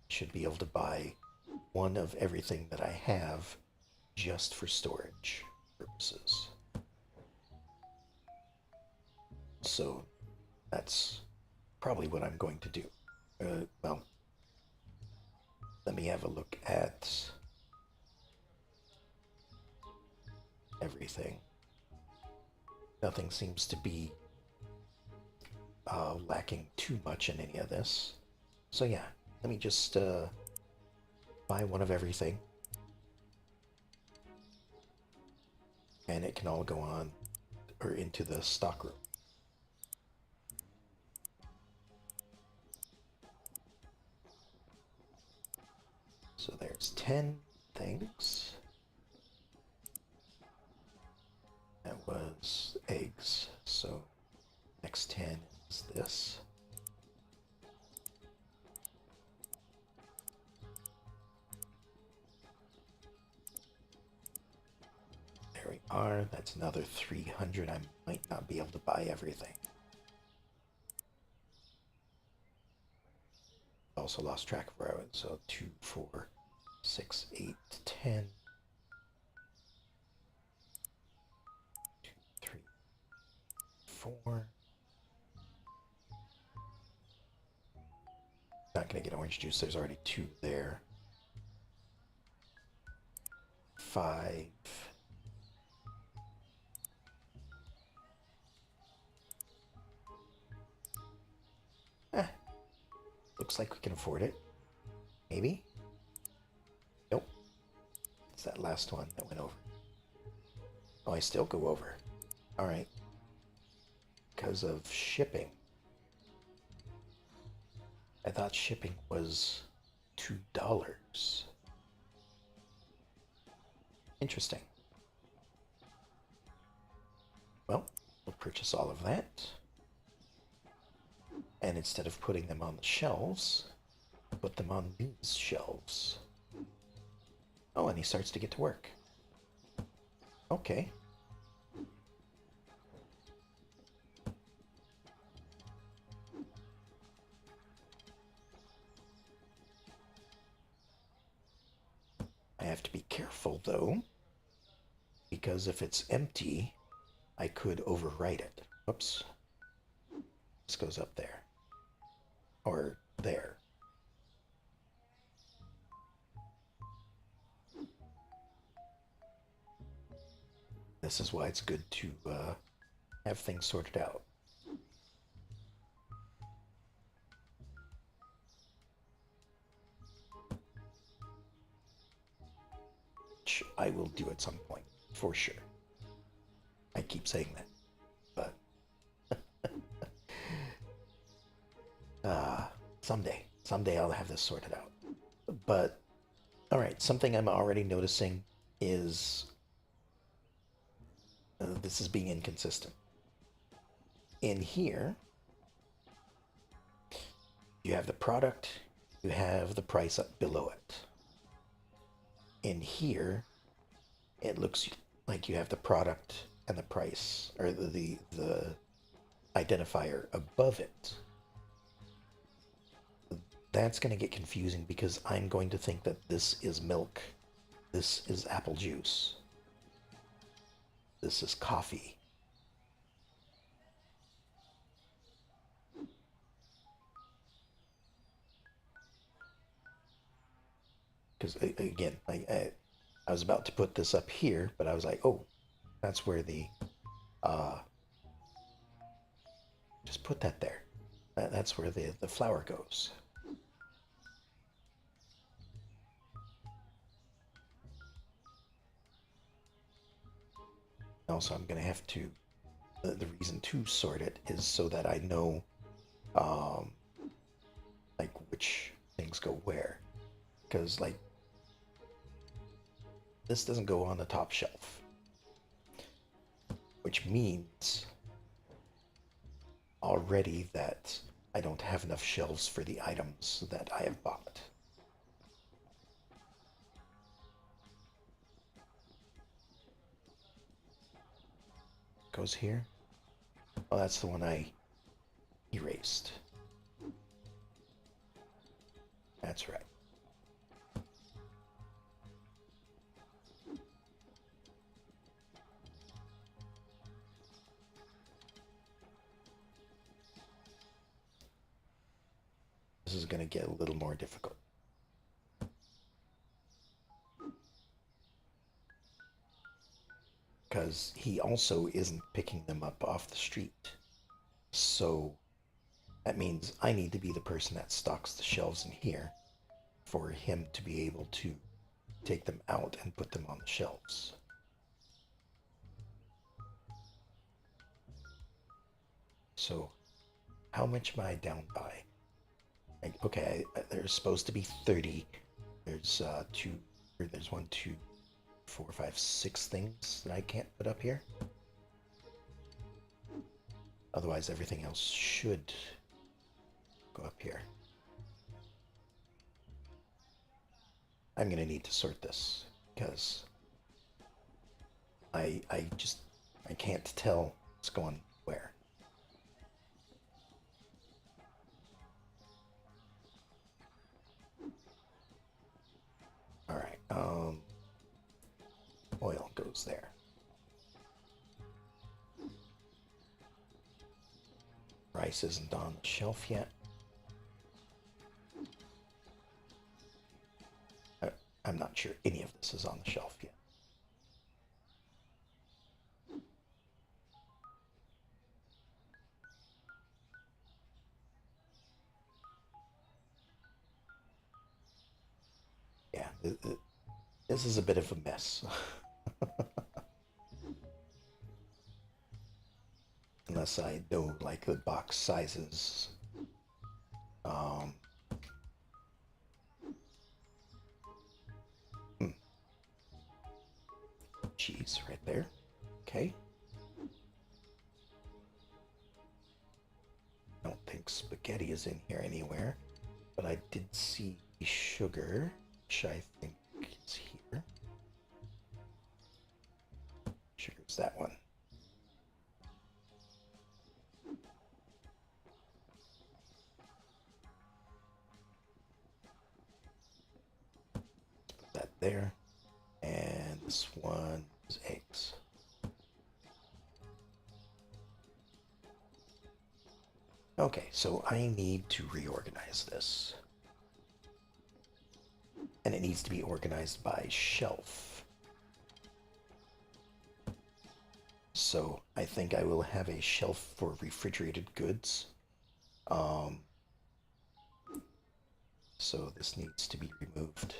Should be able to buy one of everything that I have just for storage purposes. So that's probably what I'm going to do. Well, let me have a look at everything. Nothing seems to be lacking too much in any of this. So yeah, let me just buy one of everything. And it can all go on or into the stock room. So there's 10 things. That was eggs. So next 10 is this. There we are. That's another 300. I might not be able to buy everything. Also lost track of where I was. So 2, 4, 6, 8, 10. 2, 3, 4. Not gonna get orange juice. There's already 2 there. 5. Looks like we can afford it. Maybe? Nope. It's that last one that went over. Oh, I still go over. Alright. Because of shipping. I thought shipping was $2. Interesting. Well, we'll purchase all of that. And instead of putting them on the shelves, put them on these shelves. Oh, and he starts to get to work. Okay. I have to be careful, though, because if it's empty, I could overwrite it. Oops. This goes up there. Or there. This is why it's good to have things sorted out. Which I will do at some point, for sure. I keep saying that, but someday I'll have this sorted out. But all right, something I'm already noticing is this is being inconsistent. In here, you have the product, you have the price up below it. In here, it looks like you have the product and the price, or the identifier above it. That's going to get confusing because I'm going to think that this is milk, this is apple juice, this is coffee. Because again, I was about to put this up here, but I was like, oh, that's where the just put that there. That's where the flour goes. Also, I'm going to have to, the reason to sort it is so that I know, like, which things go where. Because, like, this doesn't go on the top shelf. Which means already that I don't have enough shelves for the items that I have bought. Goes here. Oh, that's the one I erased. That's right. This is going to get a little more difficult. Because he also isn't picking them up off the street. So that means I need to be the person that stocks the shelves in here for him to be able to take them out and put them on the shelves. So how much am I down by? Okay, there's supposed to be 30. There's there's 1, 2, 4, 5, 6 things that I can't put up here. Otherwise, everything else should go up here. I'm gonna need to sort this because I can't tell what's going where. All right, oil goes there. Rice isn't on the shelf yet. I'm not sure any of this is on the shelf yet. Yeah, this is a bit of a mess. Unless I know, like, the box sizes. Cheese right there. Okay. I don't think spaghetti is in here anywhere, but I did see sugar, which I think is here. Sugar's that one. Put that there. And this one is eggs. Okay, so I need to reorganize this. And it needs to be organized by shelf. So I think I will have a shelf for refrigerated goods. So this needs to be removed.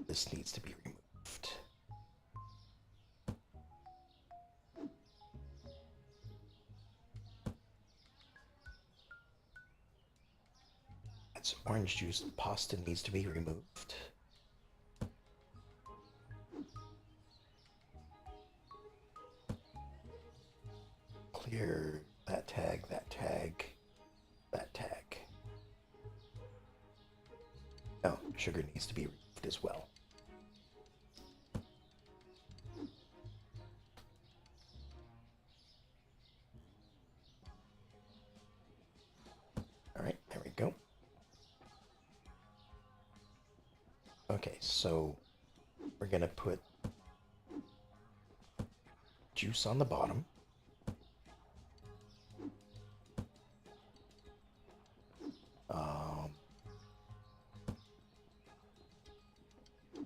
This needs to be removed. That's orange juice. Pasta needs to be removed. Clear that tag, that tag, that tag. Oh, sugar needs to be removed as well. All right, there we go. Okay, so we're gonna put juice on the bottom.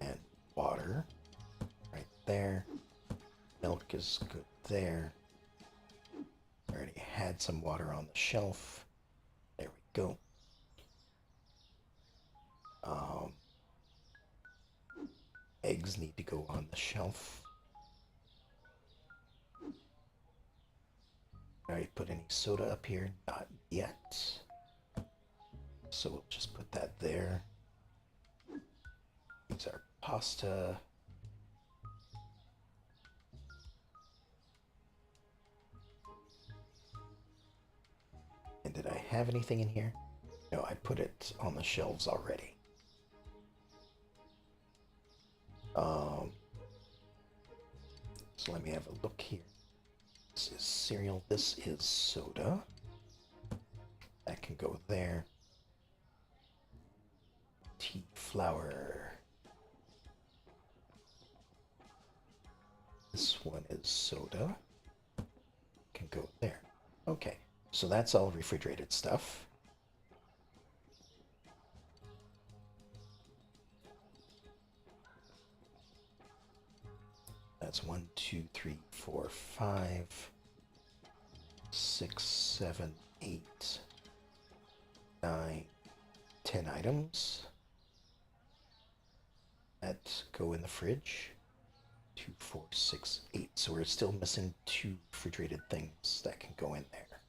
And water right there. Milk is good there. I already had some water on the shelf. There we go. Eggs need to go on the shelf. Already put any soda up here? Not yet. So we'll just put that there. These are pasta. And did I have anything in here? No, I put it on the shelves already. So let me have a look here. This is cereal. This is soda. That can go there. Tea flour. This one is soda. Can go there. Okay, so that's all refrigerated stuff. That's 1, 2, 3, 4, 5, 6, 7, 8, 9, 10 items that go in the fridge. 2, 4, 6, 8. So we're still missing 2 refrigerated things that can go in there.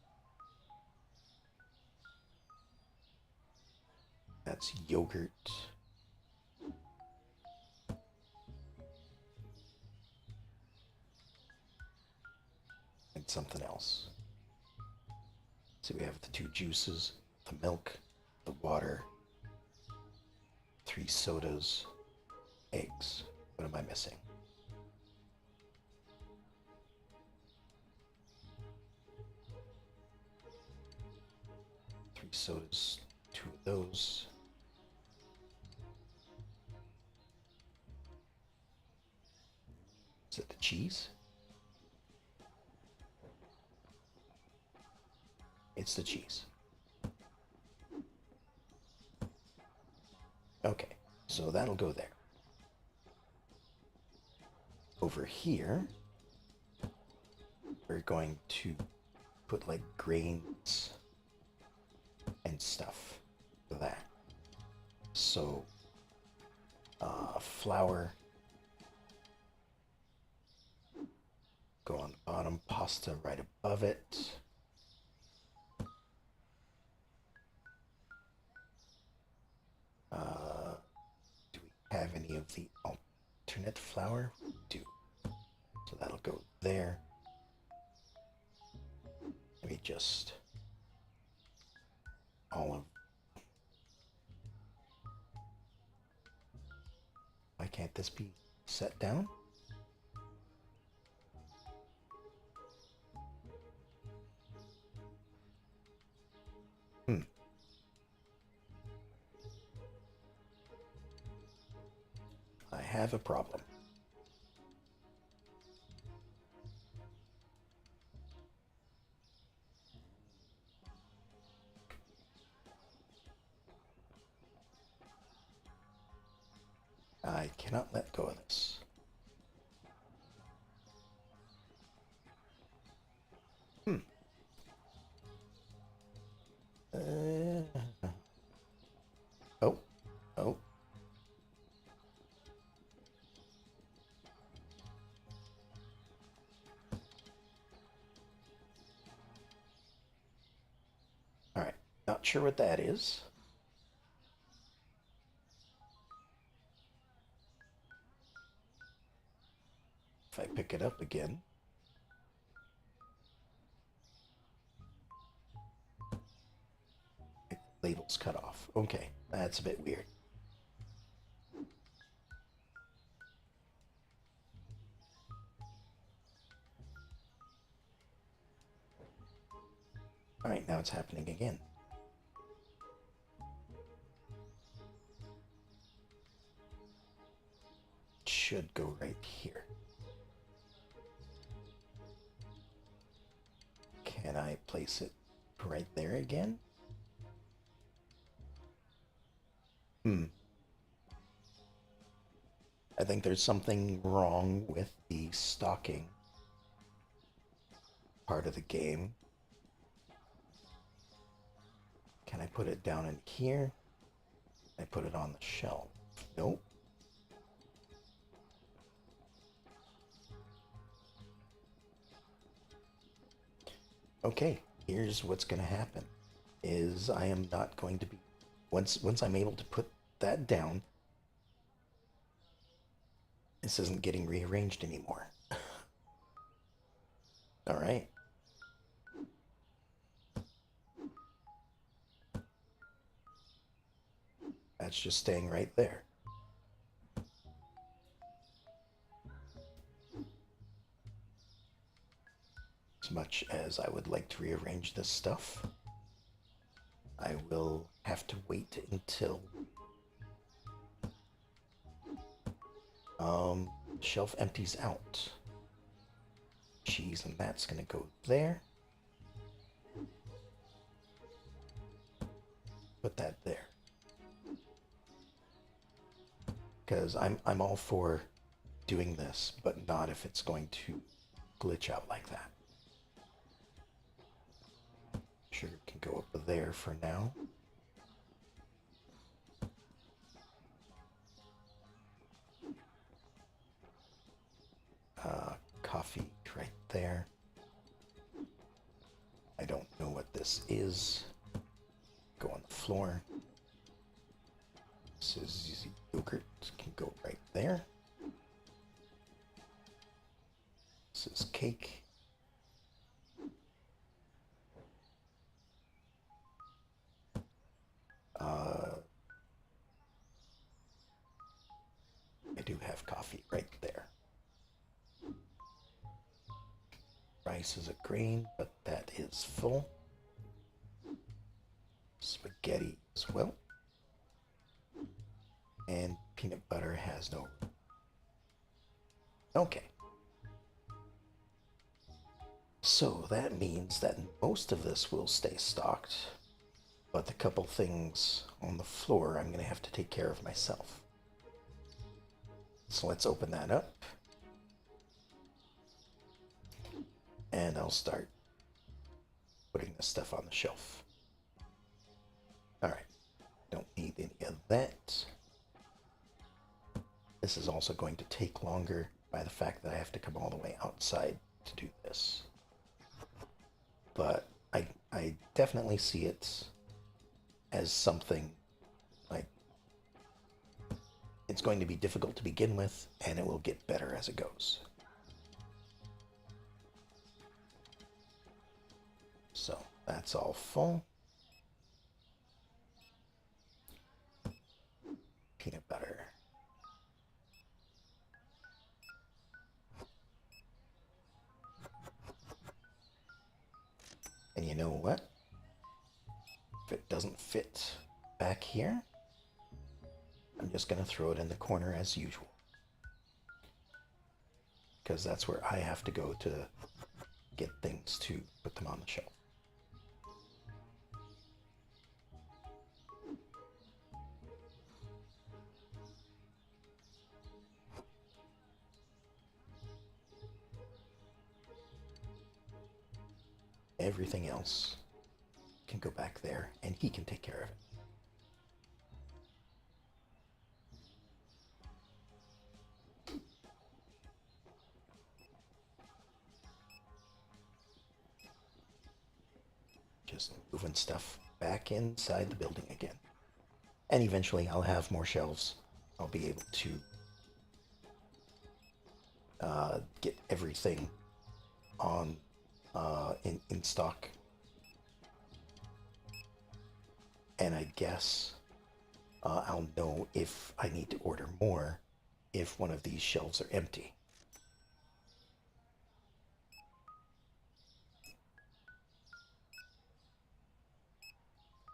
That's yogurt. And something else. So we have the 2 juices, the milk, the water, 3 sodas, eggs. What am I missing? Three sodas, 2 of those. Is it the cheese? It's the cheese. Okay, so that'll go there. Over here, we're going to put like grains and stuff for that. So, flour, go on the bottom, pasta right above it. Do we have any of the alternate flour? We do. So that'll go there. Let me just all of... Why can't this be set down? Hmm. I have a problem. I cannot let go of this. Hmm. Oh. Oh. All right. Not sure what that is. If I pick it up again. Label's cut off. Okay, that's a bit weird. All right, now it's happening again. It should go right here. Can I place it right there again? I think there's something wrong with the stocking part of the game. Can I put it down in here? I put it on the shelf. Nope. Okay, here's what's going to happen. Is I am not going to be... Once I'm able to put that down, this isn't getting rearranged anymore. All right. That's just staying right there. As much as I would like to rearrange this stuff, I will have to wait until shelf empties out. Cheese, and that's gonna go there. Put that there. Because I'm all for doing this, but not if it's going to glitch out like that. Sugar can go up there for now. Coffee right there. I don't know what this is. Go on the floor. This is yogurt. Can go right there. This is cake. I do have coffee right there. Rice is a grain, but that is full. Spaghetti as well. And peanut butter has no... Okay. So that means that most of this will stay stocked, but the couple things on the floor I'm going to have to take care of myself. So let's open that up. And I'll start putting this stuff on the shelf. Alright, don't need any of that. This is also going to take longer by the fact that I have to come all the way outside to do this. But I definitely see it as something like it's going to be difficult to begin with, and it will get better as it goes. So that's all full. you know what? If it doesn't fit back here, I'm just going to throw it in the corner as usual. Because that's where I have to go to get things to put them on the shelf. Everything else can go back there, and he can take care of it. Just moving stuff back inside the building again. And eventually I'll have more shelves. I'll be able to get everything on in stock. And I guess I'll know if I need to order more if one of these shelves are empty.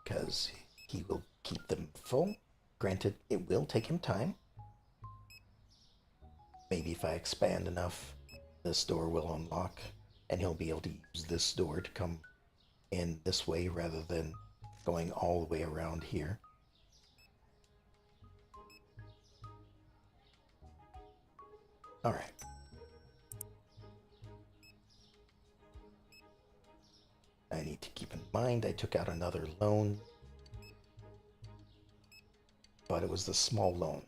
Because he will keep them full. Granted, it will take him time. Maybe if I expand enough, this door will unlock, and he'll be able to use this door to come in this way rather than going all the way around here. All right. I need to keep in mind I took out another loan, but it was the small loan.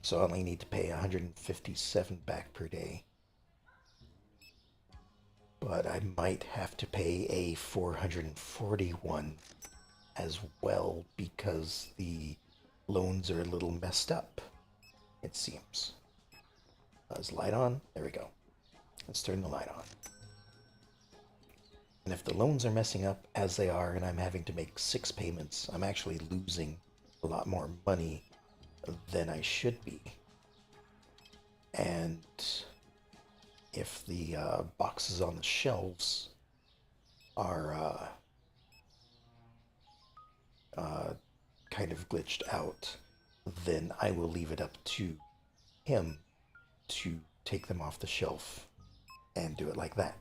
So I only need to pay 157 back per day. But I might have to pay a 441 as well because the loans are a little messed up, it seems. Is the light on? There we go. Let's turn the light on. And if the loans are messing up as they are and I'm having to make 6 payments, I'm actually losing a lot more money than I should be. And if the boxes on the shelves are kind of glitched out, then I will leave it up to him to take them off the shelf and do it like that.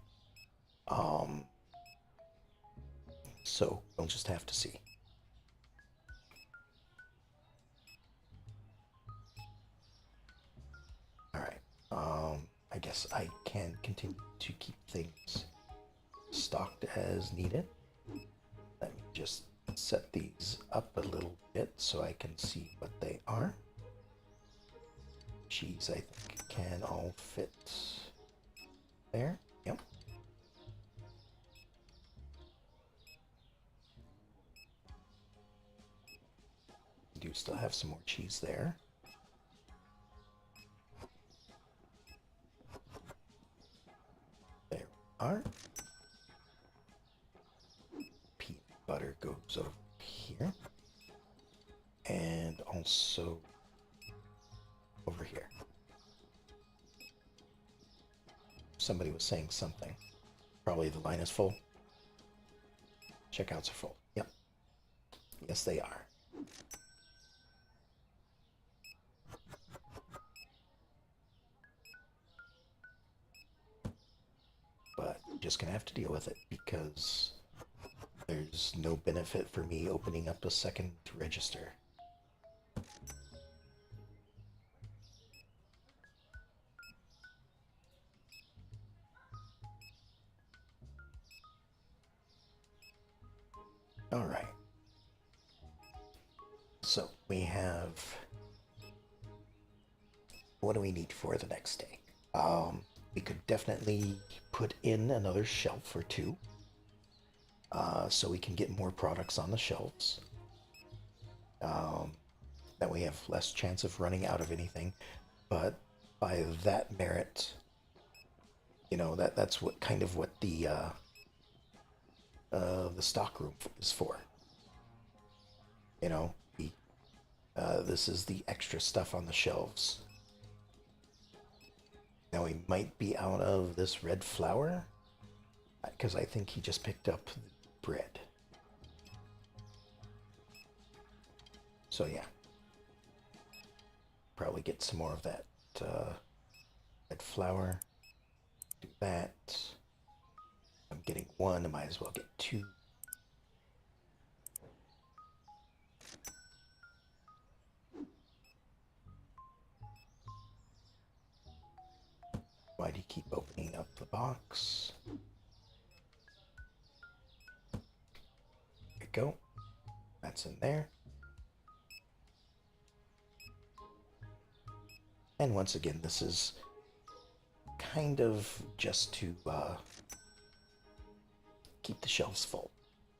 So we'll just have to see. All right. I guess I can continue to keep things stocked as needed. Let me just set these up a little bit so I can see what they are. Cheese, I think, can all fit there. Yep. We do still have some more cheese there. There we are. Peanut butter goes over here. And also over here. Somebody was saying something. Probably the line is full. Checkouts are full. Yep. Yes, they are. But I'm just gonna have to deal with it because there's no benefit for me opening up a second register. All right. So we have, what do we need for the next day? We could definitely put in another shelf or two, so we can get more products on the shelves. That we have less chance of running out of anything, but by that merit, you know, that's what kind of what the stock room is for. You know, this is the extra stuff on the shelves. Now we might be out of this red flour, because I think he just picked up the bread. So yeah, probably get some more of that flour. Do that. I'm getting one. I might as well get two. Why do you keep opening up the box? There you go. That's in there. And once again, this is kind of just to keep the shelves full.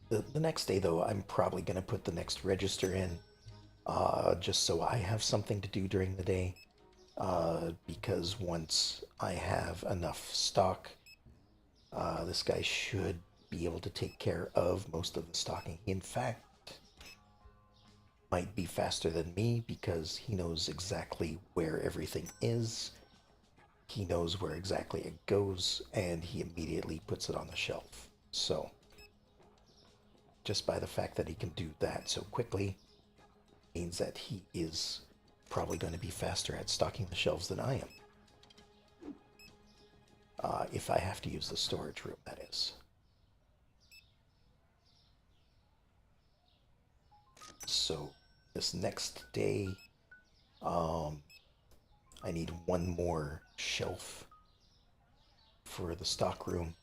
The next day, though, I'm probably going to put the next register in just so I have something to do during the day. Because once I have enough stock, this guy should be able to take care of most of the stocking. In fact, might be faster than me because he knows exactly where everything is. He knows where exactly it goes, and he immediately puts it on the shelf. So, just by the fact that he can do that so quickly, means that he is probably going to be faster at stocking the shelves than I am. If I have to use the storage room, that is. So this next day, I need one more shelf for the stock room.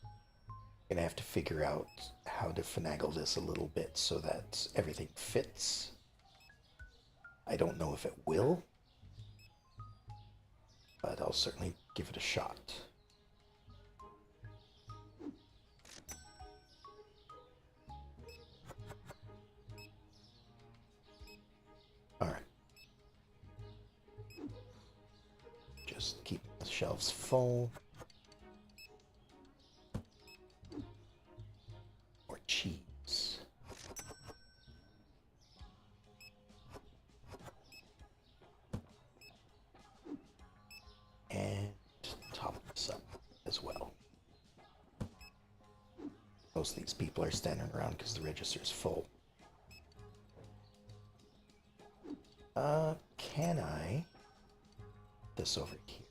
Gonna have to figure out how to finagle this a little bit so that everything fits. I don't know if it will, but I'll certainly give it a shot. Alright. Just keep the shelves full. More cheese. And top this up as well. Most of these people are standing around because the register's full. Can I? This over here.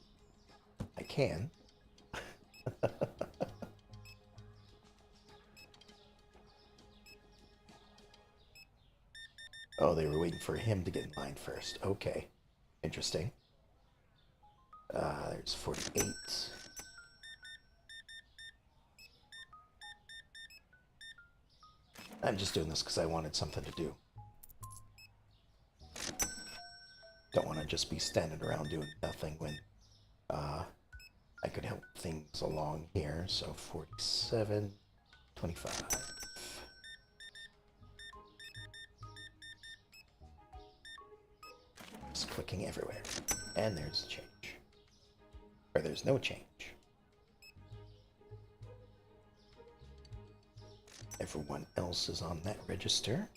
I can. Oh, they were waiting for him to get in line first. Okay. Interesting. There's 48. I'm just doing this because I wanted something to do. Don't want to just be standing around doing nothing when I could help things along here. So 47, 25. Just clicking everywhere. And there's the change. Or there's no change. Everyone else is on that register.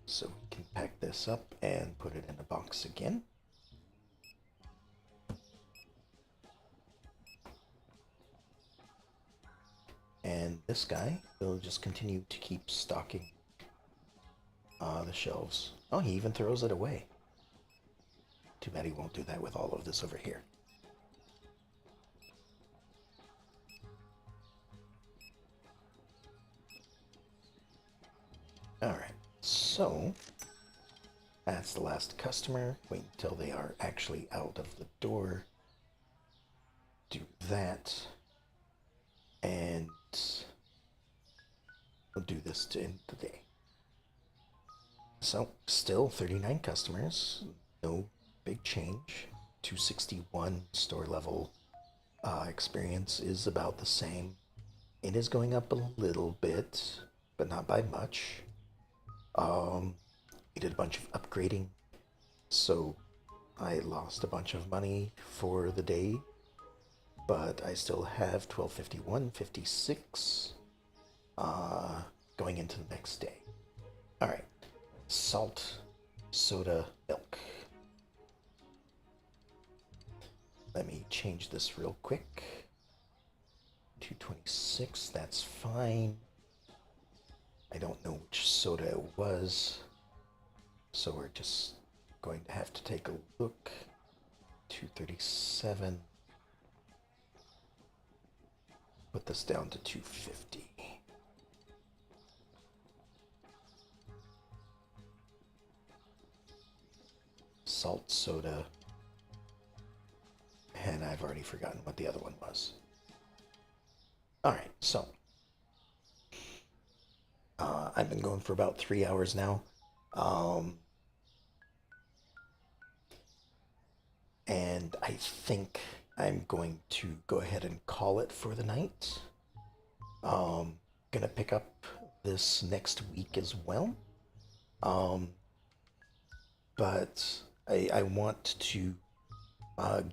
So we can pack this up and put it in a box again. And this guy will just continue to keep stocking the shelves. Oh, he even throws it away. Too bad he won't do that with all of this over here. Alright, so that's the last customer. Wait until they are actually out of the door. Do that. And we'll do this to end the day. So, still 39 customers. No big change. 261 store level experience is about the same. It is going up a little bit, but not by much. We did a bunch of upgrading, so I lost a bunch of money for the day, but I still have 1251.56 going into the next day. All right, salt, soda, milk. Let me change this real quick to 226, that's fine. I don't know which soda it was, so we're just going to have to take a look. 237. Put this down to 250. Salt soda. And I've already forgotten what the other one was. Alright, so. I've been going for about 3 hours now. And I think I'm going to go ahead and call it for the night. Gonna pick up this next week as well. Um, but I want to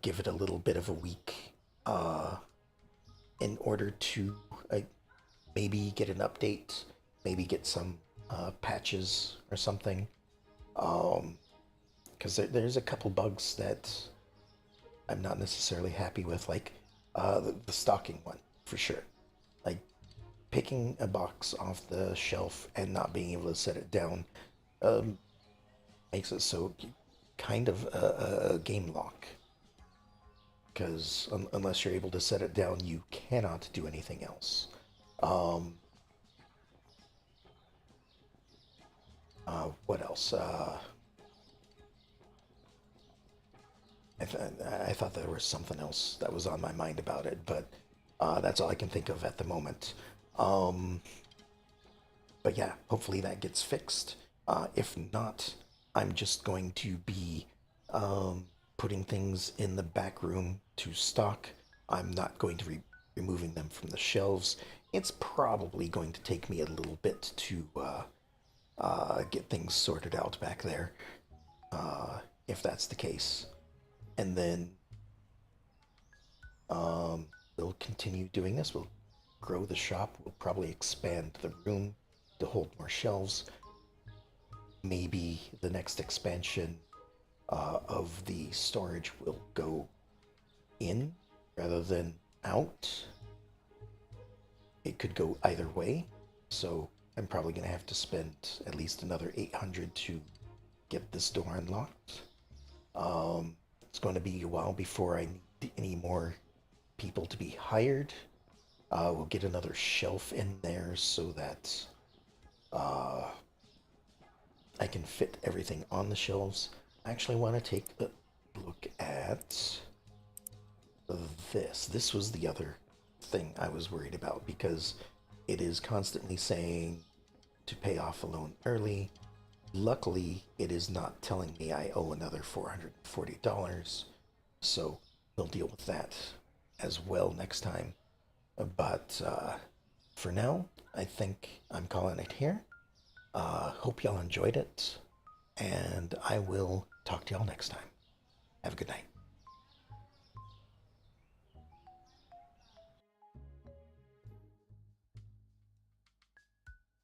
give it a little bit of a week in order to maybe get an update, maybe get some patches or something. Because there's a couple bugs that I'm not necessarily happy with, like the stocking one for sure. Like picking a box off the shelf and not being able to set it down um, makes it so kind of a game lock. Because unless you're able to set it down, you cannot do anything else. Um, what else? I thought there was something else that was on my mind about it, but that's all I can think of at the moment. Um, but yeah, hopefully that gets fixed. If not, I'm just going to be putting things in the back room to stock. I'm not going to be removing them from the shelves. It's probably going to take me a little bit to get things sorted out back there, if that's the case. And then we'll continue doing this. We'll grow the shop. We'll probably expand the room to hold more shelves. Maybe the next expansion of the storage will go in rather than out. It could go either way. So I'm probably going to have to spend at least another 800 to get this door unlocked. It's going to be a while before I need any more people to be hired. We'll get another shelf in there so that I can fit everything on the shelves. I actually want to take a look at this. This was the other thing I was worried about because it is constantly saying to pay off a loan early. Luckily, it is not telling me I owe another $440, so we'll deal with that as well next time. But for now, I think I'm calling it here. Hope y'all enjoyed it, and I will talk to y'all next time. Have a good night.